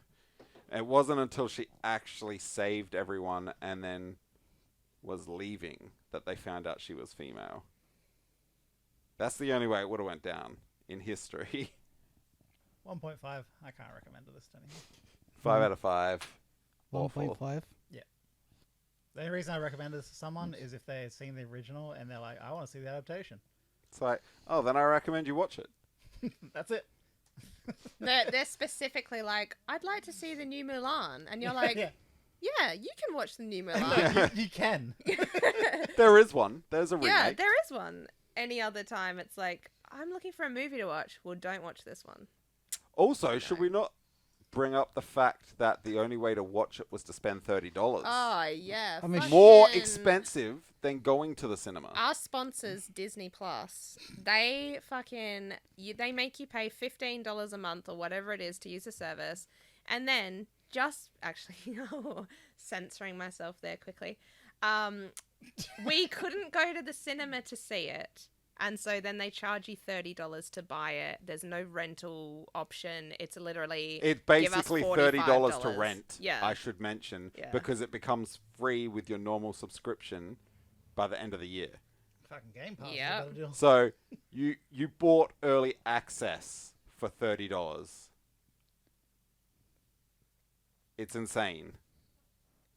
It wasn't until she actually saved everyone and then was leaving that they found out she was female. That's the only way it would have went down in history. 1.5. I can't recommend this to anyone. 5 out of 5. Awful. 1.5. The only reason I recommend this to someone is if they've seen the original and they're like, I want to see the adaptation. It's like, oh, then I recommend you watch it. That's it. They're specifically like, "I'd like to see the new Mulan," and you're like, yeah. "Yeah, you can watch the new No, Mulan." you can. There is one. There's a remake. Yeah, there is one. Any other time, it's like, "I'm looking for a movie to watch." Well, don't watch this one. Also, should we not bring up the fact that the only way to watch it was to spend $30? Oh yeah, I mean, More fucking- expensive than going to the cinema. Our sponsors, Disney Plus, they they make you pay $15 a month or whatever it is to use the service, and then censoring myself there quickly. We couldn't go to the cinema to see it, and so then they charge you $30 to buy it. There's no rental option. It's literally It's give us basically $30 to $45. rent, Yeah. I should mention, Yeah. because it becomes free with your normal subscription by the end of the year. Fucking Game Pass. Yep. Better deal. So you bought early access for $30. It's insane.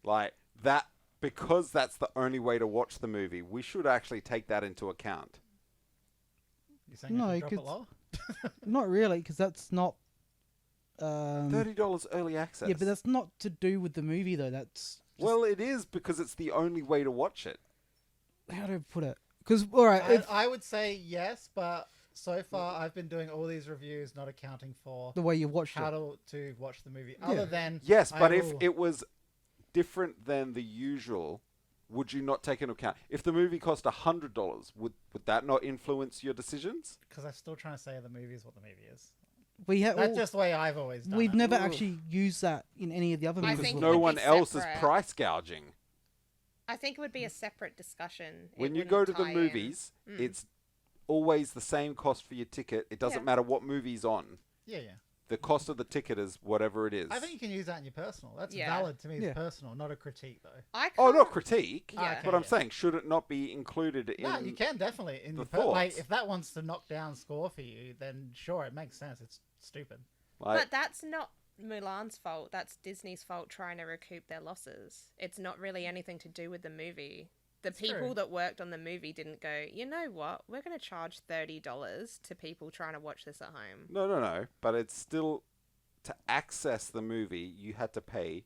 Like that, because that's the only way to watch the movie. We should actually take that into account. You saying No, I should drop it 'cause- low? Not really, because that's not. $30 early access. Yeah, but that's not to do with the movie though. That's well, it is because it's the only way to watch it. how do I put it? Because all right, if I would say yes, but so far I've been doing all these reviews not accounting for the way you watched how it. to watch the movie. Yeah. Other than Yes, I but if will- it was different than the usual, would you not take into account? If the movie cost $100, would that not influence your decisions? because I'm still trying to say the movie is what the movie is. That's just the way I've always done we've it. never Ooh. actually used that in any of the other I movies. think Because we've no it would one be else is separate. price gouging. I think it would be a separate discussion. It When you wouldn't go to the tie in. movies, it's always the same cost for your ticket. It doesn't Yeah. matter what movie's on. Yeah. The cost of the ticket is whatever it is. I think you can use that in your personal. That's Yeah. valid to me. It's Yeah. personal, not a critique though. I Oh, can't- not critique. Yeah. Okay, But I'm yeah. saying, should it not be included in? No, you can definitely. In the your like, thoughts. if that wants to knock down score for you, then sure, it makes sense. It's stupid. Like, But that's not Mulan's fault. That's Disney's fault trying to recoup their losses. It's not really anything to do with the movie. The It's people true. that worked on the movie didn't go, you know what? We're going to charge $30 to people trying to watch this at home. no. But it's still to access the movie. You had to pay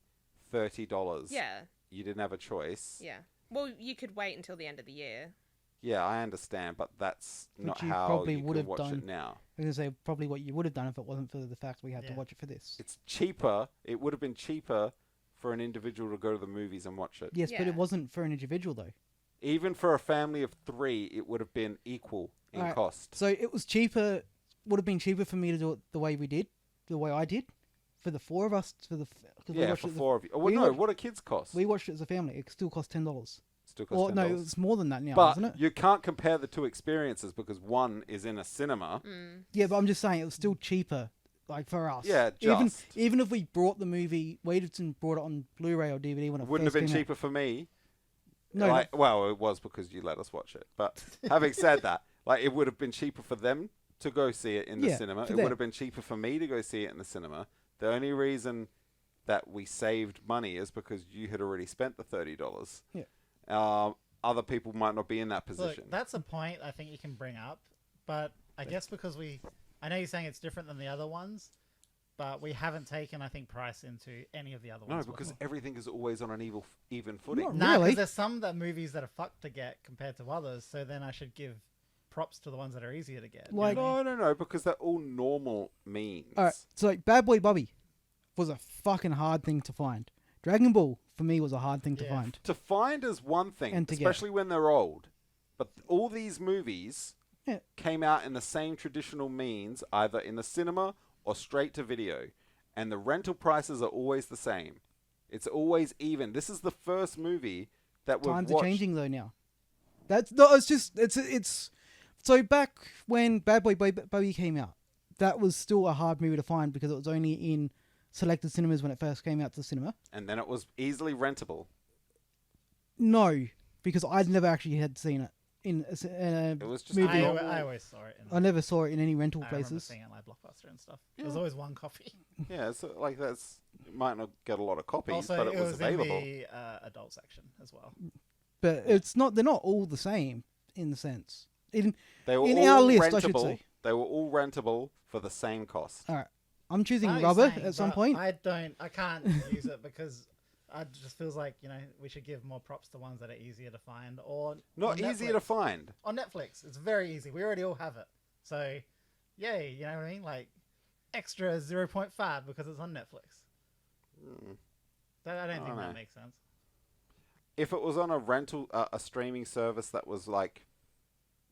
$30. Yeah, You didn't have a choice. yeah. Well, you could wait until the end of the year. Yeah, I understand, but that's Which not you how probably you would can have watch done. it now. I was gonna say probably what you would have done if it wasn't for the fact we had to Yeah. watch it for this. It's cheaper. It would have been cheaper for an individual to go to the movies and watch it. Yes, but Yeah. it wasn't for an individual though. Even for a family of 3, it would have been equal in Alright. cost. So it was cheaper. Would have been cheaper for me to do it the way we did, the way I did, for the four of us. Cause Yeah, watched for it 4 of you. Oh, well, we no, watched- what do kids cost? we watched it as a family. It still cost $10. Still cost Or $10. no, it's more than that now, But isn't it? you can't compare the two experiences because one is in a cinema. Mm. Yeah, but I'm just saying it was still cheaper, like for us. Yeah, Even just. even if we brought the movie, waited and brought it on Blu-ray or DVD when it Wouldn't have first been came out. cheaper for me. No, Like, well, it was because you let us watch it. But having said that, like it would have been cheaper for them to go see it in the Yeah, cinema. for It them. would have been cheaper for me to go see it in the cinema. The only reason that we saved money is because you had already spent the $30. Yeah. Other people might not be in that position. Look, that's a point I think you can bring up, but I guess because I know you're saying it's different than the other ones, but we haven't taken, I think, price into any of the other no, ones. because before. everything is always on an even footing. Not Nah, really. because there's some movies that are fucked to get compared to others, so then I should give props to the ones that are easier to get. You know Like- what I mean? No, because they're all normal means. All right, so like Bad Boy Bobby was a fucking hard thing to find. Dragon Ball for me was a hard thing to Yeah. find. To find is one thing, And to get. especially when they're old. But all these movies Yeah. came out in the same traditional means, either in the cinema or straight to video. And the rental prices are always the same. It's always even. This is the first movie that we've Times watched. are changing though now. That's no, it's so back when Bad Boy Bobby came out, that was still a hard movie to find because it was only in selected cinemas when it first came out to the cinema. And then it was easily rentable. No, because I'd never actually had seen it in It was just movie. I always saw it. I never saw it in any rental I remember places. seeing it like Blockbuster and stuff. There was always one copy. Yeah, so like that's it might not get a lot of copies, Also, but it was available. in the adult section as well. But it's not. They're not all the same in the sense. They were in all our list, rentable. I should say. They were all rentable for the same cost. All right, I'm choosing I know what rubber you're saying, at some but point. I can't use it because it just feels like, we should give more props to ones that are easier to find or Not on easier to Netflix. find. On Netflix, it's very easy. We already all have it. So, yay, you know what I mean? Like, extra 0.5 because it's on Netflix. I don't think know. that makes sense. If it was on a rental, a streaming service that was like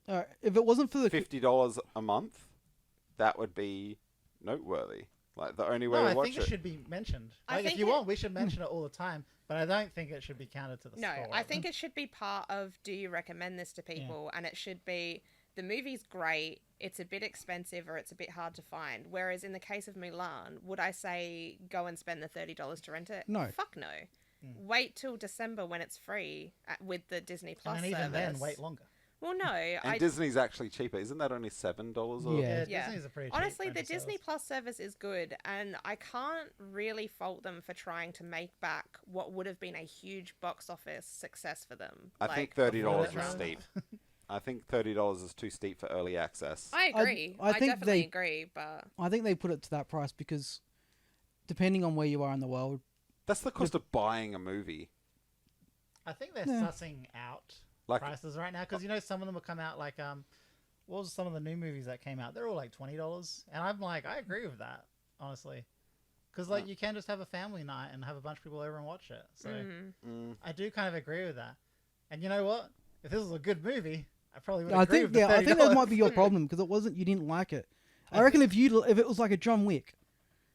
All right, if it wasn't for the $50 a month, that would be noteworthy. Like the only way No, to I watch think it should be mentioned. I Like, if think you it- want, we should mention it all the time. But I don't think it should be counted to the No, score. I think it should be part of do you recommend this to people? And it should be the movie's great, it's a bit expensive or it's a bit hard to find. Whereas in the case of Mulan, would I say go and spend the $30 to rent it? No. Fuck no. Wait till December when it's free with the Disney Plus and even service. then, wait longer. Well, no. And Disney's actually cheaper. Isn't that only $7? Or? Yeah. Yeah, Disney's a pretty cheap Honestly, the rental Disney service. Plus service is good, and I can't really fault them for trying to make back what would have been a huge box office success for them. I think Like, $30 before is that steep. I think $30 is too steep for early access. I agree. I I, think definitely they- agree, but I think they put it to that price because depending on where you are in the world, That's the cost of buying a movie. I think they're Yeah. sussing out Like prices right now because some of them will come out like what was some of the new movies that came out? They're all like $20, and I'm like, I agree with that, honestly, because like you can just have a family night and have a bunch of people over and watch it. So I do kind of agree with that. And you know what? If this was a good movie, I probably would agree with the $30. I think that might be your problem because it wasn't. You didn't like it. I reckon if it was like a John Wick,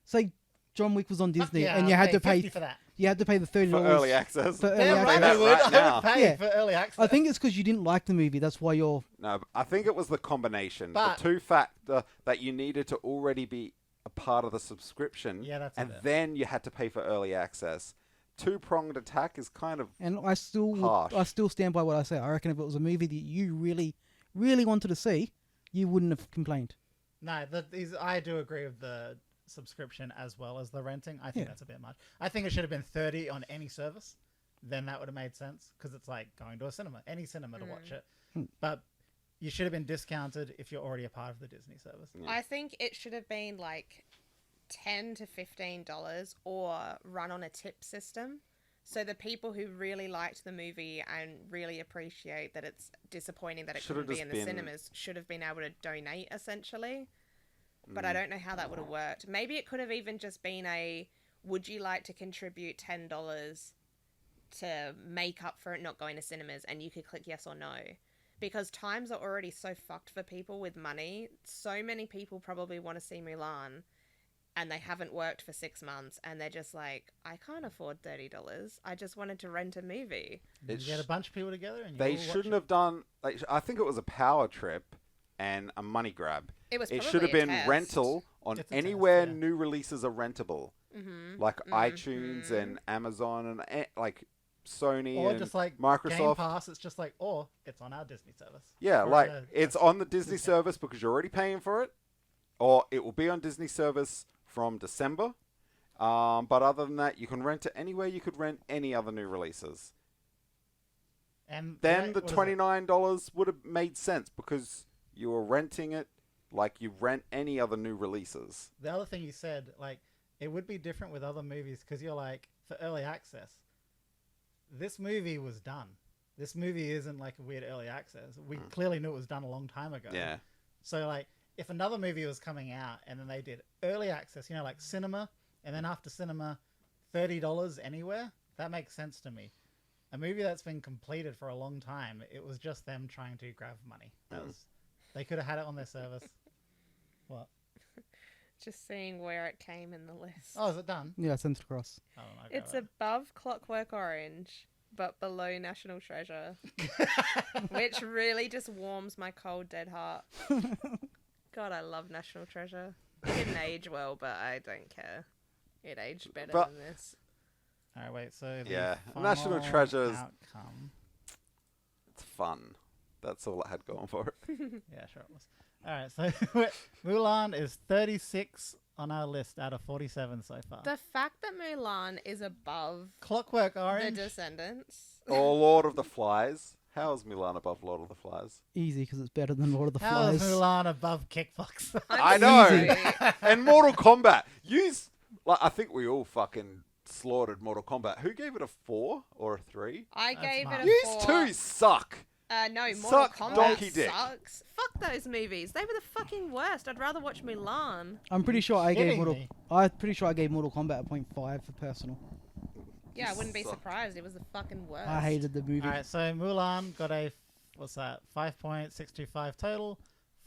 say John Wick was on Disney, Yeah, and you I'll had to pay $50 for that. you had to pay the $30 For early access. For early Damn right, access. I would. Right now. I would pay Yeah. for early access. I think it's because you didn't like the movie. That's why you're. No, but I think it was the combination. But- the two factor that you needed to already be a part of the subscription. Yeah, that's and it. then you had to pay for early access. Two-pronged attack is kind of And I still harsh. I still stand by what I say. I reckon if it was a movie that you really, really wanted to see, you wouldn't have complained. No, I do agree with the subscription as well as the renting. I think Yeah. that's a bit much. I think it should have been 30 on any service. Then that would have made sense because it's like going to a cinema, any cinema to watch it. But you should have been discounted if you're already a part of the Disney service. I think it should have been like $10 to $15 or run on a tip system. So the people who really liked the movie and really appreciate that it's disappointing that it Should have couldn't be in just the been- cinemas should have been able to donate essentially. But I don't know how that would have worked. Maybe it could have even just been would you like to contribute $10 to make up for it not going to cinemas, and you could click yes or no. Because times are already so fucked for people with money. So many people probably want to see Mulan and they haven't worked for 6 months and they're just like, I can't afford $30. I just wanted to rent a movie. You get a bunch of people together and you They all watch shouldn't it. have done. Like, I think it was a power trip and a money grab. It was It probably should have a been test. rental on It's a test, anywhere yeah. new releases are rentable, like iTunes and Amazon and like Sony Or and just like Game Microsoft. Pass, it's just like, or it's on our Disney service. Yeah, Or like a- it's on the Disney service because you're already paying for it, or it will be on Disney service from December. But other than that, you can rent it anywhere you could rent any other new releases. And Then the what is it? $29 would have made sense because you were renting it like you rent any other new releases. The other thing you said, like, it would be different with other movies because you're like, for early access, this movie was done. This movie isn't like a weird early access. We clearly knew it was done a long time ago. Yeah. So, like, if another movie was coming out and then they did early access, you know, like cinema, and then after cinema, $30 anywhere, that makes sense to me. A movie that's been completed for a long time, it was just them trying to grab money. They could have had it on their service. What? Just seeing where it came in the list. Oh, is it done? Yeah, send it across. I don't know. It's above Clockwork Orange, but below National Treasure, which really just warms my cold, dead heart. God, I love National Treasure. It didn't age well, but I don't care. It aged better But- than this. All right, wait. So the Yeah, final National Treasures- outcome. It's fun. That's all it had going for it. Yeah, sure it was. All right, so Mulan is 36 on our list out of 47 so far. The fact that Mulan is above Clockwork The Orange. Descendants. Or Lord of the Flies. How is Mulan above Lord of the Flies? Easy because it's better than Lord of the How is Flies. Mulan above Kickbox? I I'm know. sorry. And Mortal Kombat. I think we all fucking slaughtered Mortal Kombat. Who gave it a 4 or a 3? I That's gave mine. it a Yous 4. two suck. No, Mortal Suck Kombat donkey dick. sucks. Fuck those movies. They were the fucking worst. I'd rather watch Mulan. I'm pretty sure I gave Kidding me? I'm pretty sure I gave Mortal Kombat a 0.5 for personal. Yeah, I wouldn't be Suck. surprised. It was the fucking worst. I hated the movie. All right, so Mulan got a, what's that, 5.625 total.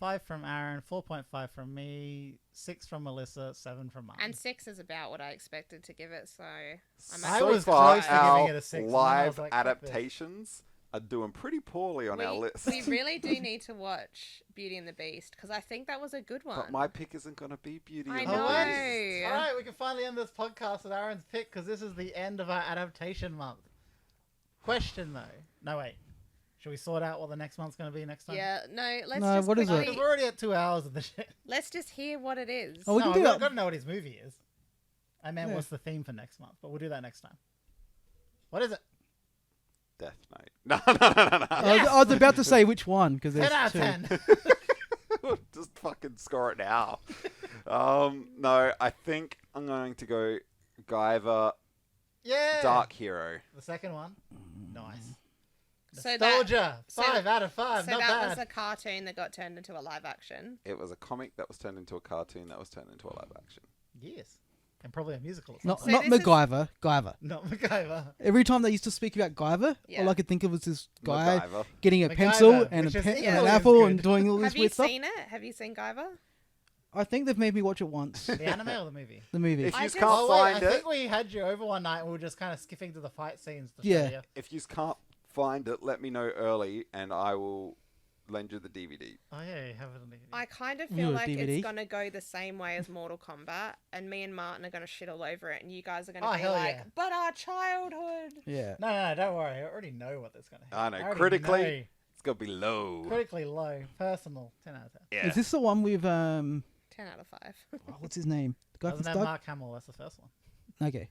5 from Aaron, 4.5 from me, 6 from Melissa, 7 from mine. And 6 is about what I expected to give it, so I'm I So was far, close to giving our it a 6, and then I live was like, fuck this. adaptations are doing pretty poorly on our list. we really do need to watch Beauty and the Beast, because I think that was a good one. But my pick isn't going to be Beauty I and know. the Oh, Beast. wait. All right, we can finally end this podcast with Aaron's pick because this is the end of our adaptation month. Question though. No, wait. Should we sort out what the next month's going to be next time? Yeah, no, let's No, just what is it? quickly, Because we're already at 2 hours of the shit. let's just hear what it is. Oh, we no, can do we've that. got to know what his movie is. I meant Yeah. what's the theme for next month, but we'll do that next time. What is it? Death Note. No. I was about to say which one because 10 there's out of two. 10. Just fucking score it now. No, I think I'm going to go Guyver Yeah. Dark Hero. The second one. Nice. So that- Nostalgia. so- 5 out of 5. So Not that bad. was a cartoon that got turned into a live action. It was a comic that was turned into a cartoon that was turned into a live action. Yes. And probably a musical. Not So not this is- MacGyver. Guyver. Not MacGyver. Every time they used to speak about Guyver, Yeah. all I could think of was this guy MacGyver. getting a MacGyver, pencil and, which a is pen, equally and an as apple good. and doing all this Have you weird stuff. seen it? Have you seen Guyver? I think they've made me watch it once. The anime or the movie? The movie. If I you just- can't Oh, wait, find I it, think we had you over one night and we were just kind of skipping to the fight scenes. To Yeah. show you. if you can't find it, let me know early, and I will lend you the DVD. Oh yeah, you have it on DVD. I kind of You feel a like DVD? it's gonna go the same way as Mortal Kombat, and me and Martin are gonna shit all over it, and you guys are gonna Oh, be hell like, yeah. "But our childhood." Yeah. No, don't worry. I already know what that's gonna I happen. know. already Critically, know. it's gonna be low. Critically low, personal, 10 out of 10. Yeah. Is this the one with 10 out of 5. what's his name? The guy from Doesn't have Star. Mark Hamill. That's the first one. Okay.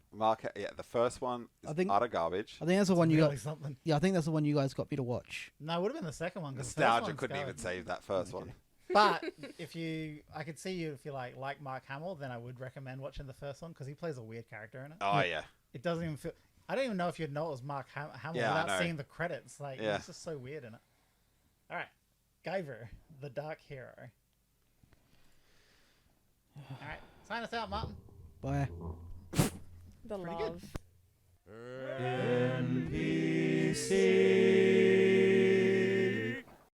Yeah, the first one is I think- utter garbage. I think that's the one you Really got. something. Yeah, I think that's the one you guys got me to watch. No, it would have been the second one. 'Cause the first Nostalgia one's couldn't even garbage. save that first one. But I could see you if you like Mark Hamill, then I would recommend watching the first one because he plays a weird character in it. Oh yeah. It doesn't even feel. I don't even know if you'd know it was Mark Hamill Yeah, I without know. seeing the credits. Like Yeah. it's just so weird in it. All right, Guyver, the Dark Hero. All right, sign us out, Martin. Bye. The Pretty good. love. NPC